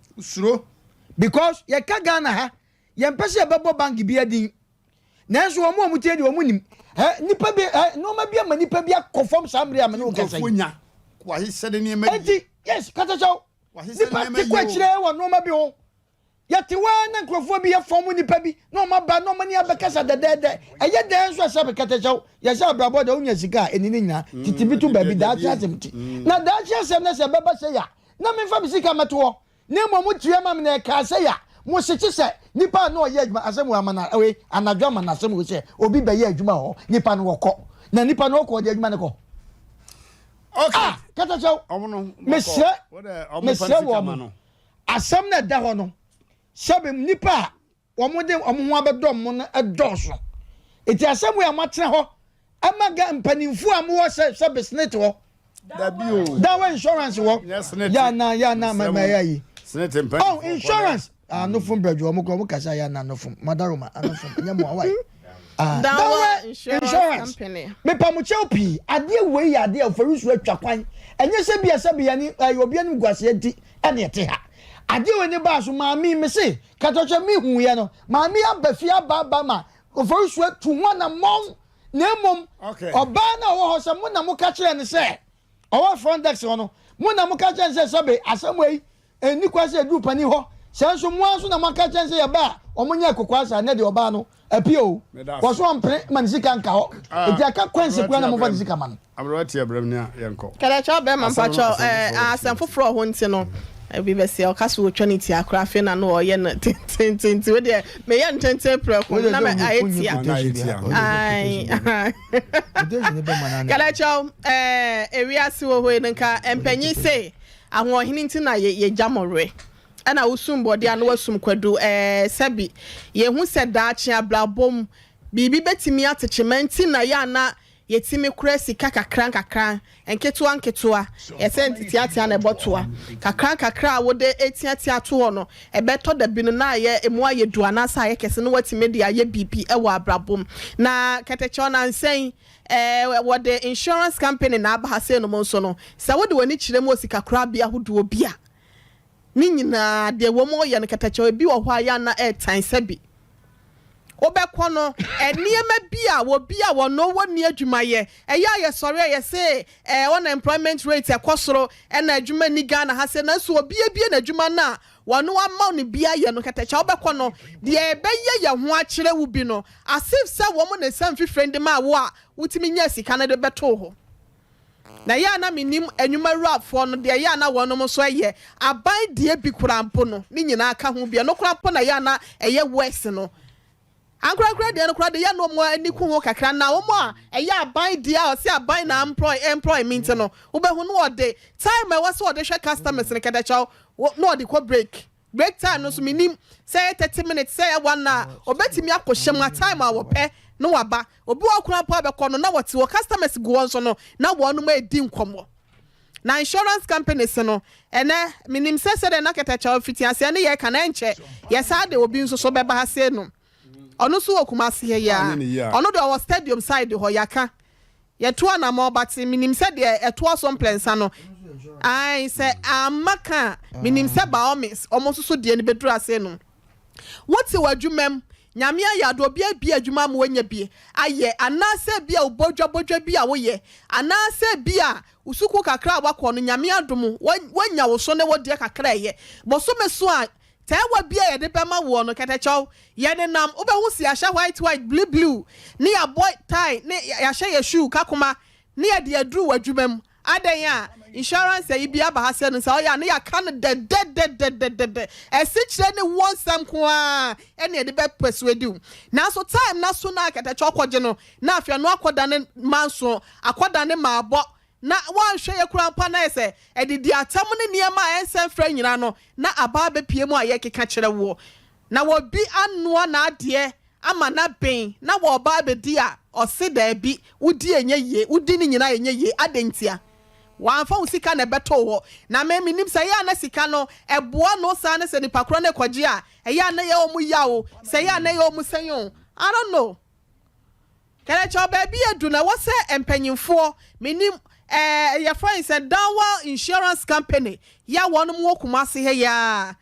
because ye ka Ghana ha ye mpese ye bebo bank bia din nanso omo amutie de omo nim nipa bia no ma bia ma nipa bia conform sambre am na o kasa wa hisse de ne ma yes kata chaw nipa ti kwa chire wa no ma bi ho yati wa na nkrofo bi ye form nipa bi no ma ba no ma ni abekasa de eye de nso asa be kata chaw ya sha brabo de onya sika enini nyina titibitu ba bi da asemti na da asem na se beba se ya na me fa bi sika meto ne mo tue ma me na ka se ya mo se chi se nipa no ye adwuma asem amana we anadwa ma na asem we se obi be ye adwuma ho nipa no wokọ na nipa no wokọ de adwuma ne ko okay kata chaw mesre wo asem na da ho no sabe nipa omode omho abedom mo na edoso eti asem we amatra ho amaga mpanimfu amwo se business ho da bio da wa insurance wo ya na mama yayi oh insurance no fun brejo mo ko mo kasa ya na no fun madaroma no fun nyamo awai da wa insurance company me pa mo cheopi ade we ya ade ofarisu atwa kwan enye se bia ni obi anu gwase enti ene ete ha ade we ni ba so maami me se katoche mi hu ye no maami abafi aba ma ofarisu atu ho na mom nemom oba na wo ho se mo na mo ka kire ne se owa front desk no mo na mo ka kire se sobe asamwe eni kwase du pani ho senso mo aso na mo ka kire se ya ba omonya kokwasa na de oba no apio wo so ampre man sika nka ho eti aka kwanse kwa na mo fa sika man amrati abram ne yenko kala cha be man pa cho asem foforo ho nti no bi be se o kaso otwaniti akra fe na no oye na tintinti we de me ye ntente preko na me ayetia ai kala cha ewiase wo ho nka empanyi se ahohini nti na ye jamore ana usumbo de ana wasum kwadu sabi ye hu se daachi ablabom bibi betimi atechementi na ya na yetimi kresi kakran enketua esentiti atia na ebotoa kakra wode etiatia to ho no ebeto da binu na ye emu aye duana sa ye kese no watime de aye bibi ewo abrabom na ketecho na nsen wode insurance company na abahase no monso no sa wode wani kirem osikakra bia hodo bia ni nyina de wo mo ye no ketecho bi wo hwa ya na tan sabi obekọ no eniema bia wo bia wo no woni adwuma ye eya sori ye say unemployment rate ekosoro na adwuma ni Ghana ha se na so obia na adwuma na wono ama no bia ye no katacha obekọ no de ebeye ye ho akire wo bi no asif se wo mo na sam friend ma wo a wutimi nya sika na de beto ho na ya na minim enwuma rafo no de ya na wono mo so ye aban de bi kurampo no ni nyina aka ho bia no kurampo na ya na eye west no ankra de no kra de ya no mo ani ku ho kakra na wo mo a eya aban dia o se aban na employment no wo be hu no de time e was de hwe customers ne kada chaw no de ko break time no so minim say 30 minutes say one na obetimi akohyem a time a wo pe no waba obi wa kura pa be kono na wote wo customers go on so no na wo no ma edi nkomo na insurance companies no ene minim say de na kata chaw fiti ase ne ye kana enche yesa de obi nso so be ba ha se no ono so okumase ya ono do our stadium side ho yaka yeto na mo but minim se de eto so plensa no ai se amaka minim se baomis omo so de ne bedru ase no woti wadwumam nyame ayado bia adwuma mo wanya bie aye anase bia obodwa bia wo ye anase bia usuku kakra wakọ no nyame adom wanya wo so ne wo de kakra ye bo so meso a tewa bia ye de bema wo no ketecho ye ne nam obehu si ahya white blue ne ya boy tie ne ya hya ye shoe kakoma ne ya de aduru wadwumam adan a insurance yi bia ba hase no sa ya ne ya kan de esichire ne won sam ko a ene de be persuade na so time na so na ketecho kwaje no na afia no akoda ne manso akoda ne maabo na wan hwe ye kura mpa na ese edidi atam ne niema ensen fra nyina no na aba be pie mu aye keka kire wo na wo bi anoa na ade ama na ben na wo ba be di a ose da bi wudi enye ye wudi ni nyina enye ye adentia wan fa usika na beto wo na me minim se ya na sika no eboa no sa ne se ni pakro na kwaje a ya na ye omu ya o se ya na ye omu senyo I don't know kele cho ba bi edu na wo se empanyimfo minim your friend said Downwell Insurance Company. Ya one more kumasi he ya.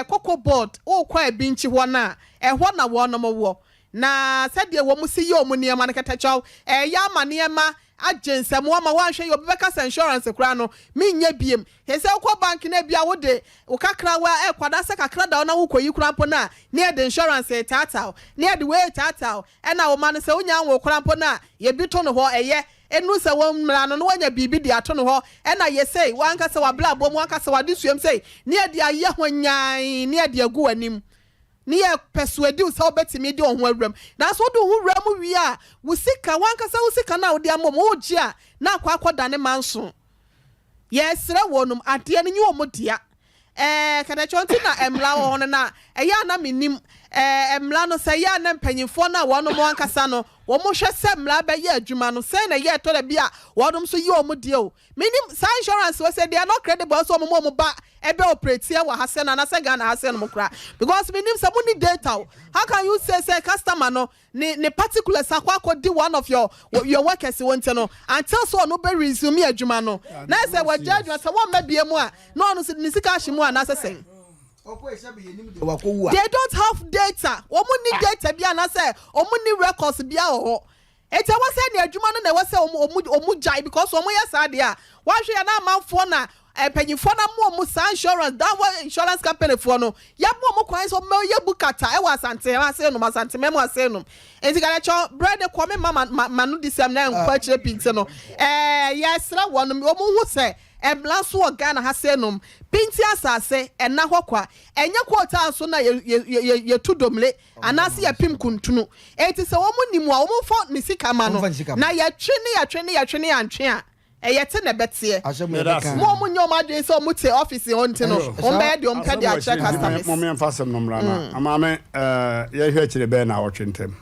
Cocoa board. Oh, quite binchi wana. Wana wana mo. Na said ye womu si yo muni ya manakata chow. Ya maniema. Agency mwama wanshe yo bebeka insurance krano mi nye biem he se ukwa bank na bia wo de ukakra wa kwada se kakra da na wo koyi krampo na near the insurance tata near the way tata e na wo man se unya wo krampo na ye bi to no ho eye enu se wo mra no wanya bibi di ato no ho e na ye sei wanka se wa bla bom wanka se wa disuem sei near the aye ho nyan near the agu anim ni e persuade you so betimi di ohun awram na so do hu wram wi a wo sika wanka se wo sika na wo di amom wo gi a na akwakoda ne manso yesre wonum ade ne nyi wo modia kana chonti na emla wo no na eya na minim emla no se ya na mpanyimfo na wo no mo ankasa no wo mo hwe se emla ba ye adwuma no se na ye to da bia wo dum so ye o modie o minim sa insurance we say they are not credible so mo ba ebe operate here wa hase na se Ghana hase no mokra because minim se mo need data how can you say customer no ne particular sakwa di one of your workers want no until so no be resume adwuma no na say we judge say one mabie mu a no no ni sika hye na say they don't have data omu need data bia na say omu need records bia ho ete wa say ne adwuma no na wa say omu jai because omu ya sa de a wa hwe ya na manfo na panyimfo na mo sa insurance that was insurance company for no ya mo kwan so me ye bukata e wa sante wa say no masante me mo say no enti ga cho bread ko me mama no disem na nkwa kire pinte no yes ra wonu omu hu say Embla so Ghana ha se nom pinti asase ena hokwa enye kwota so na ye tudomle anase ye pim kuntunu enti se wo munimu a wo fo ne sika ma no na ye twene antwe a eyete na betie mo munyo madwe so muti office on ti no on be de on ka de a check customers mo me fasem no mra na amame ye hwe kire be na wotwentem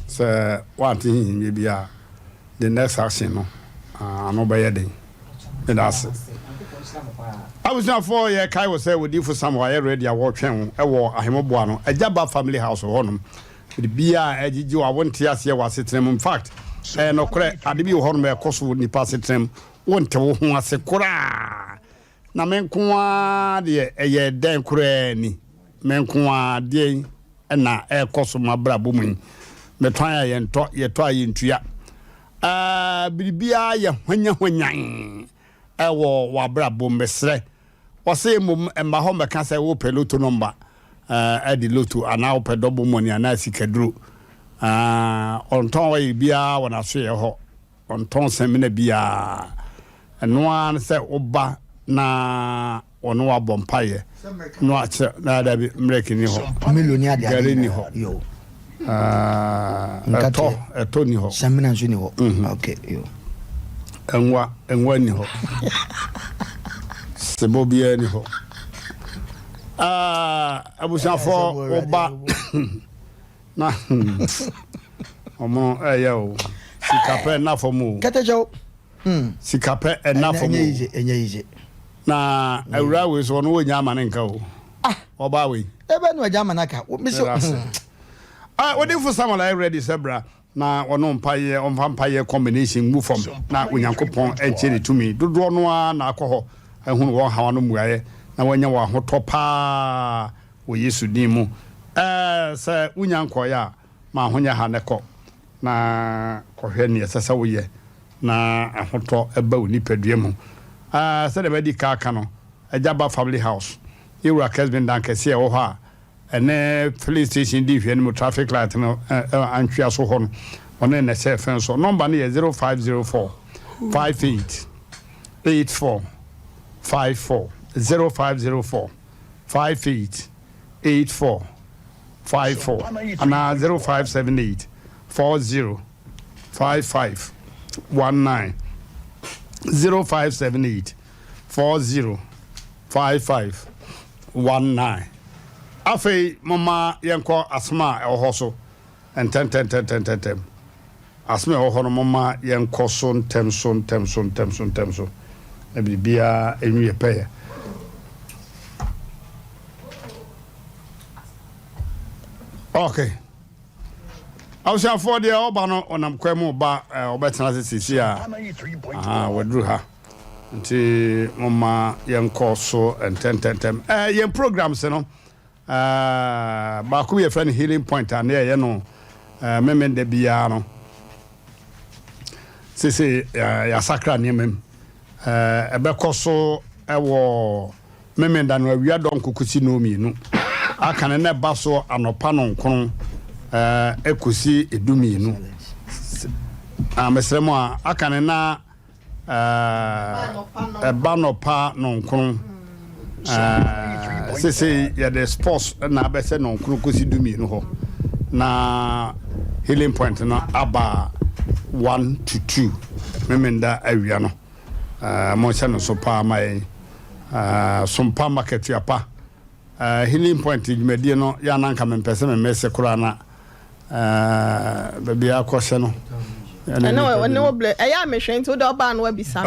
se want hin bia the next action no ano be ye den that's I was not for ye kai was say with you for somewhere ready a watch him e wo ahembo no Ajaba family house honum the bia agiju a won tia se was sitting in fact no kre ade bi honum e koso ni pass sitting won te wo ho ase kura na menko a de ye den kura ni menko a de na e koso mabra bomu metwan ye nto ye to aye ntua bibia ye hwanyan ewo wabra bombesre wose mum emba ho meka se wo peloto number edi loto ana wo pedobo money ana sikaduro onton wa bia wona so ye ho onton semina bia eno an se oba na ono wa bompaye no ache na da bi mreki ni ho milionia dia gari ni ho yo eto ni ho semina nso ni ho okay yo enwa ni ho sebo bia ni ho abusafo oba na omo yo sikape na fomu katejo sikape na fomu enye na awura we so no wonya amane nka o oba we ebe no agya manaka mi so what if someone I ready sebra na ono mpaye combination move from na onyankopon enche to me dodo no na akọ ehunu wo hawa no muaye na wanya wa hotopa wo Yesu din mu se unyanko ya ma honya ha ne ko na kohwe ne sesa wo ye na ahoto eba oni padua mu se de bedi ka no Ajaba family house Ira Kesben dankese wo ha ene police station di hwe no traffic light no antwea so ho no one na se fen so number no 0504 58 84 54 0504 58 84 54 and 0578 40 55 19 0578 40 55 19 Afi mama yenko asma ehoso enten asma ehono mama yenko so ntem so e bibia enwie peye okay Ausia for the Obano on Amquemo ba or better as it is here. Wadru ha. Nti mama yen so and 10 yen programs no ba ku ye friend healing point and ye no memen de bia no sisi ya sakra ne mem ebe so ewo memen da no awia don kukusi no mienu aka ne ba so anopa no nkron ekosi edumienu mesremo aka ne na banopa no nkron sisi ya the sports na be se no nkron kosi dumienu ho na healing point na aba 1 to 2 memenda awia no mo se no so pa mai SOMPA market ya pa healing point jumedie no ya nanka mempese memese kura na baby akose no no ble eya me hwe nti do ba no abisa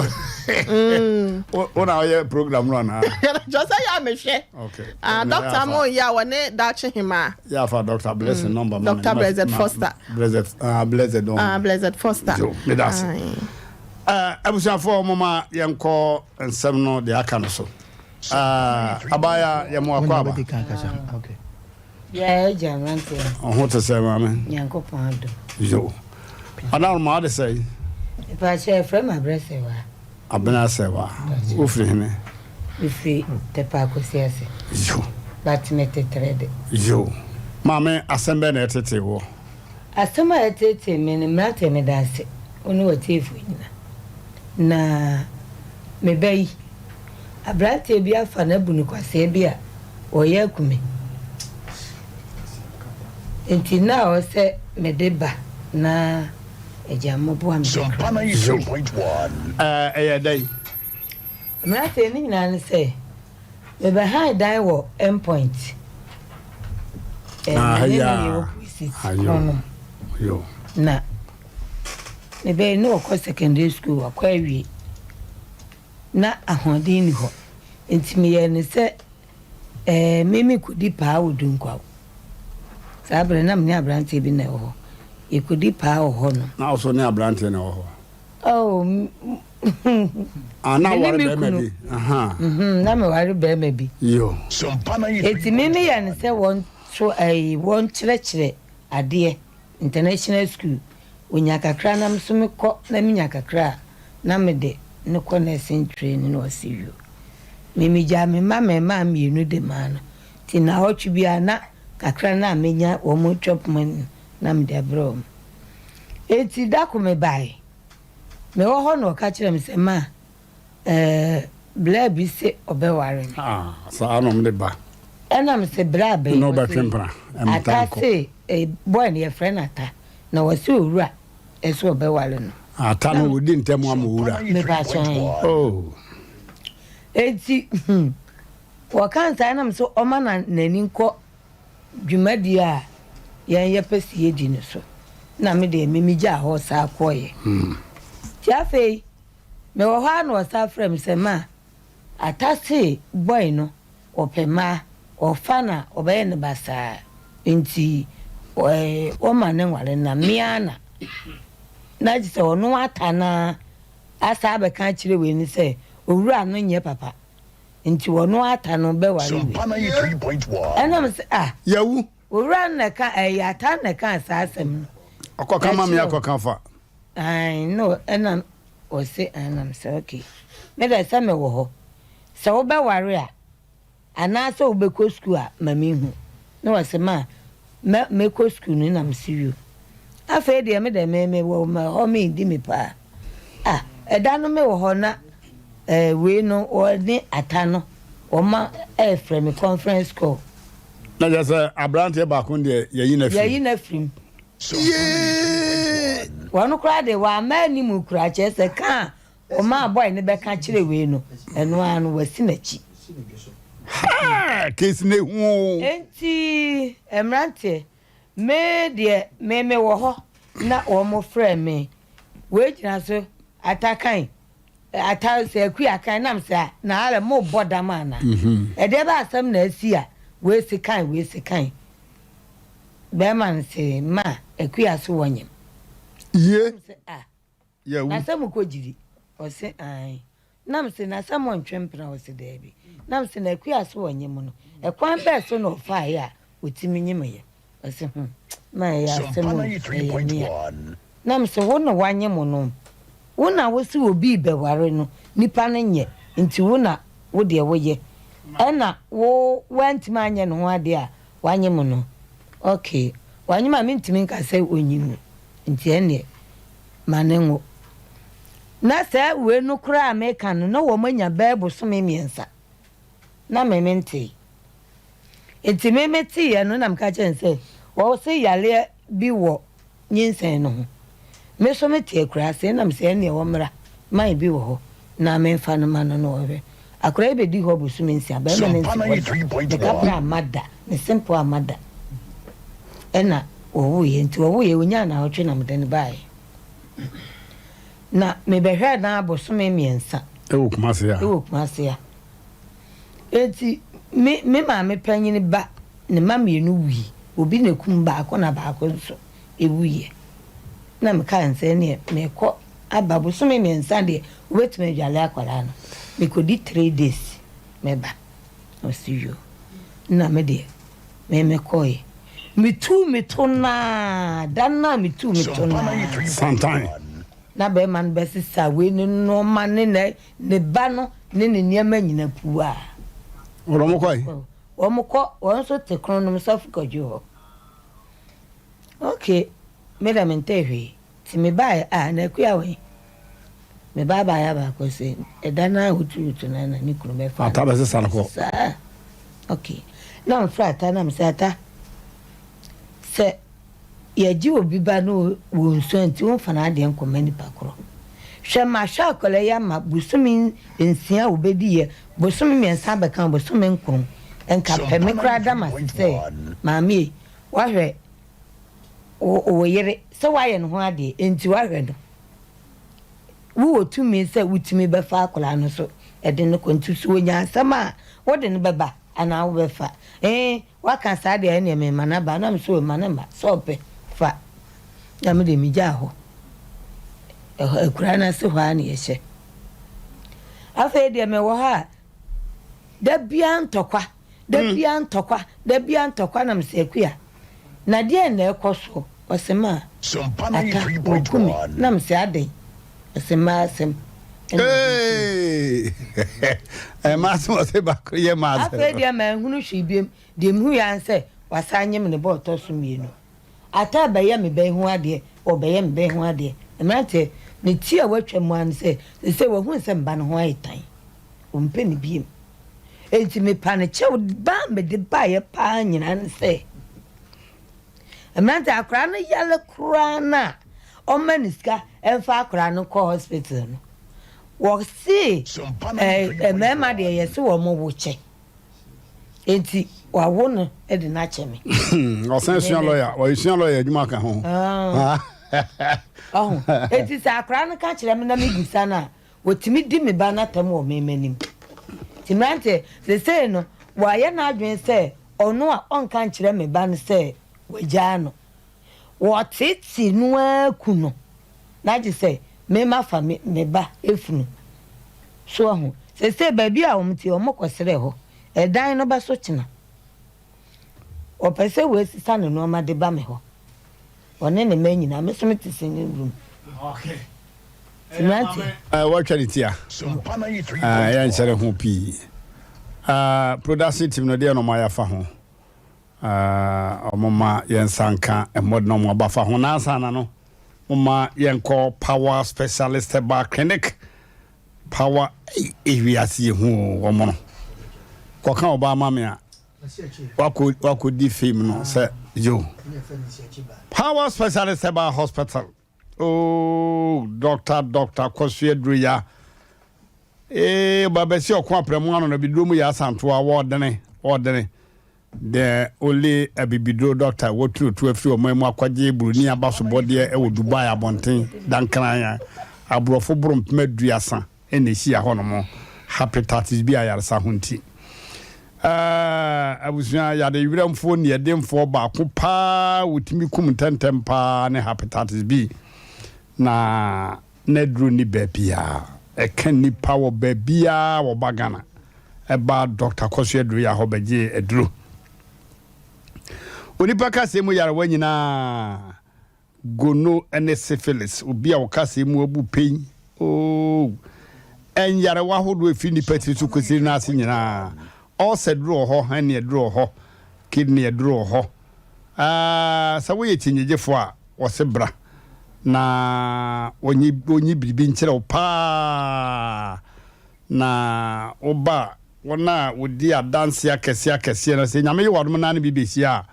ona ye program run just ya me hwe okay doctor mo ya wone dache hima ya for Dr. Blessed number Dr. Blessed Foster Blessed Foster me that's abusia for mama yenko ensem no de aka no so abaya yemo akwa aba okay yeah jamante ho to say mama yanko pando yo ana ma de say pa che from abrese wa abena say wa ofri hene ifi te pa ko siase yo but me te trade yo mama asembe na etete wo asema etete me ne mrate me dase onu watifu nyina na me bai abrate bi afa na bunu kwase bi a oye akume enti na o se me deba na ejamo bo am SOMPA 93.1 day mrate ni nyina ne se me be high die wo endpoint yo na me be no ko secondary school akwa wi na ahodin ni ho enti me ye ne se mimi kudi pa wudun kwa sabre na me abrante bi na ho ikudi pa ho no na also ne abrante na ho ana wari be mebi na me wari be mebi yo SOMPA 93.1 enti mimi ya ne se won so won chire ade international school unyakakra na msumiko na minyakakra na mede ne ko na century no osiyo mimi ja me ma mienu de man ti na hochu bia na kakra na menya wo mo chop man na mede bro eti da ko me bai me wo ho no ka kire me se ma bla bi se obeware sa anom de ba ena me se bra be no ba twempra ata se boy ne friend ata na wasi owura eso obeware no ata no wodi ntemu amowura me ba chan eti wakansa na me so oma na nani nko dwumadi a ye pesi edi ne so na me de mimi gya ho sa akoye tiafe me wo ha no sa frem se ma atase boy no opema ofana obaye ne basa nti o ma ne nwale na miana na jise onu atana asa be kan kire we ni se owura no nye papa nti wonu atano be wale SOMPA 93.1 ana me se yawu owura na ka ata na ka asasem akoka mama ya akoka fa ai no ana o se ana me se okay me da se me wo ho se wo be ware a ana se wo be ko school a mami hu no wa se ma me ko school ni na me sirio afa de me da me wo ma ho me di me pa eda no me wo ho na we no o ni atano o ma frame conference call na just abrante ba kun de yayi na film wonu kra de wa ma ni mu kra che se ka o ma boy ne be ka kire we no eno anu wasi na chi case ne hu enti emrante me de me wo ho na o mo frame me we jina so atakan ata se ku akan nam se na ale mo boda mana e de ba asem na asi a we se kan be man se ma ekuya so wonyem ye ya na sam ko jiri o se ai nam se na sam ontwempra o se debi nam se na ekuya so wonyem no ekwan be so no fa ya otimi nyem ye o se ma ya se mo nam se wo no wanyem no wo na wo se obi beware no nipa no nye nti wo na wo de wo ye ena wo wantimi anye no ho ade a wanyem no okay wanyima mintimi nka se onyimu nti ene manenwo na se we no kura America no wo manya bible so miensa na mementi enti memeti ye no na mka chense wo se yale bi wo nyinsen no ho me so meti kura se na mse ene wo mra mai bi wo ho na memfa no mano no we akura ebe di ho busu mensi aba me nensi kapra amada ne simple amada ena owo ye nti owo ye onya na otwe na mdani bae na me behwe na aboso me miensa ewo kumase ya eti me ma me panyini ba ne ma mienu wi obi ne kum ba akona ba akonso ewuye na me kan se ne me ko ababoso me miensa de obetime dwale akwala no me ko di 3 days me ba o see you na me de me koye mituna dana mituna sometime na be man be sisa we ni no man ne ba no ne niema nyina puwa oromo kwai omko won so te krono msafu kojo okay meda mentehwe ti me ba na kuya we me ba ya ba ko se edana hutu na ni kuro be fa ata be sisa ko okay na mfrata na msata se yaji obi ba no wonso anti won fa na ade enkomani pakoro hwe ma hwa akole ya ma busumi ensia obedi ye busumi miensa bekan busumi nkron enka peme kra da ma se maami wa hwe o yere se wa ye no ho ade enti wa hwe no wo otumi se wutumi be fa akola no so ede no kontu so nya asama wo de no beba ana wo be fa waka sa de ene me manaba na mso manamba sope fa ya me de mi ja ho ekura na se ho ani ye afa de me wo ha da bia ntokwa na mse kuya na de na ekoso osema SOMPA 93.1 na mse ade osema asem maso se ba ye maso afa de ma hunu hwibiem de mhu ya nse wasanyem ne bo to so mienu ata ba ye me be hu ade o be ye me be hu ade emrante ne ti a watwam an se wo hu nse mba no ho ayitan o mpe ne biem enti me pa ne chew ba me de ba ye pa nyina nse emrante akra no yale kra na o maniska emfa akra no ko hospital no wo si mema de ye se wo mo wo che enti wa wo no e de na che me o sensual lawyer juma ka ho enti sa akra no ka kire me na me gusa na wotimi di me ba na tam wo me manim timrante se no wa ye na adwen se ono a on ka kire me ba no se waja no wo titi no akuno na je se me ma fa me ba efunu so ho se ba bi a omti omokosere ho edan no ba so kina o pese we sisa no ma de ba me ho one ne manyina me so meti sin room okay timati what charity ya SOMPA 93.1 ya nsere ho pi production team no de no ma ya fa ho omoma yensanka emodno mo ba fa ho na asana no mama yenko power specialist Herbal clinic power ewiase hu omo ko kan oba mama a wako di fame no say yo power specialist Herbal hospital oh doctor Kosue Druya babesi okwa apremu ano na bidromu ya santo awodene the only abibidro doctor what to afri omo akwaje buruni abaso bode e wo Dubai abonten dankran abrofo brom meduasa ene hia ho no mo hepatitis bi ayarsa ho nti abusua ya de wiramfo ne yedemfo ba ko pa wotimi kum tentem pa ne hepatitis B na nedru ni bebia e kan ni power bebia wo bagana e ba Dr. Kosu Edru ya hobeje edru onipa kase mu yare wanyina gono ene syphilis obi a wokase mu abu pein en yare wa hodo efi ni pati su kosi na ase nyina all said draw ho ene draw ho kidney draw ho sa wo yetinjefo a wose bra na onyi bibi nkyere pa na oba wona wodi adanse akese na se nyame yewodom na ne bibesi a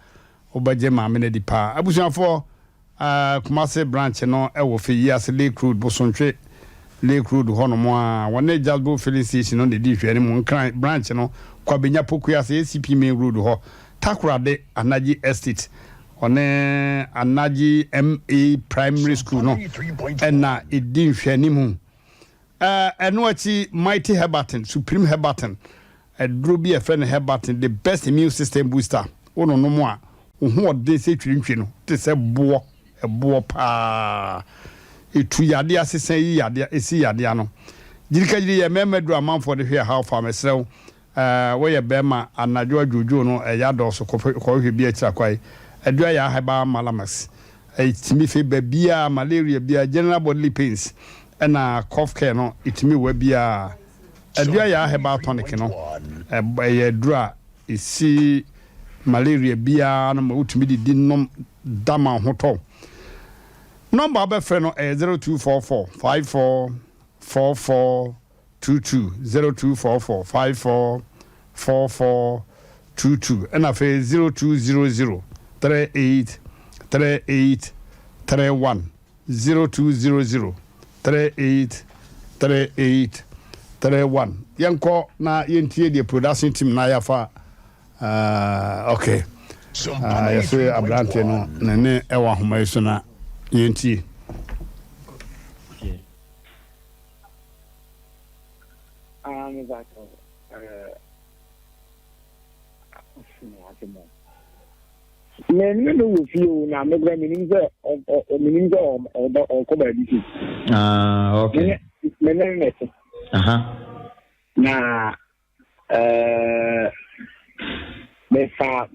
obaje maame na di pa abusuafo Kumase branch no e wo fe yiase Lake Road Bosontwe Lake Road hono mo a wona Jasbo filling station no de di hwere mo nkran branch no kwa benya pokuya se ACP main road ho Takorade Anaji Estate one Anaji MA Primary School no na edin hwani mu eno achi Mighty Herbal Supreme Herbal edro bi e friend Herbal the best immune system booster ono no mo a ohu ode se twintwi no te se bo pa etu yade asesen yi yade esi yade ano jirikajiri ye memedro amanfo de hwe how farmesrew wo ye bema anajo adwojo no yado so ko hwe bi akira kwai edua ya Herbal Malamas itimi fe babia malaria bia general bodily pains na cough care no itimi wa bia edua ya Herbal tonic no ye dura isi malaria bia na utimi di nom dama hoto number be friend no 0244 544422 0244 544422 and afa 0200 3831 0200 3831 yanko na yentie the production team na yafa okay yes abrante no nene ewa homa iso na yentie men no wo feel na me gra meaning say o ko ba bi okay men na me fa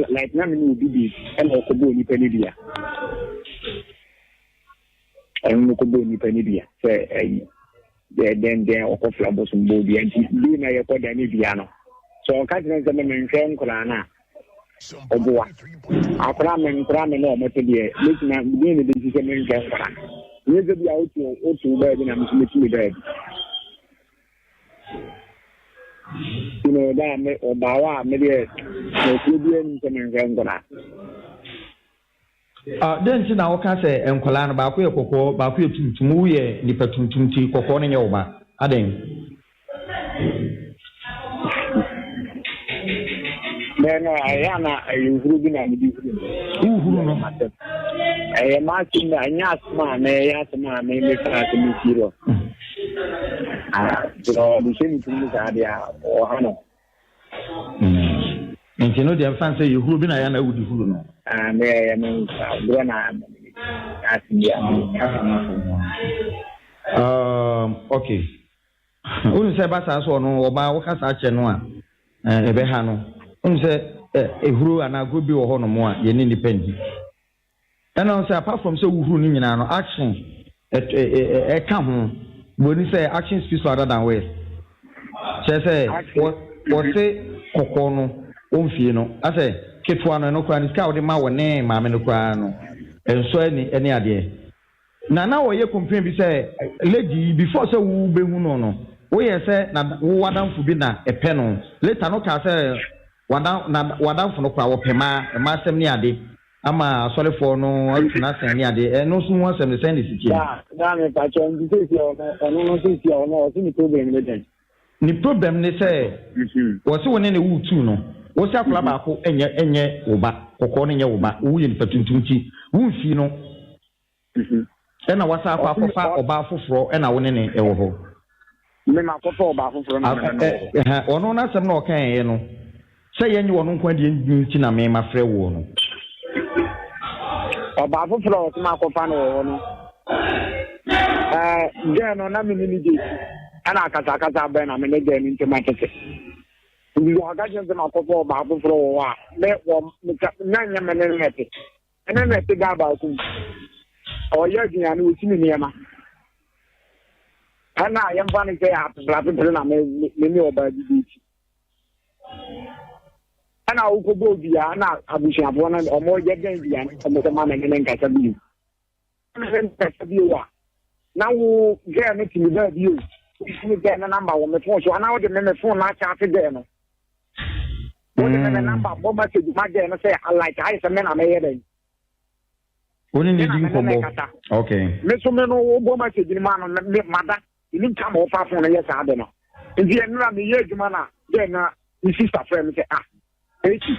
like na me no bi and o ko bo ni penibia en ko bo ni penibia say then o ko flabo so bo bi anti bi na ye ko da ni bia no so ka tin say me nhwe nkora na oboa akra me no mo te de na bi ni de say me nhwe nkora ni ze bia otu ba bi na me da da me obawa me de no bi ni say me nhwe nkora den ti na wo ka say enkola no ba ko ye kokko ba ko ye tuntum wo ye nipa tuntum ti kokko ne ye wo ba aden Neno ayana ayuhuru bina midi uhuru no ma tin anyasma na yasma me me fa tin tiro so the same thing is adia o hano nti no dem fan say uhuru bina yana wudi huru no me ya me bro na asia okay unu se ba sa so no oba wo kasa che no a ebe ha no say ehuru anago bi wo ho no mo a ye ni independent and on say apart from say uhuru ni nyina no action e ka ho boni say action speaks louder than words say what say kokko no omfie no ase ketwa no kwa ni ska wo de ma wo ne ma me no kwa no enso ani ade na wo ye complain bi say lady before say wo be hu no wo ye say na wo wadamfu bi na epe no later no ka say wadan no kwa wopema masem ni ade ama solefo no atuna sen ni ade no so ho asem sen ni siki na me pa cho ndi se no se no ni problem ni den ni problem ni say wo se woni ne wutu no wo se akula ba ko enye wo ba kokko ne nye wo ba wo ye ni patuntumti wo mfi no na wasa akwa oba foforo na wo ne e wo ho me ma ko oba foforo na ono na asem na o kan ye no say any one quantity na me my friend won. Ọba afọfọrọ ọtụma akọfa na ọhụrụ no gee no na mmiri dị ana akasa abịa na mmiri gee n'inte makete ndị ọgaji ndị akọfa ọba afọfọrọ ọwa a mekpọ nyanya mmiri nete ene nete ga-aba okwu ọyọ ji ya na otimi nneɛma ana ya mfa ne sɛ ya apụpụrụ na mmiri ọba dị iche ana ukogbo bia na abusuafo na omo ye gan bia omo se ma na ngene nkasa bi nkasa bi wa na wo ge na timi ba bi o ni ge na number wo me phone so ana wo de me phone na chat ge no wo de me number bo message ma ge no say I like I say me na me ye den oni ni din kombo okay me so me no wo bo message ni ma no me mada ni kam wo fa phone na ye sa de no ndi enura me ye adwuma na ge na ni sister friend me say Eki,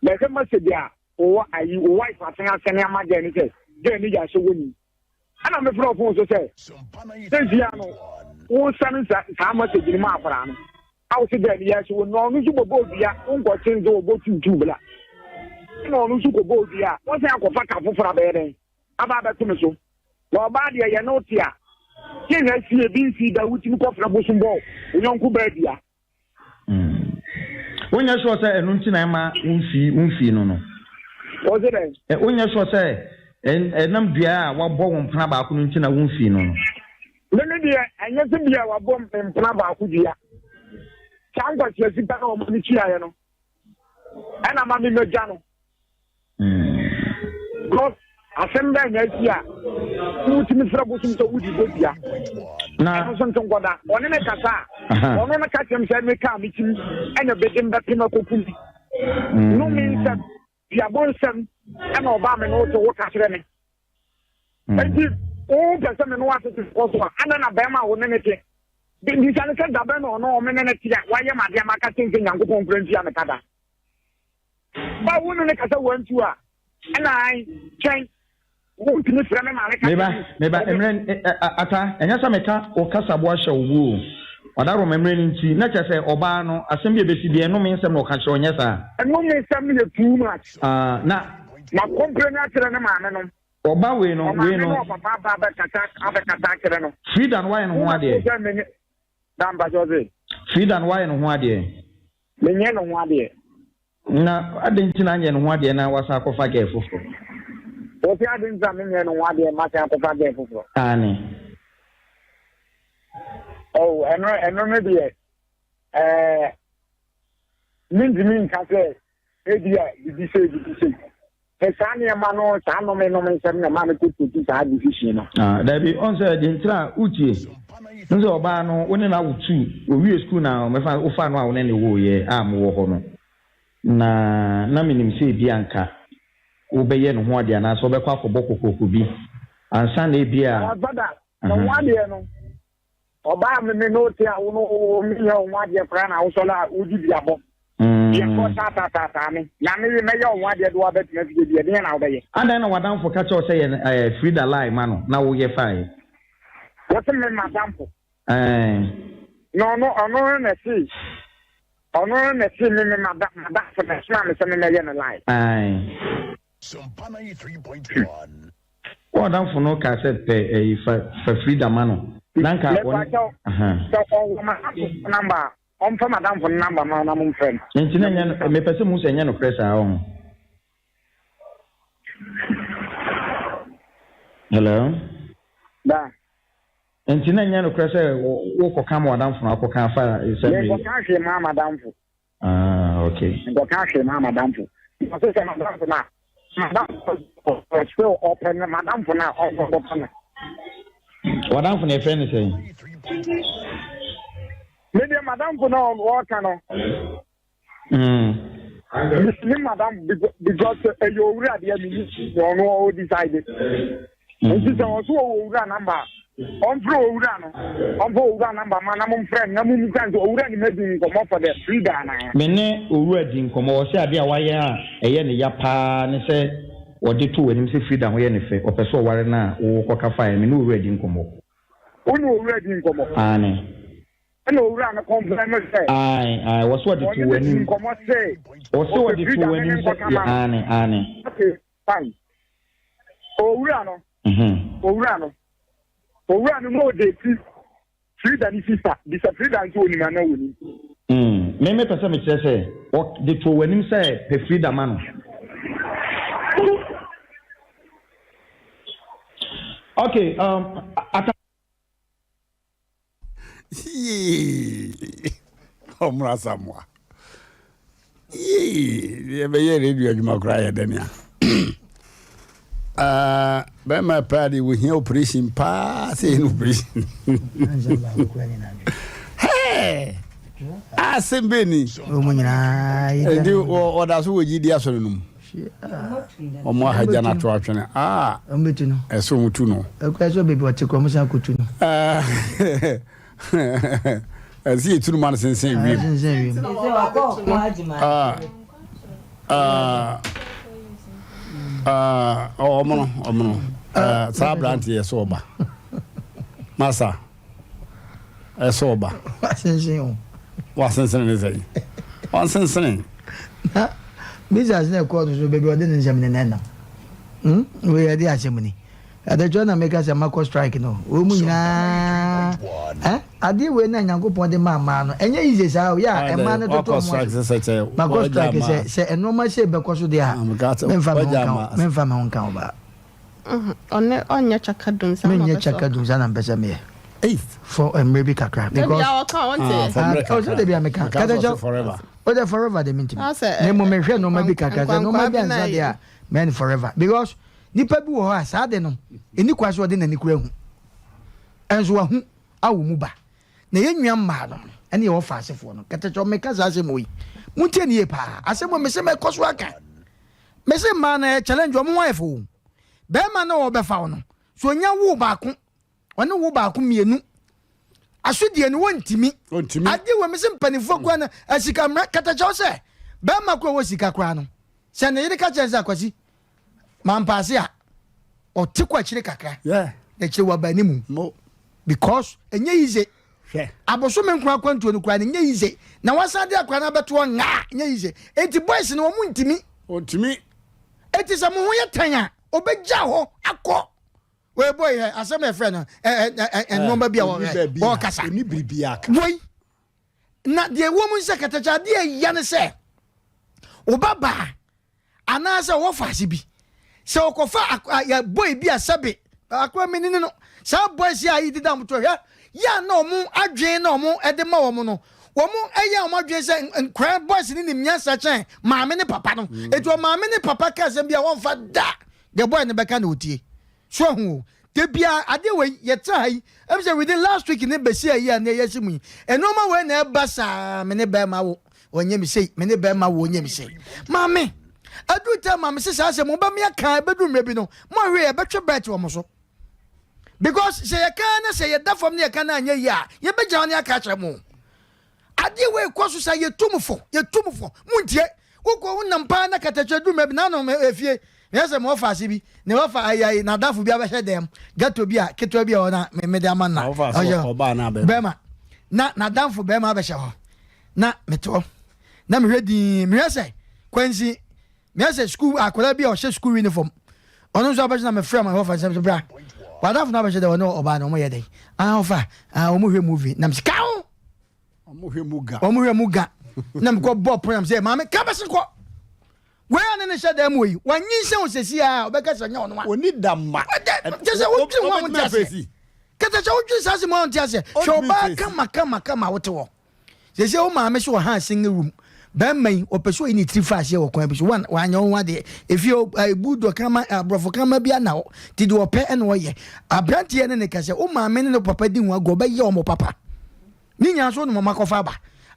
there's a message there. Or are you wife? I think I send my journey. Journey, I show you. And I'm a pro to say, since Yano, all sons are message in my brand. I was there, yes, you will know Super Bowl via Uncle Chains or go to Tubula. No, Super Bowl via. What's the uncle for a bed? About that to me so. Well, Badia, you know, Tia. Can I see a BC that which you got from Bushing Ball? Uncle Badia. When you saw say enunti na ma unfi no no. Was it? When you saw say enam bia wa bo won plan ba ku nunti na unfi no no. Lele dia anya se bia wa bo plan ba ku dia. Changwa chesi ta no mo ni chia ye no. Ana ma mi meja no. Because Asem Mpe Nipa utimi fra bo sum to udi bo dia. Na so nton goda one me kasa. Ono na ka chem se me ka mi tim anya bedem ba pima kokum. No mean that dia bonsam ana oba me no to wo ka kire me. Enti o pese me no ase ko so ana na ba ma wo ne ne te. Di san se da ba no no me ne ne ti ya wa ye ma dia ma ka tin Nyankopon kranti ya me kada. Ba wo ne kasa wantu a ana ai chen Meba emre ata enya sa meka o kasa bo ahye owo odaro memre nti na chese oba no asem bi ebesi bi eno me nsem no ka che onye sa eno me nsem ne too much na complain akere ne maame no oba we no papa ba kata akere no freedom why no ho ade damba jose freedom why no ho ade menye no ho ade na ade nti na anye no ho ade na wasa akofa ge fofo o ti adin za menye no ho ade ma ta akofa ge fofo ani oh eno me bi min ka se edia di se Esani amano sa no me sem na ma me kutu sa decision no da bi on say di ntra utie nzo oba no woni na wutu owie school na me fa ufa no a woni ne wo ye am wo ho no na minim se bi anka wo be ye no ho ade na so be kwa akobọ kokoko bi ansa na bi a bada no ho ade no oba me no ti a wo no mi ye ho ade fra na wo so la udi bi abo ya ko ta me na me ye ho ade do abet na bi bi na wo be ye and na wadan for catch us say free the lie man na wo ye fine what me madam for no na see ono na see me madam for na sma me say me ye na lie SOMPA 93.1 wadan for no ka say for freedom man nanka won so number on for madam for number na mo friend ntina nya me pese mu se nya no press a on hello da ntina nya no press wo ko kam madam for akoka fa se me ko ka she ma madam for okay ko ka she ma madam for so se madam for na madam for still open madam for na open madam for na friend say maybe madam for now work no madam because you already no decided and this also owura number on owura number man am friend na mu kan so owura ni medi nkomo for the free dana me ne owura di nkomo wo se ade a waye a eye ne ya pa ne se wode to wanim se free dan wo ye ne fe opeso ware na wo koka fa me ne owura di nkomo onu owura di nkomo ane no run a compliment say I was what the two when come on say also what the two when you say ane okay fine owura no mo de Frida ni sister Frida nso oni na woni me pesa me kire say the two when him say pe Frida man okay Omra Samoa. Ye be ye radio adwuma kra ye dem ya. Be my party we hear operation pa say no operation. Hey! Asem Mpe Nipa. O munyina. Ndi o da so wogi dia so no. Omo haja na to atwene. Ometu no. Eso mutu no. Ekwa so bebi o te kro mo sa kotu no. Asi etunu man sensen wi. Omo sa brand ye so ba. Masa. So ba. Wasensen ne sei. Wasensen. Business na call so baby odi nsem ne na. We ya di achemuni. Ada jona make us a Marco strike no. O mu nyina. Adi we na Nyankopon de mama no. Enye easy sa ya e ma no to Marco strike se Marco strike se enoma se be koso de a. Memfa me honka oba. Onya chakadum sa. Menye chakadum sa na mpesa me. For maybe kakra because also they be American forever. Oh, forever they mean to me. Nemo me hwe no maybe kakra no maybe answer there men forever because nipa bi wo ha sa de no eni kwaso de na nikura hu enso hu awu mu ba na yenwia mma no ene ye wo fa asefo no katacho me kaza asem oyi mutie ne pa asem me se me koso aka me se ma na challenge o mo wifo be ma na wo be fa no so nya wo ba ko wani wo ba ku mienu asudie ni wontimi ade wo me se mpanifo kwa na asika mra katacho se be ma ko wo sika kwa no se ne yiri ka chenza kwasi mampase a o tikwa chire kakra na chire wa ba ni mu because enye yize aboso me nkwa kwantu onu kwa enye yize na wasade akwa na beto nga enye yize enti boys no mu ntimi ontimi enti sa mu ho yetanya obegya ho akọ we boy asem e friend no bia wo kasa ni bibia ka boy na de wo mu nse katacha de ya ne se obaba anasa wo fasi bi se okofa ya boy bi asabe akwa menini no sa boy si ayi didam to ya na omu adwen na omu ede ma wo mu no wo mu eya omu adwen se nkra boys ni nimnya sa chen maame ne papa no eto maame ne papa ka se bia won fa da the boy ne beka na otie so hu de bia ade we yetai em say within last week ne besi ayi na yesimu enoma we na eba sa me ne ba ma wo onye mi sei me ne ba ma wo onye mi sei maame adu ta maame se sa se mo ba me aka bedu mrebi no mo hwe e betwe bet wo mo so because say ye kan na say ye da fam ne ye kan anya ya ye beja ne aka kire mo ade we kwaso sa ye tumfo muntie wo nam pa na katacha du mrebi na no efie yese mo fa se bi ne wo fa ayi na dafu bi abehye dem gato bi a keto bi a na me de amanna oba na be bema na dafu bema abehye ho na meto na me hwedi me yese kwanzi me yese school akola bi a o she school uniform ono so abehye na me frame ho fa se bra wa dafu na abehye de wono oba na mo ye dey fa o mo hwe movie na me sika o mo hwe muga na me ko bo program say ma me ka be se ko we ane ne shada mu yi wanyin se osesi a obeka sanya ono oni damma just say wotwi ho mo tiase kata cha wotwi sase mo tiase shoba kama wote wo se o ma me so ha single room ba mai opeso ini trifa se wo kwa bi so wanya won ade efi budo kama brofo kama bia na ti de ope ene wo ye abrantie ne ne kase o ma me ne papa di hu go ba ye o mo papa ni nya so no mama kofa ba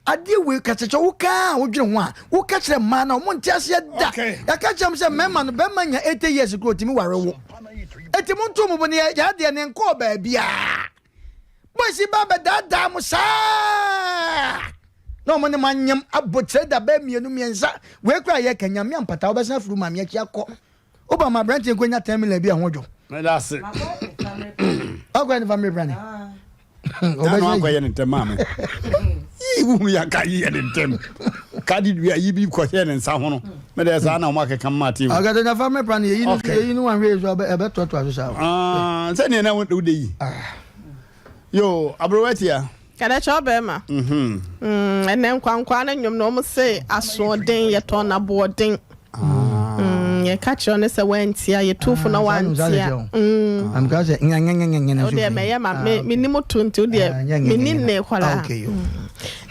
ade we kacheche wo ka wo dwene ho a wo ka kire ma na mo ntiase da ya ka chem se mema no be manya 80 years ago timi ware wo eti mo nto mo bone ya de ne nko ba bia mo si baba da mo sa no mo ne manyam abotre da ba mienu miensa we kura ye kanya me ampata wo be san furu ma me aki akọ oba ma branch enko nya 10 million bia ho dwo na da se agwa ne family brand no akwa ye ntem ma me iwu ya ka ye ntem ka di dua yi bi ko ye ne nsa ho no me de sa na o ma keka ma ti aga de na family plan ye yi no wan raise e be to so sa se ne na wo de yi yo abrowetia kada cho be ma enen kwankwa na nwom no mo se aso den ye to na boden ye catch on se wentia ye tufu na wantia am ga se nya o de me ye ma me ni mo tuntu de me ni ne kwala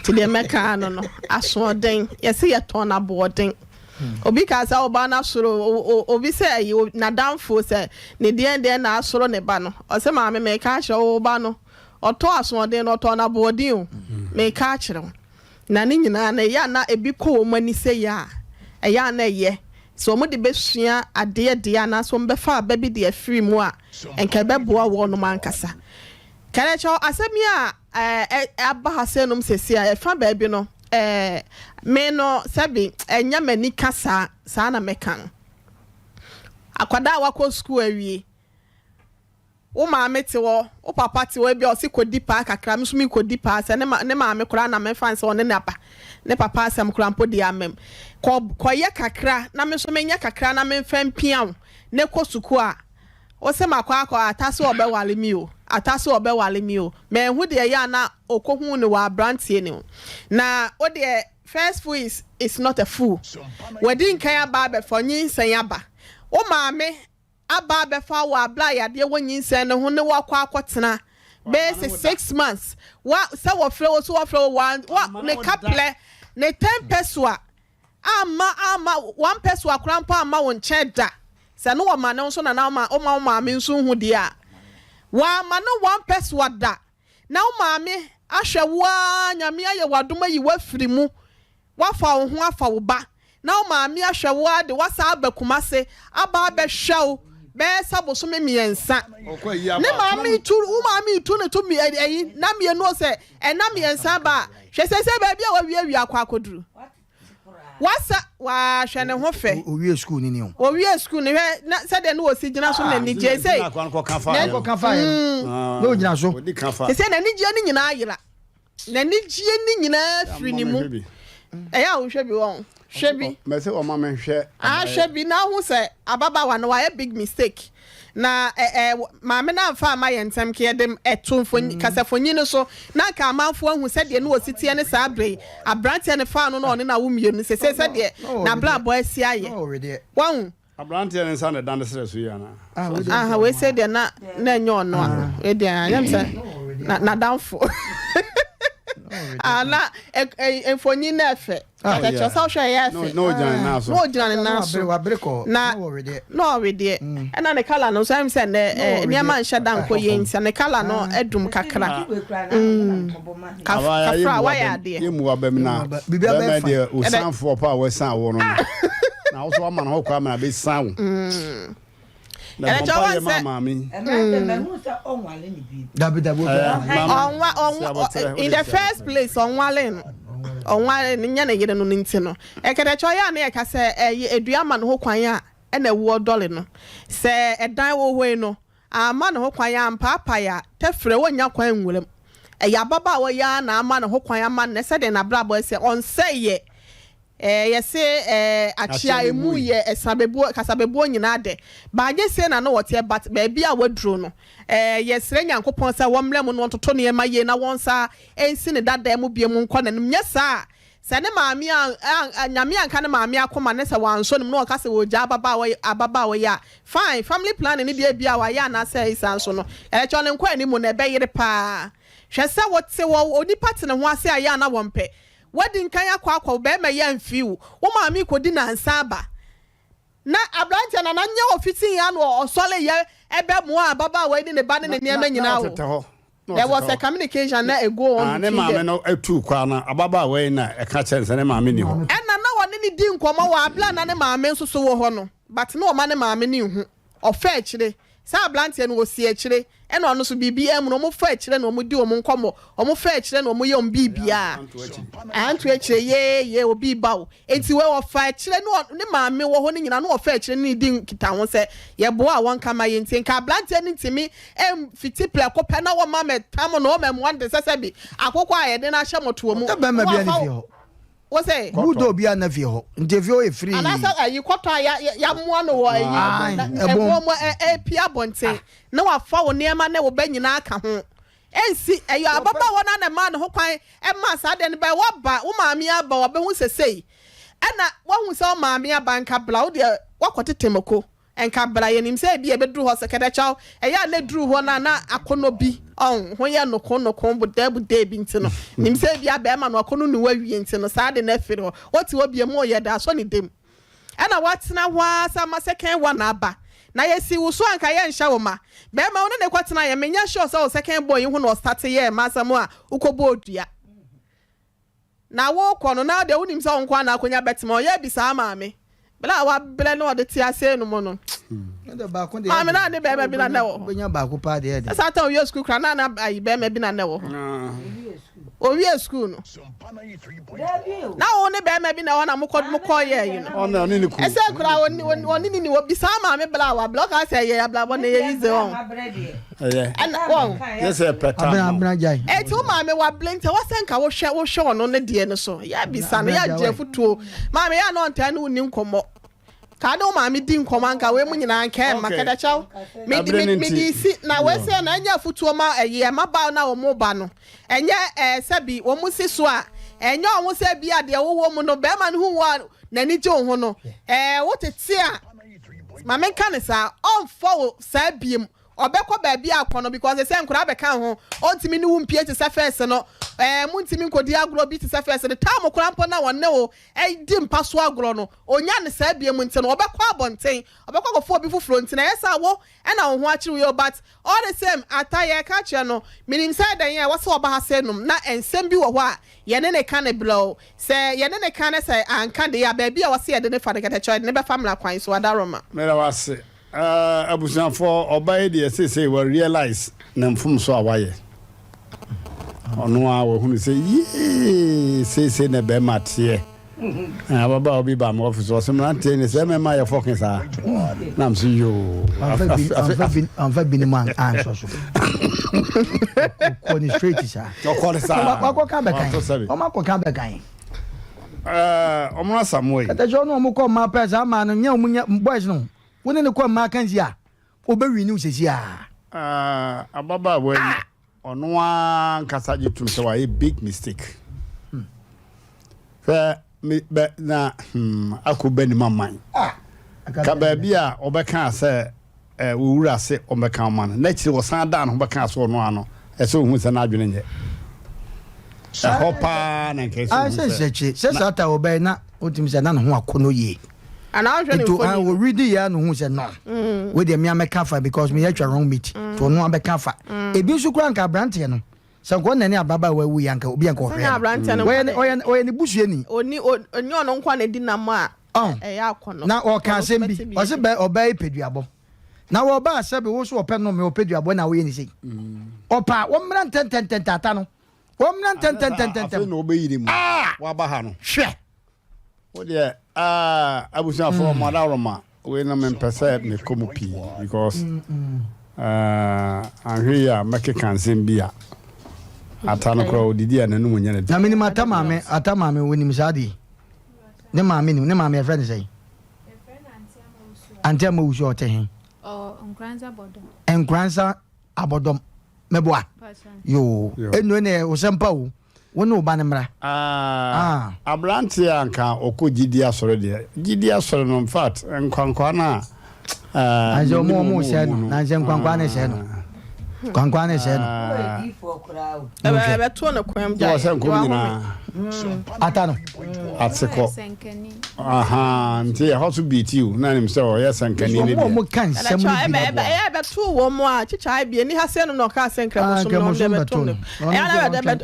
ti de me ka no aso den ye se ye to na boden obi ka sa oba na soro obi se ayi na danfo se ne de na asoro ne ba no o se ma me ka hye oba no oto aso den no to na boden o me ka kire na ni nyina na ya na ebi ko mani se ya eya na ye so mo de besua ade na so mbefa ba bi de afiri mu a enka beboa wo no mankasa kare cho asemi a aba hasenum sesi a efa ba bi no me no sabi enya mani kasa sa na mekan akwada wakọ school awie o ma mete wo o papa te wo bi o se kodi pa kakra me so mi kodi pa se ne ma me kura na me fan se one ne apa ne papa asem kura mpo di amem ko ye kakra na me so me nya kakra na me fam pian ne ko suku a o se makwa atase obe wale mi o atase obe wale mi o me hu de ya na okohu ne wa brantie ne na o de first fool is not a fool wedin kan aba be for nyinsan aba o ma me aba be fa wa bla ya de wonyinsan ne ho ne wakwa akotena base 6 months wa se wo fre wo so wo fre wa ne kaple ne 10 pesua ama 1 pesua krampa ama won cheda se no ma ne so na na ma me nso hu dia wa ma no 1 pesua da na ma me ahwe wa nyame aye wadoma yi wa firi mu wa fa wo ho afa wo ba na ma me ahwe wa de wasa abakuma se aba be hwew be sabo so me miensa ne ma me tu ne to mi ayi na me no se na miensa ba hwe se ba bia wa wi akwa akoduru wasa wa hwe ne ho fe owie school ni o owie school ni na se de no osi gina so na ni je sei na ko kafa no gina so se na ni je ni nyina ayira na ni je ni nyina firi ni mu ya wo hwe bi won hwe bi me se o ma me hwe hwe bi na hu se ababa wa no wa a big mistake na ma me na fa ma yentem ke dem etumfo kasafonyi no so na ka amanfo hu se de no ositie ne sa abre abrante ne fa no no ne na wo mienu se de na bla boy asia ye won abrante ne sa ne dan se so ya na we se de na enyo no a de ayam se na danfo na enfonyi na efe ka cho sa hwe ya efe no jana na so wa breko no already na ne kala no so am say ne ma nhye dan ko ye ntia ne kala no edum kakra kafra wa ya de ye mu wa bam na bibia be de o sanfo pa wa san wo no na wo so ama na ho kwa ma be san wo na cho wa in the first place onwale nya na yere no nti no ekede cho ya na eka se edua ma no ho kwan a na wo dole no se edan wo hoi no ama no ho kwan ya mpapa ya tefre wonya kwan nwurem ya baba wo ya na ama no ho kwan ama na se de na brabo se on say ye yese achia emu ye kasabebu nyina de ba je se na no wote but ba bia waduro no yesre nyankopon se womlem no toto ne ma ye na wonsa ensi ne dada mu bia mu nkɔ na nya sa se ne maami nyame anka ne maami akoma ne se wanso ne no ka se wo ja ababa wo ya fine family planning ne dia bia wa ya na se isanso no cho ne nkɔ ani mu na be yire pa hwɛ se wote wo onipa te ne ho ase aya na wompe wedding kan akwa be ma ya mfiu wo maami kodi na nsaba na abrante na nya ofitin ya no osole ye ebe mu ababa we ni ne ba ne ne ma nyina wo there was a communication na ego on ne maami no atu kwa na ababa we na e ka chense ne maami ni ho na woni ni di nkomo wa abla na ne maami nso so wo ho no but no ma ne maami ni hu ofa akire sa blantie no osi akire eno ono so bibia mu no mo fa akire no mo di o mo nkomo o mo fa akire no mo ye om bibia antu akire ye obi bawo enti we wo fa akire no ne maame wo ho ne nyina no wo fa akire ni di kita ho se ye bo a won kama ye enti nka blantie ni ntimi fiti ple ko pe na wo mama tam no me mo ande sese bi akoko a ye de na hye moto mu ba ma bia ni fi ho wo say budo bia na fi ho interview e free anasa ayi kwoto ya mo no wo ayi ebo mo pia bonte na wa fa wo niam na wo ba nyina aka ho ensi ayo ababa wo na na ma no ho kwan ma sa de ne ba wo ba wo maami aba wo be hu sesei ana wo hu se wo maami aba nka bla wo de wakotetemako enka bla ye nim se bia be duru ho sekeda chaw eya na duru ho na akono bi ho ye no kono bu de bi ntino nim se bia be ma no akono nu wawie ntino sa de na firi ho woti wo bia mo ye da so ne dem ana watena hwa sa ma second one aba na yesi wuso anka ye nhya wo ma be ma wona ne kwatena ye menya sure so second boy hu no start ye ma samu a ukobo odua na wo kono na de wonim se wonko na akonya betema ye bi sa maame bla wa bla no de tia se no mo no maame na de be bi na na wo benya ba ko pa de de sa ta wo school kra na ayi be bi na na wo owie school no na wo ne be bi na wo na mukọ ye you know ona ni ku ese kra oni ni wo bi sa maame bla wa block ase ye ya bla bo na ye ize on and won yes e peta abna jai e ti wo maame wa blink wo senka wo hwe ono ne de no so ya bi sa no ya je futuo maame ya no nta ne woni nkomo ka do maame di nkomo anka we mu nyina anka makada chaw me di si na we se na anya futuo ma eye ma ba na wo mo ba no enye sabi wo mu si so a enye wo se bi ade wo mu no be ma no hu wa na ni je ho no wo tete a maame kan sa on fo sa biem obekọ baabi akono because say nkura beka ho ontimi ni wu mpie te se first no muntimi nkodi agro bi te se first the time kura mpo na wonne o di mpaso agro no onya ne sa bie mu nti no obekọ abonten obekọ go fo bi fufuro nti na yesa wo na wo ho akiri yo but all the same ataye ka kire no minim say dan ya wose oba ha se num na ensem bi wo ho a ye ne ka ne blow say ye ne ka ne say anka de ya baabi a wose ye de ne fa de kete choy ne be family kwan so adaroma mera wase abusanfo obaye de say we realize na mfum so awaye ono a wo hunu say na be matie ababa obi ba mo office o Mmrantehene say me ma ye fokin sa na am see you anfa bi ni man answer so ko ni straight sa ko sa ko ka be kan o ma ko ka be kan omra samwe kata jo no mo ko ma pesa ma no nya omunya boys no woni ne ko ma kanji a obewi ni usesi a ababa we ono an kasa jitum se wa a big mistake fa me na akuba ni mamman ka ba bia obeka se wo wura se obeka man na chiri wo san da no obeka so no ano ese hu se na adwene nye hopa na nke se ta obe na otim se na no ho akono ye ana ahwe ne fo ni wo read ya no hu se no we dey me ameka fa because me yatwa wrong meet to no abeka fa ebi nso kura nka Mmrantehene no se ko nani ababa wa wu yanka obi yanka ohwe oye ni busue ni oni ono nkwa na di nam a ya akono na o ka asem bi o se be oba peduabo na wo ba asebe wo so ope no me opeduabo na wo ye ni sei opa wo Mmrantehene tata no wo Mmrantehene no obe yiri mu wa ba ha no hwe wo de abusanfo madaroma we na me pese me komu pi because ahwe ya make kansen bia atano kro odidi ananu munyane na mini atamame woni misadi ne maame friend say anti amawusu otehin enkranza abodom meboa yo enu ne osempa wo woni oba ne mra Mmrantehene anka okogidi asore de gidi asore no in fact enkwankwa na ajo mo se no na je nkwankwa ne se no kwankwa ne se no ebe to no kwam ja atano atseko nti how to beat you na nim say o sankani ne mo kan sem ni ebe to wo mo a chicha bi ni ha se no ka sankra mo so no ebe to no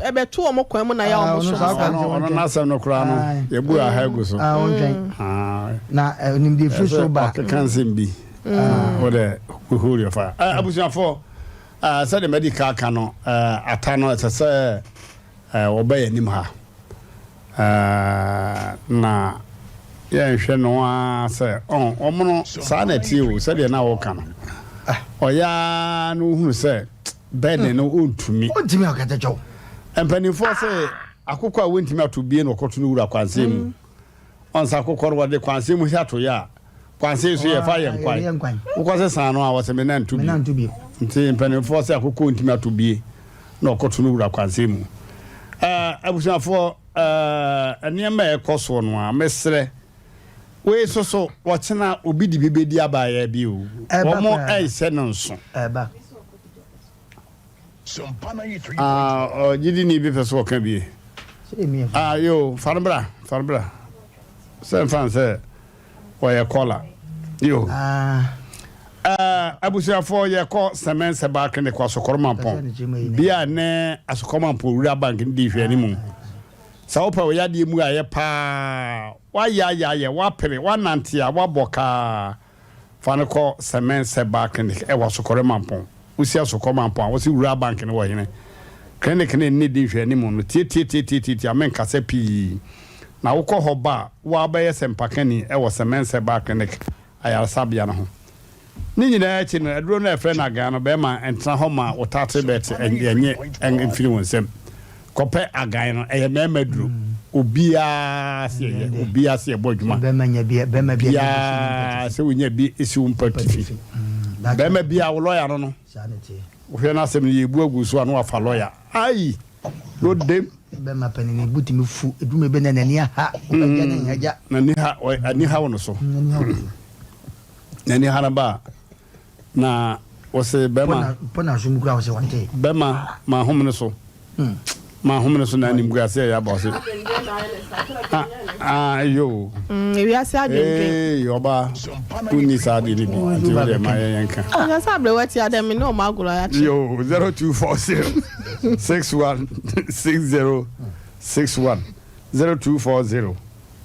ebe to mo kwam na ya mo so ono na se no kra no ye bu a ha gu so na nim di free so ba kan sem bi What a who your fire. Abusia for said the medical cano atano as a say obey him ha. Na hwɛ no say ɔmo no saa na tie o sɛ deɛ na wɔka no ɔya no hu sɛ bɛn no ontumi akata kyɛw mpanimfoɔ sɛ akokɔ a wontumi ato bie no ɔkɔto no wura kwansɛm mu ɔnsa akokɔ no wɔde kwansɛm mu hɛ ato yɛ a kwansɛm so yɛ fa yɛ nkwan wokɔ sɛ saa no a wɔsɛ me nanto bi nti mpanimfoɔ sɛ akokɔ ntumi ato bie na ɔkɔto no wura kwansɛm mu abusuafoɔ nneɛma ɛkɔ soɔ no a mesrɛ we so wɔkyena obi di bibedi abaayɛ bi o wɔmo ɛhyɛ no nso gidi ni bi pɛ so wɔka bie yo farabra sɛ fan sɛ wɔyɛ kɔla yo abusuafoɔ yɛkɔ sɛmɛn sɛ baake ne kɔ asokɔrɔmampɔn bia ne asokɔrɔmampɔn wura bank ne di hwɛ ne mu sa wopa wo yade mu ayɛ paa wayɛ wapere wanante a wabɔka fa ne kɔ sɛmɛn sɛ baake ne ɛwɔ asokɔrɔmampɔn wosi asokɔrɔmampɔn a wosi wura bank ne wɔ hene clinic ne ne di hwɛ ne mu no tie amen kasa pii na wokɔ hɔ ba wa bɛyɛ SOMPA kani ɛwɔ sɛmɛn sɛ baake ne ayaresabea no ho ni nyina akyi no aduro no ɛfrɛ no agan no bɛma ɛntena hɔ ma wotate bɛte ɛnyɛ ɛmfiri wɔn nsɛm kɔpɛ agan no ɛyɛ mɛma duro obiaa se ɛbɔ adwuma biaa sɛ wonya bi ɛsi wo mpa tifi bɛma biaa wo lɔya no wohwɛ no asɛm no yɛbu agu so a na wafa lɔya ai no dem bɛma panini butimi fu edume bɛ nani ha ɔbɛgya na nyagya ani ha wo no so nani ha na ba na wɔsɛ bɛma pɔna so mu kura wɔsɛ wante bɛma ma homne so na nim gua sɛ ya ba so yo ewi ase adwendwen yoba uni sa de ni bi nti wo de ma yenka ya sa bre wati adem no ma agolo ya chi yo 0240 61 60 61 0240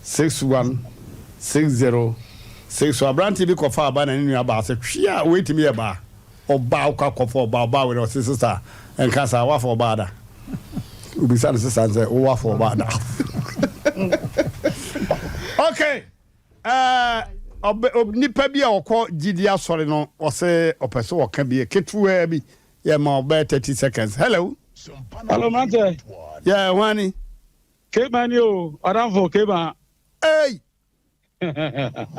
61 60 6 abranti bi kofa aba na ninu aba se twia wetimi e ba oba ukwa kofa oba we no sister enka sa wa for oba da ubi sa sister say o wa for oba da okay nipa bi a okọ gidi asori no o se opeso wo kan bi ketuwa bi ye ma oba 30 seconds hello Mrantehene yeah wani kemani o aranfo kema hey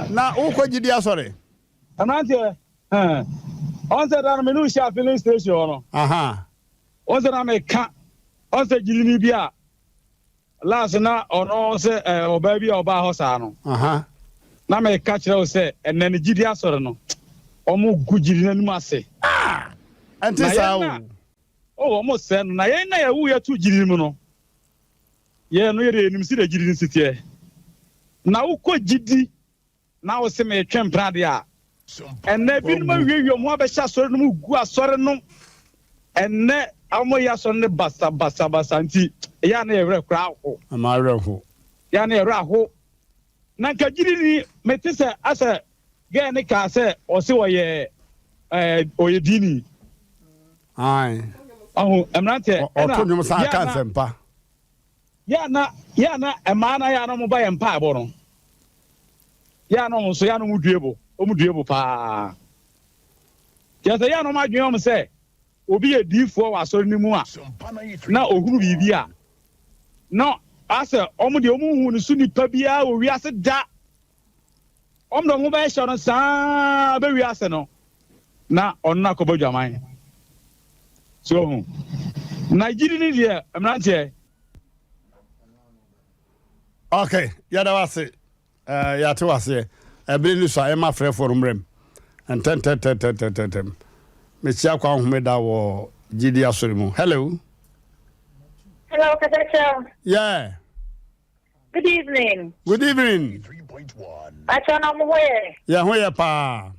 na uko gidi asori Mrantehene on se dan menu sha filling station no on se na me ka on se gidi ni bia last na ono se oba bi oba ho sa no na me ka kire o se enani gidi asori no omo gu gidi na nimu ase anti sa o omo se na ye na ya wu ya tu gidi mu no ye no ye nim si da gidi ni sitie na uko gidi na wo se me twem prade a enne bi no wiewio mo abɛhyɛ asɔre no mu gu asɔre no enne amo ya asɔre ne basa nti ya na yɛwerɛ kora ho amare ho ya na yɛwerɛ ho na nka gidi ni mete sɛ asɛ gɛ ne ka sɛ ɔse wɔyɛ ɔyɛ dini ai aho Mrantehene ɔto nwom sa ka SOMPA ya na ɛma na ya na mo ba yɛ mpa abɔ no ya na mo so ya na mo duebo pa ya se ya no ma dwen om se obi ye diifo wa asori ni mu a na ohuru bibi a no ase omo de omo hu ni su nipa bia o wi ase da om do mo ba ehye no saa ba wi ase no na onna ko badwaman so Nigeria ni dia Mrantehene okay ya da wase ya to wase ebiri ni so ayema frefo rumrem enten me chia kwa homeda wo gidi asori mu hello Katacha. Yeah. Good evening. 3.1. Achana muwe. Yeah, hoye pa.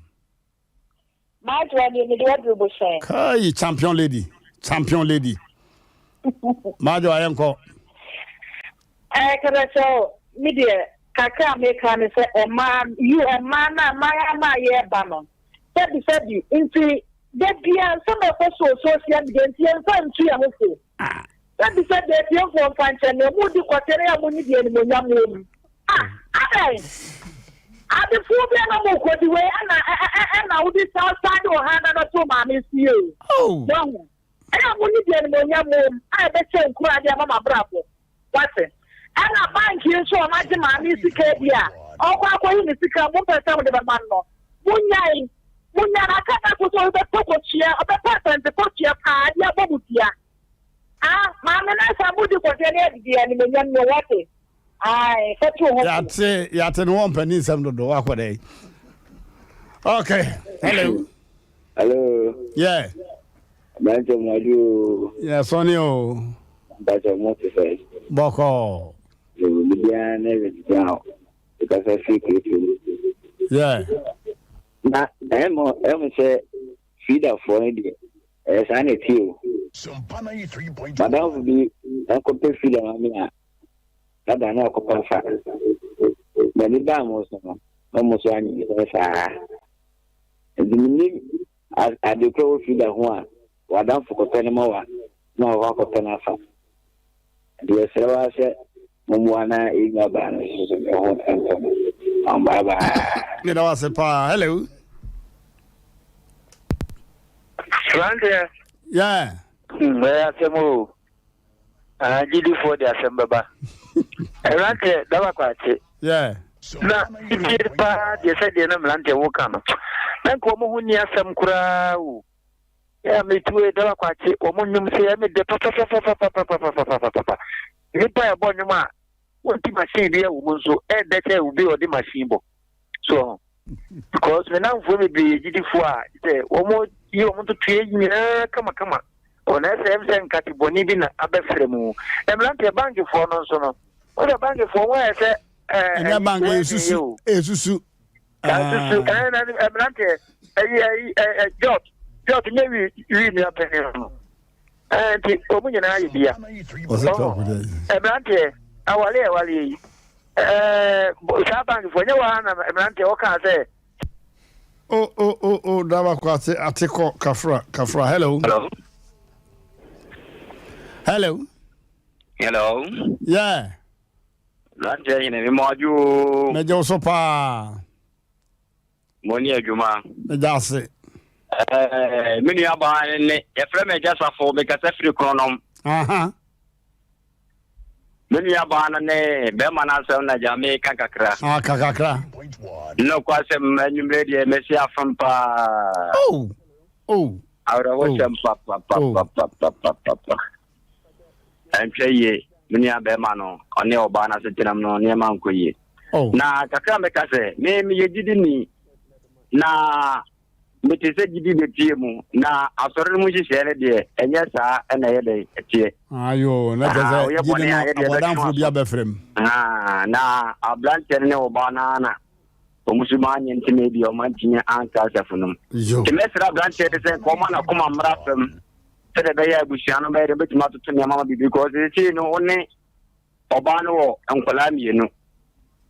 Madwa ni do bo say. Kai champion lady. Madwa yanko. Katacha media kaka me kan say e man you e man na ma ye ba no. Sabi, into that beer, some of us so social against you and some 3 hours. That is said that you for function, you would do whatever money the enemy young. I the fool be the way and I would be outside or hand on to mammy see you. Oh, no. I have only the enemy young. I bet you cry their mama bravo. What's it? And a bank here so much mammy see here. Oh, I'm going to see a woman with the man. Munya, I can't put all the pocket chair of the person, the pocket card, your babutia. Mamma, I would do what the enemy young know what it. I thought you had say, Yatin one penny, some to do what day. Okay, hello. Hello. Yeah. Yeah, Sonio. That's a motive. Boko. You will be down because I think it. Yeah. Now, I'm say, feed up for it. As I need you. But that would be Uncle Feed on me. That I know Copa. Then the dam was almost 1 year. And the meaning I do crow feed at one. What down for Copenhagen? No, walk of Penafa. The Sarah said, Mumwana in your banner. Bye bye. You know, I said, hello. Front yeah. Where Asem I did it for the Asem Baba. Around there, that was quite. Yeah. Now, if you said the Mmrantehene will come. Then come on, near some crowd. Yeah, me too, that was quite. Woman, say, I made the papa. You buy a bonuma. What the machine there will so add that will be on the machine. So, because when I'm going to be GD4, say, almost you want to train me, come on. On SM Catiboni bin Abefremu. Mmrantehene bank for no so. What a bank for where I say, and that bank is Susu. Mmrantehene, Jot, maybe you read me up and the Omuyan idea. Was it talk with Mmrantehene, Awali. Bank for no one, Mmrantehene, what can I say? Oh, Davakwase, Atiko, Kafra, hello. Hello. Yeah. Mmrantehene, Moju. Major Sopa. Monia Juma. That's Many about a friend just for because every chronom. Many about a Bemana Sona Jamaica Kakra. Kakra. No question, you made a Messia from Pa. Oh. Out of ocean, Papa. I'm saying, many a Bemano, on your banner, no near Mancoy. Oh, now Kakameka say, maybe you didn't. Na mete se gidi de tie mu na asore mu hihye de enye saa na ye de tie ayo na jaza gidi no abodanfo bia befrem na Mmrantehene ne obana na omusumanye ntime bi o mantinye anka safunum temesra Mmrantehene se koma na koma mrafem se de be ya abusia no be de betima to ne mama bi because ti no one obana wo enkola mienu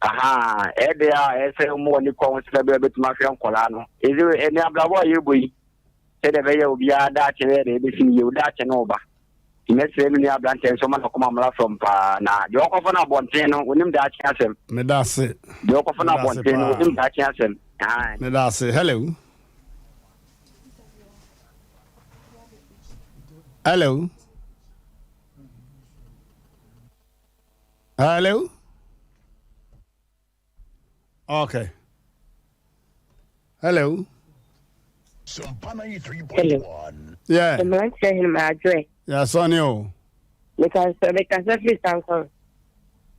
aha edea ese mo ni ko se be betima hwe enkola no ezi eni ablabo yeboyi se de be ya obi ada kire de be sini ye oda kye no ba imesre ni Mmrantehene so ma na koma mrafem pa na de okofo na bonten no onim da kye asem me da se de okofo na bonten no onim da kye asem me da se hello Okay. Hello. SOMPA 93.1. Yeah. Mmrantehene my address. Yeah, Sonio. Because free Sankore.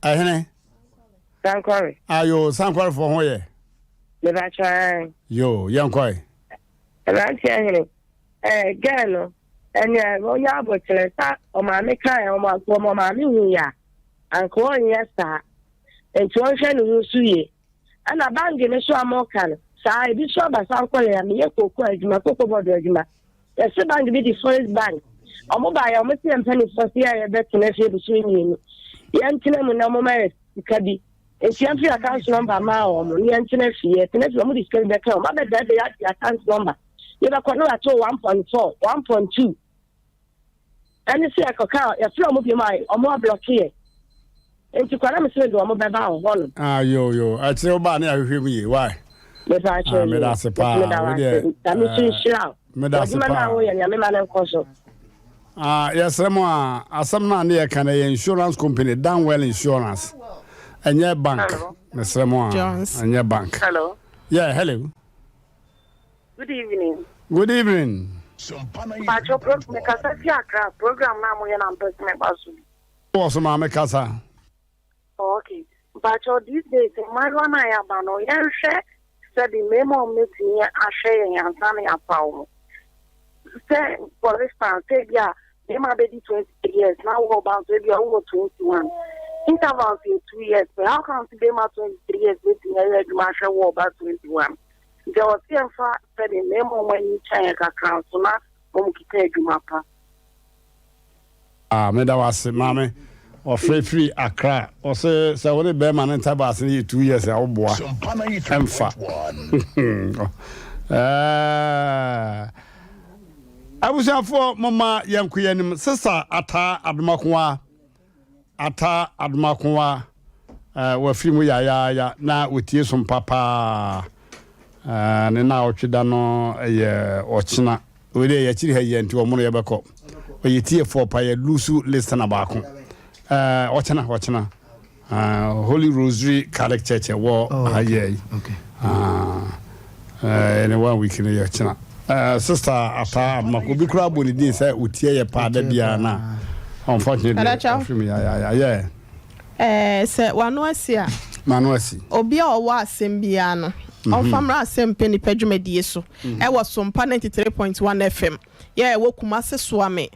Ahene. Sankore. Ayo, Sankore for where? Never try. Yo, young koi. Mmrantehene. Girl, and when you have a or my maker or my mammy here. And call yes, sir. And to ocean who see. And a bang in a show more can. Say, this shop by Sankore and me, my cocoa border. Yes, the bank be the first bank. I'm mobile, I'm a penny for the bet to never between you. Young Tinam and no more, Caddy. If you have your account number, you internet fee, you discuss the account. But that they have the account number. You have got no at all 1.4, 1.2. And you see a cacao, a film of your mind, or more block here. And you can't say to a mobile one. Ah, yo, I tell Barney, I hear me. Why? That's a part. Yes, some man near can insurance company, Downwell Insurance. And your bank, Mr. Moore. Jones. And your bank. Hello. Yeah, hello. Good evening. Good evening. But your program now, we are not What's Mamma Casa? Okay. But these days, my one I have no share, said the memo meeting, I share and Sunny a power. Say, for instance, say, yeah, they might be 20 years, now we're about to be over 21. Intervals in 2 years, but how come they might 23 years meeting a martial war about 21? There was here for said the memo when you change account, so now, I'm going to mapa. Ah, me that was Mammy. Or free Accra, or say, so what a bear man in Tabas in 2 years, I'll boy. I was out for Mama Yankuyan, Sister Ata Admakwa, were free ya, now with you some papa, and now Chidano, or China, with a chill into a Moriabako, where you tear for pay a loose listen about. Watchana, Holy Rosary Catholic Church, war, okay. And 1 week in a year, Sister Ata, Makubi Crab when it did say, Utia, Padabiana. Unfortunately, yeah. Say, one was here. Manuasi. Obia was Sembiano. On Famra Asem Mpe Nipa Dwumadie I was SOMPA 93.1 FM. Yeah, Wokumase Swame.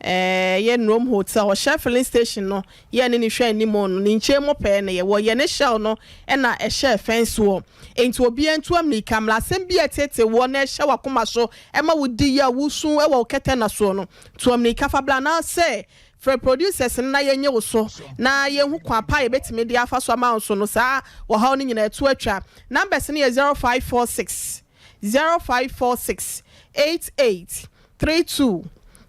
Ye Rome Hotel or Sheffield Station no ye ni hwe animo no ni nche mo pe na ye wo ye ne shell no e na e share fence wo enti obi antu amni kamla asem bi etete wo na e hye wakoma so e ma wodi ya wusun e wo kete na so no to amni kafa bla na say for producers na ye nye wo so na ye hu kwa pa ye betime dia afa so ma so no sa wo ha ni nyina etu atwa numbers ni 0546 88 32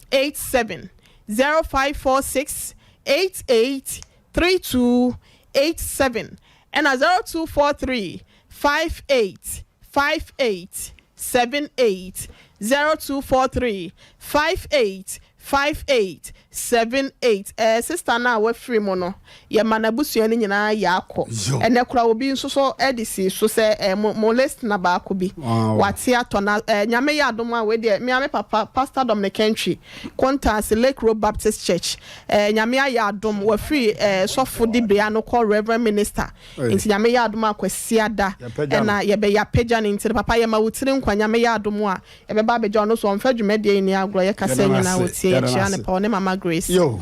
87 0546 88 3287 and 0243 58 58 78 0243 58 58 78 sister na we free mono ye manabusu ni nyina yakọ ene kura obi nso so edisi so se mo list na ba ko bi wate atona nyame ya adom a we de me ame papa pastor Dominic Entry Quantas Lake Road Baptist Church nyame ya adom we free sofo di bia no call Reverend Minister nti nyame ya adom akwasi ada na ye be ya pagya ni nti papa ye ma wutire nkwa nyame ya adom a ye be ba beja no so on fadwumade ni agro ye kase nyina wotie ya ne pa ne mama Grace. Yo,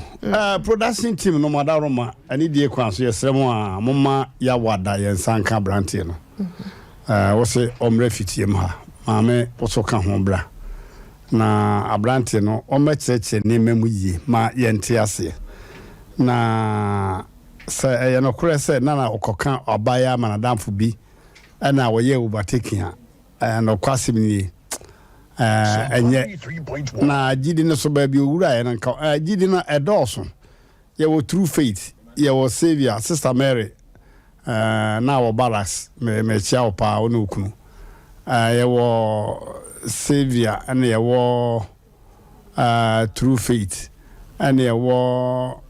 production team no madaroma ani die kwan so yesrem a mama ya wada yensanka brantie no. Wo se omre fitiem ha. Maame wo so ka ho bra. Na abrantie no omecheche ne memu yie ma yente ase. Na se ye no kure se na na okoka obaya manadamfo bi na wo ye overtaking a no kwasim ni enye na gidi no so ba bi owura ya nka gidi na edoso ye wo true faith ye wo savior sister Mary na wo balance me chia opa onu okunu ye wo savior and ye wo true faith and ye wo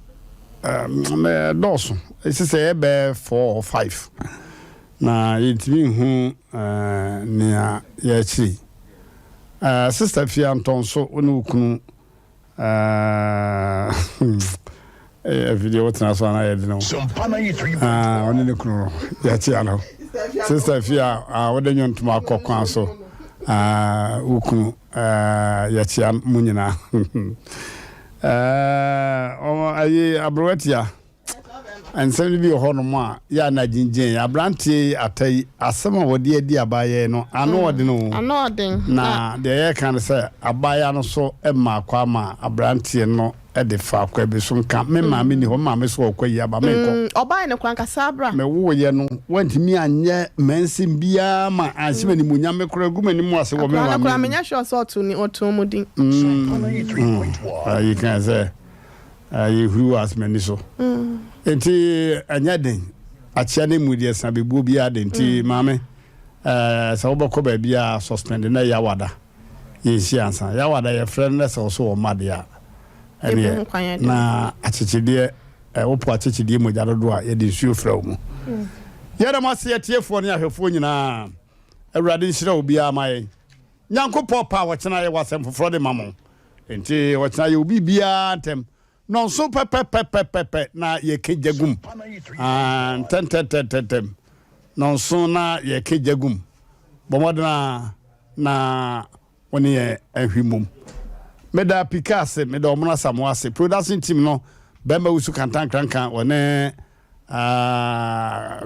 me doso ese say be 4 or 5 na yitimi hu ne ya chi sister Fianton so onu kunu video tana so na yedi no oni ne kunu ya chi ano sister Fia wodenyo ntuma akokwan so ukunu ya chi munyina o ayi abrowatia and send be ho no ma ya na jinjin abrante atai asema wode adi abaye no ano ode no na de kan say abaya no so emma kwa ma abrante no de fa kwa be so nka me ma me ni ho ma me so kwa yi aba me ko oba ne kwan kasa abra me wo ye no wantimi anye mansim bia ma ansima ni munya me kora guma ni mu ase wo me ma me kora me nya sure so to ni oto mudin you can say you who as many so enti anya den achia ne mu de san bebu bia den ti mame sa wo bako ba bia suspend na ya wada ye shi ansa ya wada ye friend na so so made ya na achichide wo po achichide mo jadodo a ye de nsuo fra mu ye da mase ye tiefo ne ahwefo nyina awurade nhyira obi amaye nyankopɔ pa wo kyena ye wasem foforo de mamo enti wo kyena ye obi bia ntem non so pepe na ye kejagum tentem non so na ye kejagum bomodna na woni ye ahwimum meda pikase meda omuna samoase production team no bemba usu kantan krankan wone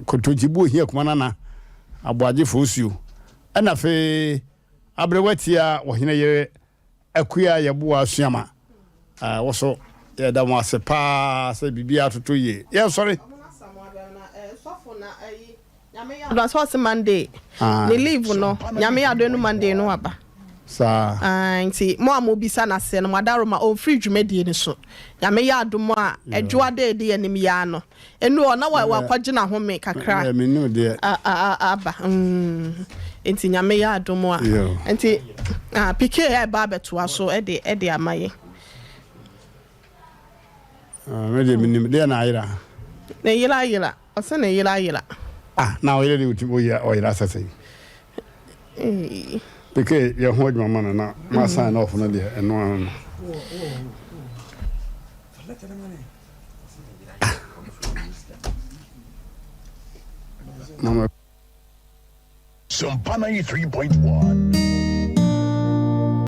kotojibu hia kumana na aboaje fosuo ana fe abrewatia wo hina ye akuya ye bo asuama woso ya da mo ase pa se bibia toto ye yeah sorry That's what's Monday. They leave no. Nyame ya do no Monday no aba. Sa. Nti mo amobisa na se no madaro ma on free dwumadi ni so. Nyame ya do mo a edwo de de anim ya no. Enu ona wa kwagye na home kakra. Me no de. Aba. Nti nyame ya do mo a. Nti pike e ba beto aso e de amaye. Me de minim de na ayira. Na yira. Ose na yira. Na oyire de utibo ya oyira sase. Porque ya ho adwuma na ma sign off na de eno ano. SOMPA 93.1